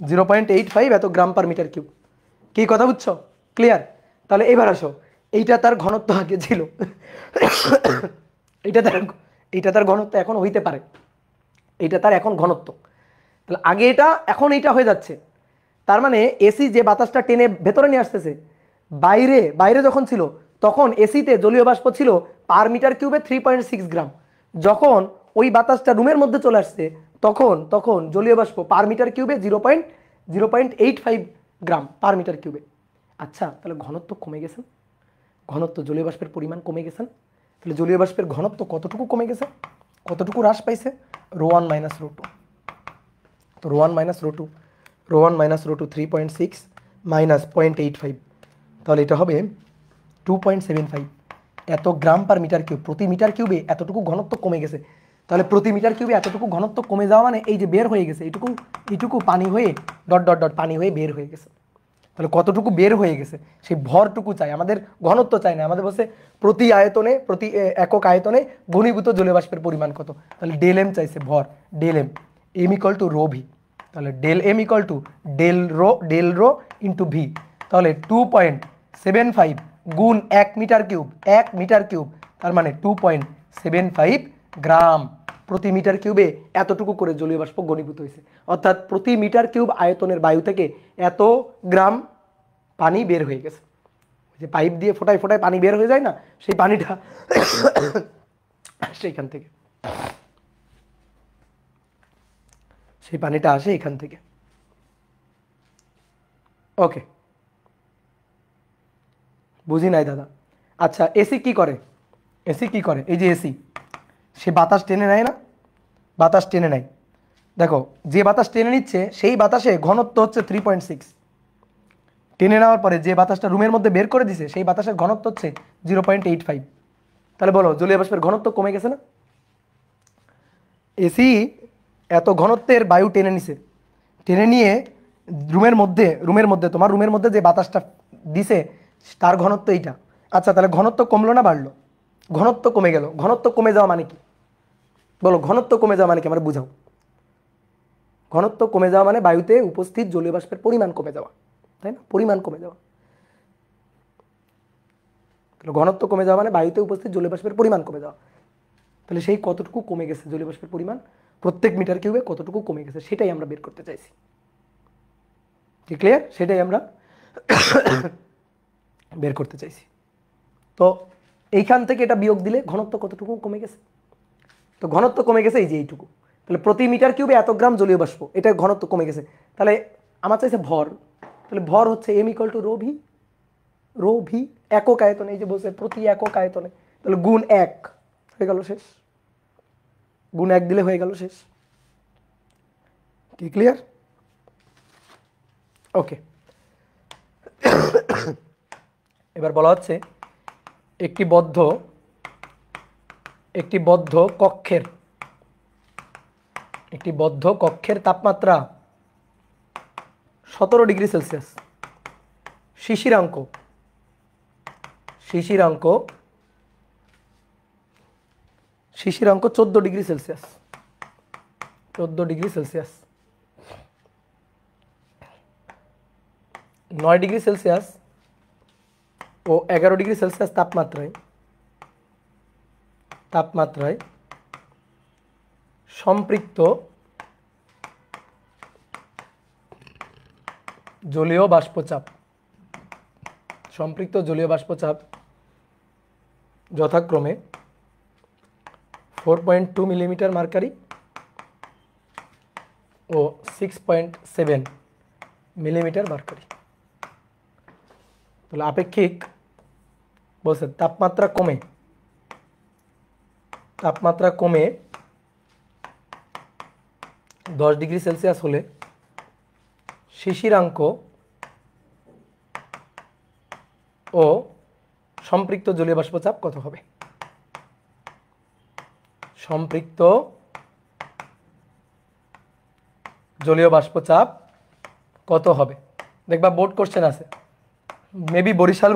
0.85 এত গ্রাম পার মিটার কিউব। কি কথা বুঝছো? ক্লিয়ার? তাহলে এবার আসো, এইটা তার ঘনত্ব আগে ছিল, এইটা তার ঘনত্ব এখন হইতে পারে, এইটা তার এখন ঘনত্ব। তাহলে আগে এটা, এখন এইটা হয়ে যাচ্ছে। তার মানে এসি যে বাতাসটা টেনে ভেতরে নিয়ে আসতেছে, বাইরে যখন ছিল তখন এসিতে জলীয় বাষ্প ছিল পার মিটার কিউবে 3.6 গ্রাম। যখন ওই বাতাসটা রুমের মধ্যে চলে আসছে তখন জলীয় বাষ্প পার মিটার কিউবে 0.85 গ্রাম পার মিটার কিউবে। আচ্ছা, তাহলে ঘনত্ব কমে গেছে, ঘনত্ব জলীয় বাষ্পের পরিমাণ কমে গেছে। তাহলে জলীয় বাষ্পের ঘনত্ব কতটুকু কমে গেছে, কতটুকু হ্রাস পাইছে? Rho one minus rho two. তো rho one minus rho two, rho one minus rho two 3.6 minus 0.85, তাহলে এটা হবে 2.75 এত গ্রাম পার মিটার কিউব। প্রতি মিটার কিউবে এতটুকু ঘনত্ব কমে গেছে। তাহলে প্রতি মিটার কিউবে এতটুকু ঘনত্ব কমে যাওয়া মানে এই যে বের হয়ে গেছে, এইটুকু পানি হয়ে ডট ডট ডট পানি হয়ে বের হয়ে গেছে। তাহলে কতটুকু বের হয়ে গেছে সেই ভরটুকু চাই আমাদের, ঘনত্ব চাই না আমাদের। বলছে প্রতি একক আয়তনে ঘনীভূত জলীয় বাষ্পের পরিমাণ কত। তাহলে ডেল এম চাইছে, ভর, del m, m equal to rho v. তাহলে del m equal to del rho into v. তাহলে 2.75 গুণ 1 মিটার কিউব, তার মানে 2.75 গ্রাম প্রতি মিটার কিউবে এতটুকু করে জলীয় বাষ্প ঘনীভূত হয়েছে। অর্থাৎ প্রতি মিটার কিউব আয়তনের বায়ু থেকে এত গ্রাম পানি বের হয়ে গেছে। যে পাইপ দিয়ে ফোটায় পানি বের হয়ে যায় না, সেই পানিটা সেইখান থেকে, সেই পানিটা আসে এখান থেকে। ওকে, বুঝি নাই দাদা। আচ্ছা, এসি কি করে? এই যে এসি, সে বাতাস টেনে নেয় না, বাতাস টেনে নেয়। দেখো, যে বাতাস টেনে নিচ্ছে সেই বাতাসে ঘনত্ব হচ্ছে 3.6। টেনে নেওয়ার পরে যে বাতাসটা রুমের মধ্যে বের করে দিছে সেই বাতাসের ঘনত্ব হচ্ছে 0.85। তাহলে বলো, জলীয় বাষ্পের ঘনত্ব কমে গেছে না? এসি এত ঘনত্বের বায়ু টেনে নিছে, টেনে নিয়ে রুমের মধ্যে তোমার রুমের মধ্যে যে বাতাসটা দিছে তার ঘনত্ব এইটা। আচ্ছা, তাহলে ঘনত্ব কমলো না বাড়লো? ঘনত্ব কমে গেল। ঘনত্ব কমে যাওয়া মানে কি বলো? ঘনত্ব কমে যাওয়া মানে কি আমরা বুঝাও। ঘনত্ব কমে যাওয়া মানে বায়ুতে উপস্থিত জলীয় বাষ্পের পরিমাণ কমে যাওয়া, তাই না? পরিমাণ কমে যাওয়া। তাহলে ঘনত্ব কমে যাওয়া মানে বায়ুতে উপস্থিত জলীয় বাষ্পের পরিমাণ কমে যাওয়া। তাহলে সেই কতটুকু কমে গেছে জলীয় বাষ্পের পরিমাণ প্রত্যেক মিটার কিউবে কতটুকু কমে গেছে সেটাই আমরা বের করতে চাইছি। কি ক্লিয়ার? সেটাই আমরা বের করতে চাইছি। তো এইখান থেকে এটা বিয়োগ দিলে ঘনত্ব কতটুকু কমে গেছে? তো ঘনত্ব কমে গেছে এই যে এইটুকু। তাহলে প্রতি মিটার কিউবে এত গ্রাম জলীয় বাষ্প, এটা ঘনত্ব কমে গেছে। তাহলে আমার চাইছে ভর, তাহলে ভর হচ্ছে M equal to rho V. Rho V একক আয়তনে, এই যে বলছে প্রতি একক আয়তনে, তাহলে গুণ 1 হয়ে গেল শেষ, গুণ 1 দিলে হয়ে গেল শেষ। কি ক্লিয়ার? ওকে, এবার বলা হচ্ছে একটি বদ্ধ কক্ষের তাপমাত্রা 17 ডিগ্রি সেলসিয়াস, শিশিরাঙ্ক 14 ডিগ্রি সেলসিয়াস, 9 ডিগ্রি সেলসিয়াস ও 11 ডিগ্রি সেলসিয়াস তাপমাত্রায় সম্পৃক্ত জলীয় বাষ্পচাপ যথাক্রমে 4.2 মিলিমিটার মার্কারি ও 6.7 মিলিমিটার মার্কারি। তাহলে আপেক্ষিক বলছে তাপমাত্রা কমে 10 ডিগ্রি সেলসিয়াস হলে শিশিরাঙ্ক ও সম্পৃক্ত জলীয় বাষ্পচাপ কত হবে? সম্পৃক্ত জলীয় বাষ্পচাপ কত হবে? দেখবা বোর্ড কোশ্চেন আছে, মেবি বরিশাল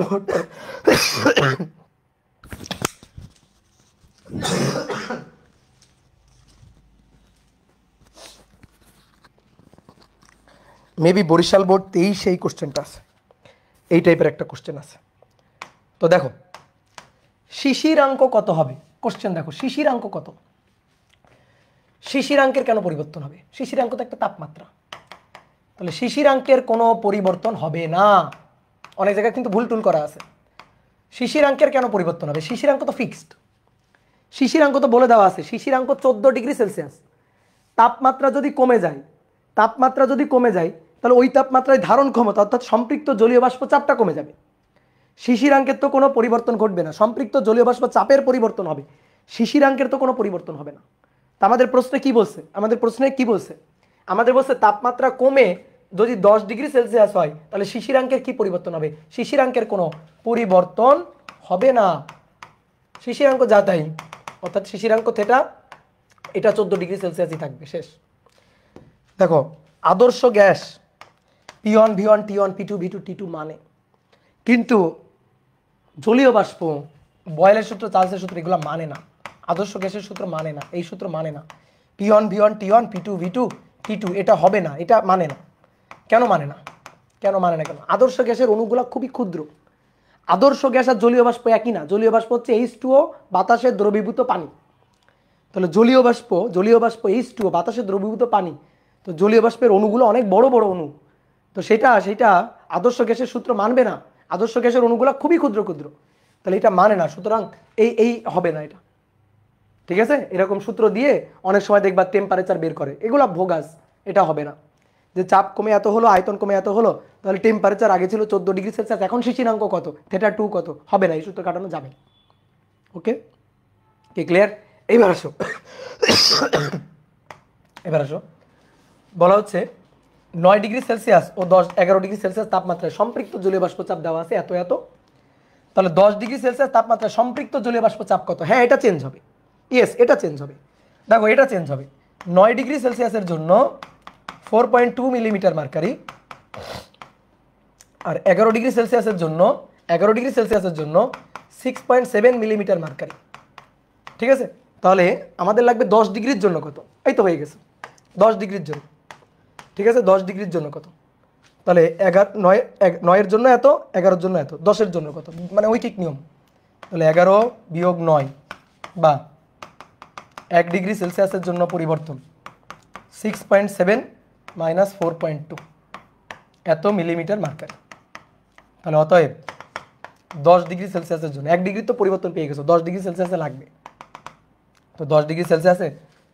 বোর্ড তেই সেই কোশ্চেনটা আছে, এই টাইপের একটা কোশ্চেন আছে। তো দেখো শিশিরাঙ্ক কত হবে, কোশ্চেন দেখো শিশিরাঙ্ক কত, শিশিরাঙ্কের কেন পরিবর্তন হবে? শিশিরাঙ্ক তো একটা তাপমাত্রা, তাহলে শিশিরাঙ্কের কোনো পরিবর্তন হবে না। অনেক জায়গায় কিন্তু ভুল টুল করা আছে। শিশিরাঙ্কের কেন পরিবর্তন হবে? শিশিরাঙ্ক তো ফিক্সড, শিশিরাঙ্ক তো বলে দেওয়া আছে, শিশিরাঙ্ক 14 ডিগ্রি সেলসিয়াস। তাপমাত্রা যদি কমে যায় তাহলে ওই তাপমাত্রায় ধারণ ক্ষমতা অর্থাৎ সম্পৃক্ত জলীয় বাষ্প চাপটা কমে যাবে। শিশিরাঙ্কের তো কোনো পরিবর্তন ঘটবে না, সম্পৃক্ত জলীয় বাষ্প চাপের পরিবর্তন হবে, শিশিরাঙ্কের তো কোনো পরিবর্তন হবে না। তা আমাদের প্রশ্নে কি বলছে? আমাদের বলছে তাপমাত্রা কমে যদি 10 ডিগ্রি সেলসিয়াস হয় তাহলে শিশিরাঙ্কের কি পরিবর্তন হবে? শিশিরাঙ্কের কোনো পরিবর্তন হবে না, শিশিরাঙ্ক যা তাই, অর্থাৎ শিশিরাঙ্ক থেটা এটা 14 ডিগ্রি সেলসিয়াসই থাকবে, শেষ। দেখো আদর্শ gas P1 V1 T1 P2 V2 T2 মানে, কিন্তু জলীয় বাষ্প বয়েলের সূত্র, চার্লসের সূত্র এগুলো মানে না, আদর্শ গ্যাসের সূত্র মানে না, এই সূত্র মানে না। P1 V1 T1 P2 V2 T2 এটা হবে না, এটা মানে না। কেন মানে না? কেন? আদর্শ গ্যাসের অণুগুলো খুবই ক্ষুদ্র। আদর্শ গ্যাস আর জলীয় বাষ্প একই না, জলীয় বাষ্প হচ্ছে H2O বাতাসের দ্রবীভূত পানি। তাহলে জলীয় বাষ্প H2O বাতাসে দ্রবীভূত পানি, তো জলীয় বাষ্পের অণুগুলো অনেক বড় বড় অণু, তো সেটা আদর্শ গ্যাসের সূত্র মানবে না, আদর্শ গ্যাসের অণুগুলো খুবই ক্ষুদ্র ক্ষুদ্র, তাহলে এটা মানে না। সুতরাং এই হবে না এটা, ঠিক আছে? এরকম সূত্র দিয়ে অনেক সময় দেখবা টেম্পারেচার বের করে, এগুলা ভোগাস, এটা হবে না। যে চাপ কমে এত হলো, আয়তন কমে এত হলো, তাহলে টেম্পারেচার আগে ছিল 14 ডিগ্রি সেলসিয়াস, এখন শিশিরাঙ্ক কত, থেটা 2 কত, হবে না, এই সূত্র কাটানো যাবে। ওকে, কি ক্লিয়ার? এবার আসো, বলা হচ্ছে 9 ডিগ্রি সেলসিয়াস ও 11 ডিগ্রি সেলসিয়াস তাপমাত্রায় সম্পৃক্ত জলীয় বাষ্পচাপ দেওয়া আছে এত এত, তাহলে 10 ডিগ্রি সেলসিয়াস তাপমাত্রায় সম্পৃক্ত জলীয় বাষ্পচাপ কত? হ্যাঁ, এটা চেঞ্জ হবে, ইয়েস এটা চেঞ্জ হবে। দেখো এটা চেঞ্জ হবে, 9 ডিগ্রি সেলসিয়াসের জন্য 4.2 মিলিমিটার মার্কারি, আর 11 ডিগ্রি সেলসিয়াসের জন্য 6.7 মিলিমিটার মার্কারি, ঠিক আছে? তাহলে আমাদের লাগবে 10 ডিগ্রির জন্য কত? এই তো হয়ে গেছে 10 ডিগ্রির জন্য, ঠিক আছে? 10 ডিগ্রির জন্য কত? তাহলে 9 জন্য এত, 11 জন্য এত, 10 জন্য কত, মানে ঐকিক নিয়ম। তাহলে 11 বিয়োগ 9 বা 1 ডিগ্রি সেলসিয়াসের জন্য পরিবর্তন 6.7 মাইনাস 4.2 এত মিলিমিটার মার্কারি। তাহলে অতএব 10 ডিগ্রি সেলসিয়াসের জন্য 1 ডিগ্রি তো পরিবর্তন পেয়ে গেছো, 10 ডিগ্রি সেলসিয়াসে লাগবে, তো 10 ডিগ্রি সেলসিয়াসে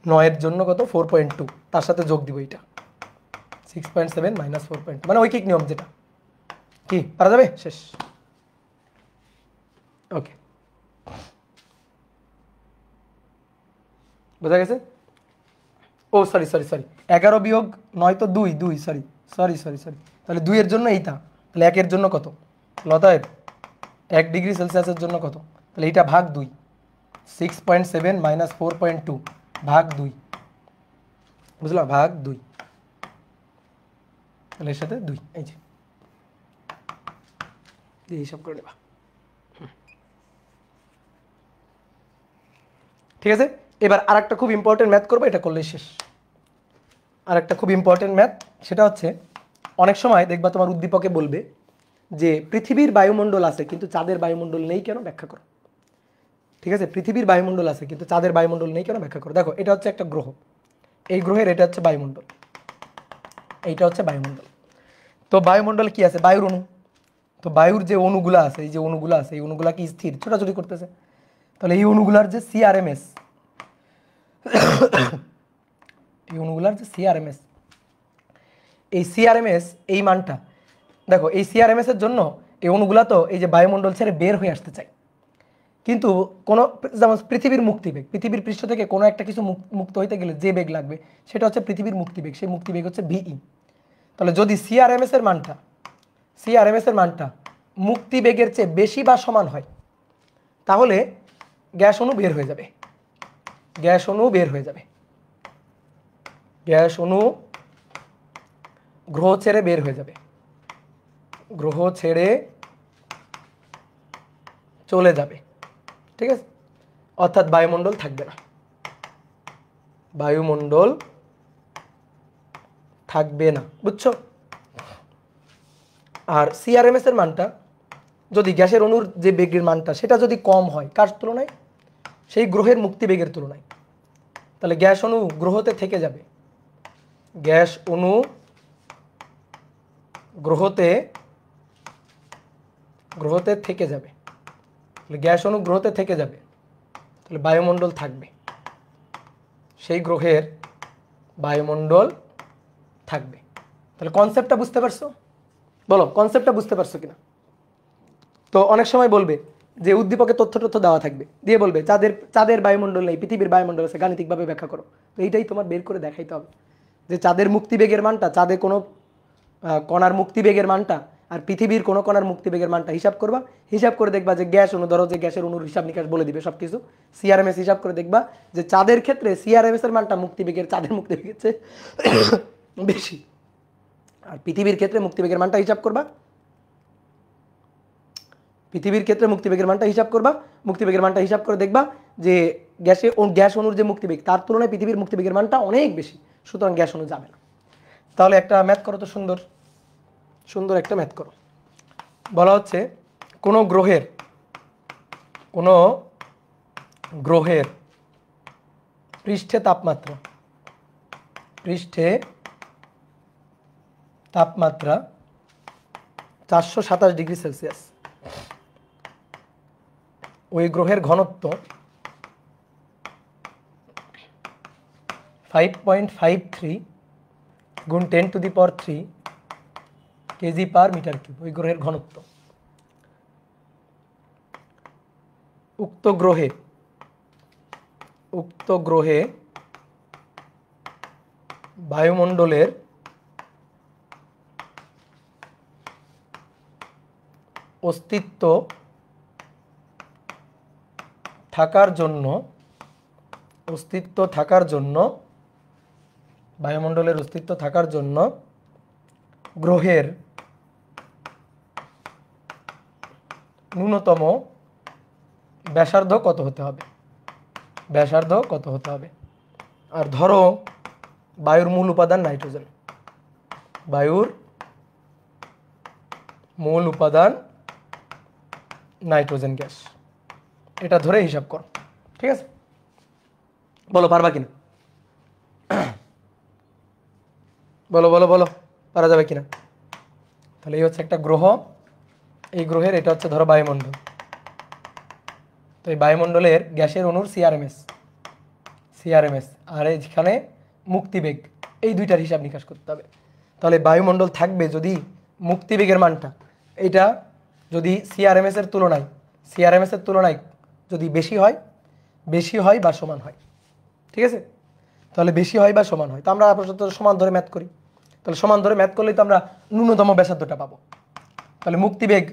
9 জন্য কত? 4.2, তার সাথে যোগ দিব এটা 6.7 মাইনাস 4.2, মানে ঐকিক নিয়ম যেটা, কি পারা যাবে? শেষ। ওকে, বোঝা গেছে? ও সরি সরি সরি, 11 বিয়োগ 9 তো 2, 2 সরি সরি সরি সরি, তাহলে 2 এর জন্য এইটা, তাহলে 1 এর জন্য কত? লতায়ের 1 ডিগ্রি সেলসিয়াসের জন্য কত? তাহলে এইটা ভাগ 2, 6.7 মাইনাস 4.2 ভাগ 2, বুঝলা? ভাগ 2, তাহলে এর সাথে 2, এই যে এইসব করে নেবা। ঠিক আছে, এবার আরেকটা খুব ইম্পর্টেন্ট ম্যাথ করবো, এটা করলেই শেষ। আরেকটা খুব ইম্পর্টেন্ট ম্যাথ, সেটা হচ্ছে অনেক সময় দেখবা তোমার উদ্দীপকে বলবে যে পৃথিবীর বায়ুমণ্ডল আছে কিন্তু চাঁদের বায়ুমণ্ডল নেই, কেন? ব্যাখ্যা করো। ঠিক আছে, পৃথিবীর বায়ুমণ্ডল আছে কিন্তু চাঁদের বায়ুমণ্ডল নেই, কেন? ব্যাখ্যা করো। দেখো, এটা হচ্ছে একটা গ্রহ, এই গ্রহের এটা হচ্ছে বায়ুমণ্ডল, এইটা হচ্ছে বায়ুমণ্ডল। তো বায়ুমণ্ডল কি আছে? বায়ুর অণু। তো বায়ুর যে অণুগুলা আছে, এই যে অণুগুলা আছে, এই অণুগুলা কি স্থির? ছোটাছুটি করতেছে। তাহলে এই অণুগুলার যে সিআরএমএস, এই অণুগুলার যে সিআরএমএস, এই সিআরএমএস এই মানটা দেখো, এই সিআরএমএস এর জন্য এই অণুগুলা তো এই যে বায়ুমণ্ডল ছেড়ে বের হয়ে আসতে চায়, কিন্তু কোনো, যেমন পৃথিবীর মুক্তিবেগ, পৃথিবীর পৃষ্ঠ থেকে কোনো একটা কিছু মুক্ত হইতে গেলে যে বেগ লাগবে সেটা হচ্ছে পৃথিবীর মুক্তিবেগ, সেই মুক্তিবেগ হচ্ছে ভিই। তাহলে যদি সিআরএমএস এর মানটা মুক্তিবেগের চেয়ে বেশি বা সমান হয়, তাহলে গ্যাস অণু বের হয়ে যাবে, গ্যাস অণু বের হয়ে যাবে, গ্যাস অণু গ্রহ ছেড়ে বের হয়ে যাবে, গ্রহ ছেড়ে চলে যাবে। ঠিক আছে, অর্থাৎ বায়ুমণ্ডল থাকবে না, বায়ুমণ্ডল থাকবে না, বুঝছো? আর সিআরএমএস এর মানটা যদি গ্যাসের অণুর যে বেগের মানটা সেটা যদি কম হয়, কার তুলনায়? সেই গ্রহের মুক্তিবেগের তুলনায়, তাহলে গ্যাস অণু গ্রহতে থেকে যাবে, গ্যাস অণু গ্রহতে থেকে যাবে, তাহলে গ্যাস অণু গ্রহতে থেকে যাবে, তাহলে বায়ুমণ্ডল থাকবে, সেই গ্রহের বায়ুমণ্ডল থাকবে। তাহলে কনসেপ্টটা বুঝতে পারছো? বলো, কনসেপ্টটা বুঝতে পারছো কিনা? তো অনেক সময় বলবে যে উদ্দীপকে তথ্য দেওয়া থাকবে, দিয়ে বলবে চাঁদের বায়ুমণ্ডল নেই, পৃথিবীর বায়ুমণ্ডল আছে, গাণিতিকভাবে ব্যাখ্যা করো। তো এইটাই তোমার বের করে দেখাইতে হবে যে চাঁদের মুক্তিবেগের মানটা, চাঁদের কোনো কণার মুক্তিবেগের মানটা আর পৃথিবীর কোনো কণার মুক্তিবেগের মানটা হিসাব করবা, হিসাব করে দেখবা যে গ্যাস অণু, ধরো যে গ্যাসের অণুর হিসাব নিকাশ বলে দিবে সব কিছু, সিআরএমএস হিসাব করে দেখবা যে চাঁদের ক্ষেত্রে সিআরএমএস এর মানটা চাঁদের মুক্তিবেগের চেয়ে বেশি, আর পৃথিবীর ক্ষেত্রে মুক্তিবেগের মানটা হিসাব করবা, পৃথিবীর ক্ষেত্রে মুক্তিবেগের মানটা হিসাব করবা, মুক্তিবেগের মানটা হিসাব করে দেখবা যে গ্যাস অণুর যে মুক্তিবেগ তার তুলনায় পৃথিবীর মুক্তিবেগের মানটা অনেক বেশি, সুতরাং গ্যাস অণু যাবে না। তাহলে একটা ম্যাথ করো তো, সুন্দর সুন্দর একটা ম্যাথ করো। বলা হচ্ছে কোনো গ্রহের পৃষ্ঠে তাপমাত্রা 427 ডিগ্রি সেলসিয়াস, ওই গ্রহের ঘনত্ব 5.53 গুণ 10⁻³ kg/m³, ওই গ্রহের ঘনত্ব। উক্ত গ্রহে বায়ুমণ্ডলের অস্তিত্ব থাকার জন্য বায়ুমণ্ডলের অস্তিত্ব থাকার জন্য গ্রহের ন্যূনতম ব্যাসার্ধ কত হতে হবে? আর ধরো বায়ুর মূল উপাদান নাইট্রোজেন, বায়ুর মূল উপাদান নাইট্রোজেন গ্যাস, এটা ধরে হিসাব করো। ঠিক আছে, বলো পারবা কিনা? বলো বলো বলো, পারা যাবে কিনা? তাহলে এই হচ্ছে একটা গ্রহ, এই গ্রহের এটা হচ্ছে ধরো বায়ুমণ্ডল, তো এই বায়ুমণ্ডলের গ্যাসের অণুর সিআরএমএস আর এখানে মুক্তিবেগ, এই দুইটার হিসাব নিকাশ করতে হবে। তাহলে বায়ুমণ্ডল থাকবে যদি মুক্তিবেগের মানটা, এটা যদি সিআরএমএস এর তুলনায় সিআরএমএস এর তুলনায় যদি বেশি হয় বা সমান হয়, ঠিক আছে? তাহলে বেশি হয় বা সমান হয়, তো আমরা আপাতত সমান ধরে ম্যাথ করি। তাহলে সমান ধরে ম্যাথ করলেই তো আমরা ন্যূনতম ব্যাসার্ধটা পাবো। তাহলে মুক্তিবেগ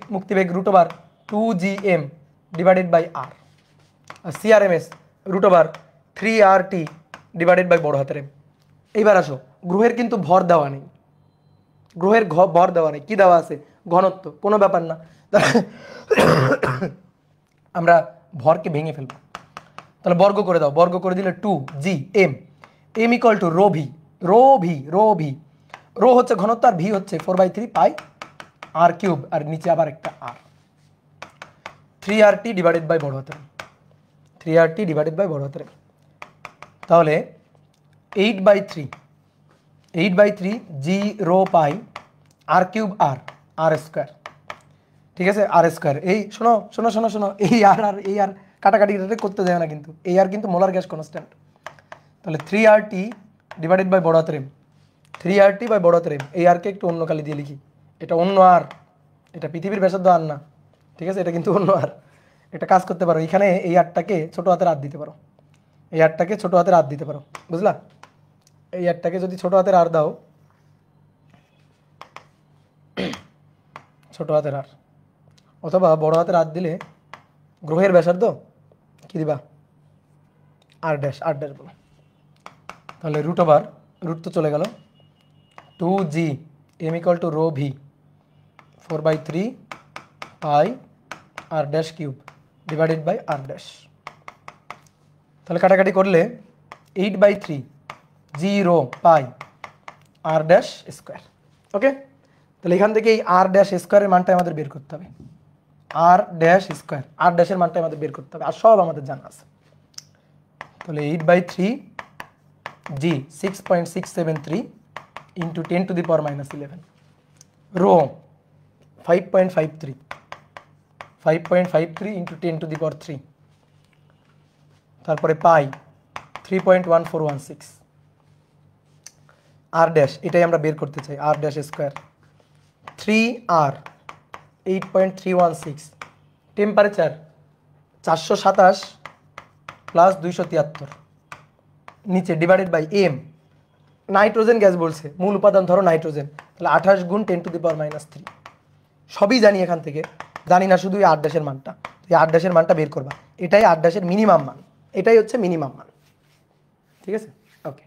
√2gm divided by R, R CRMS √3RT divided by বড় হাতের এম। এইবার আসো, গ্রহের কিন্তু ভর দেওয়া নেই, ভর দেওয়া নেই, কি দেওয়া আছে? ঘনত্ব, কোনো ব্যাপার না। আমরা ভরকে ভেঙে ফেলবো। তাহলে বর্গ করে দাও, বর্গ করে দিলে 2gm, m equal to rho হচ্ছে ঘনত্ব, আর ভি হচ্ছে 4/3 পাই আর কিউব, আর নিচে আবার একটা আর, 3RT ডিভাইডেড বাই বড় হাতের, 3RT ডিভাইডেড বাই বড় হাতের। তাহলে 8/3 জি রো পাই আর কিউব আর স্কোয়ার, ঠিক আছে? আর স্কোয়ার, এই শোনো, এই আর কাটাকাটি করতে যায় না কিন্তু, এই আর কিন্তু মোলার গ্যাস কনস্ট্যান্ট। তাহলে 3RT ডিভাইডেড বাই বড় হাতের এম, 3RT বাই বড় হাতের এম। এই আরকে একটু অন্য কালি দিয়ে লিখি, এটা অন্য আর, এটা পৃথিবীর ব্যাসার্ধ আর না, ঠিক আছে? এটা কিন্তু অন্য আর। একটা কাজ করতে পারো, এখানে এই আরটাকে ছোট হাতের আর দিতে পারো, এই আরটাকে ছোট হাতের আর দিতে পারো, বুঝলা? এই আরটাকে যদি ছোট হাতের আর দাও, ছোট হাতের আর অথবা বড় হাতের আর দিলে গ্রহের ব্যাসার্ধ কি দিবা? আর ড্যাশ বলো। তাহলে রুট তো চলে গেল, 2gm equal to rho V 4/3 pi R dash cube divided by R dash. তাহলে কাটাকাটি করলে 8/3 0 পাই আর ড্যাশ স্কোয়ার। ওকে, তাহলে এখান থেকে এই আর ড্যাশ স্কোয়ারের মানটা আমাদের বের করতে হবে, আর ড্যাশের মানটা আমাদের বের করতে হবে, আর সব আমাদের জানা আছে। তাহলে 8/3 জি 6.673 ইন্টু 10⁻⁻11, রো 5.53 ইন্টু 10⁻³ তারপরে পাই 3.1416, আর ড্যাশ এটাই আমরা বের করতে চাই, R dash square 3R 8.316, temperature 427 plus 273, নিচে divided by m, nitrogen gas বলছে, মূল উপাদান ধরো নাইট্রোজেন, তাহলে 28 গুণ 10⁻³ সবই জানি এখান থেকে, জানি না শুধু এই আর ড্যাশের মানটা। এই আর ড্যাশের মানটা বের করবা, এটাই আর ড্যাশের মিনিমাম মান, এটাই হচ্ছে মিনিমাম মান, ঠিক আছে? ওকে,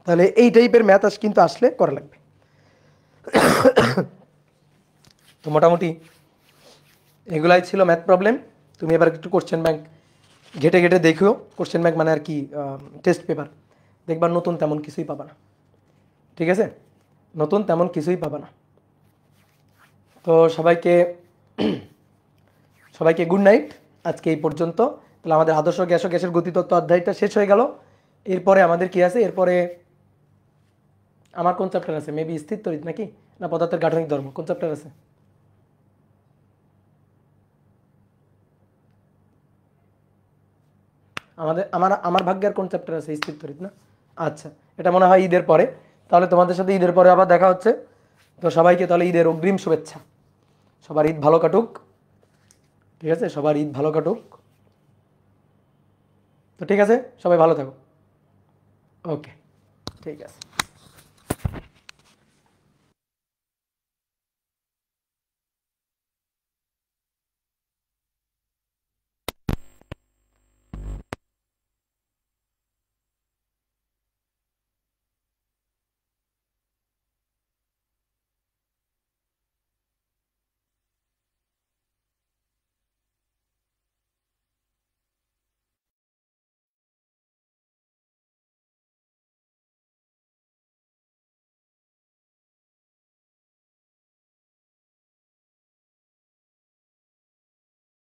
তাহলে এই টাইপের ম্যাথ কিন্তু আসলে করা লাগবে। তো মোটামুটি এগুলাই ছিল ম্যাথ প্রবলেম। তুমি এবার একটু কোশ্চেন ব্যাংক ঘেটে দেখো, কোশ্চেন ব্যাংক মানে আর কি টেস্ট পেপার, দেখবার নতুন তেমন কিছুই পাবা না, ঠিক আছে? নতুন তেমন কিছুই পাবা না। তো সবাইকে গুড নাইট, আজকে এই পর্যন্ত। তাহলে আমাদের আদর্শ গ্যাস ও গ্যাসের গতিতত্ত্ব অধ্যায়টা শেষ হয়ে গেল। এরপরে আমাদের কি আছে? এরপরে আমার কোন চ্যাপ্টার আছে? মেবি স্থির তড়িৎ নাকি না পদার্থের গাঠনিক ধর্ম, কোন চ্যাপ্টার আছে? আমার ভাগ্যের কোন চ্যাপ্টার আছে? স্থির তড়িৎ না? আচ্ছা, এটা মনে হয় ঈদের পরে। তাহলে তোমাদের সাথে ঈদের পরে আবার দেখা হচ্ছে। তো সবাইকে তাহলে ঈদের অগ্রিম শুভেচ্ছা। সবার ঈদ ভালো কাটুক, ঠিক আছে? সবার ঈদ ভালো কাটুক। তো ঠিক আছে, সবাই ভালো থাকো। ওকে, ঠিক আছে।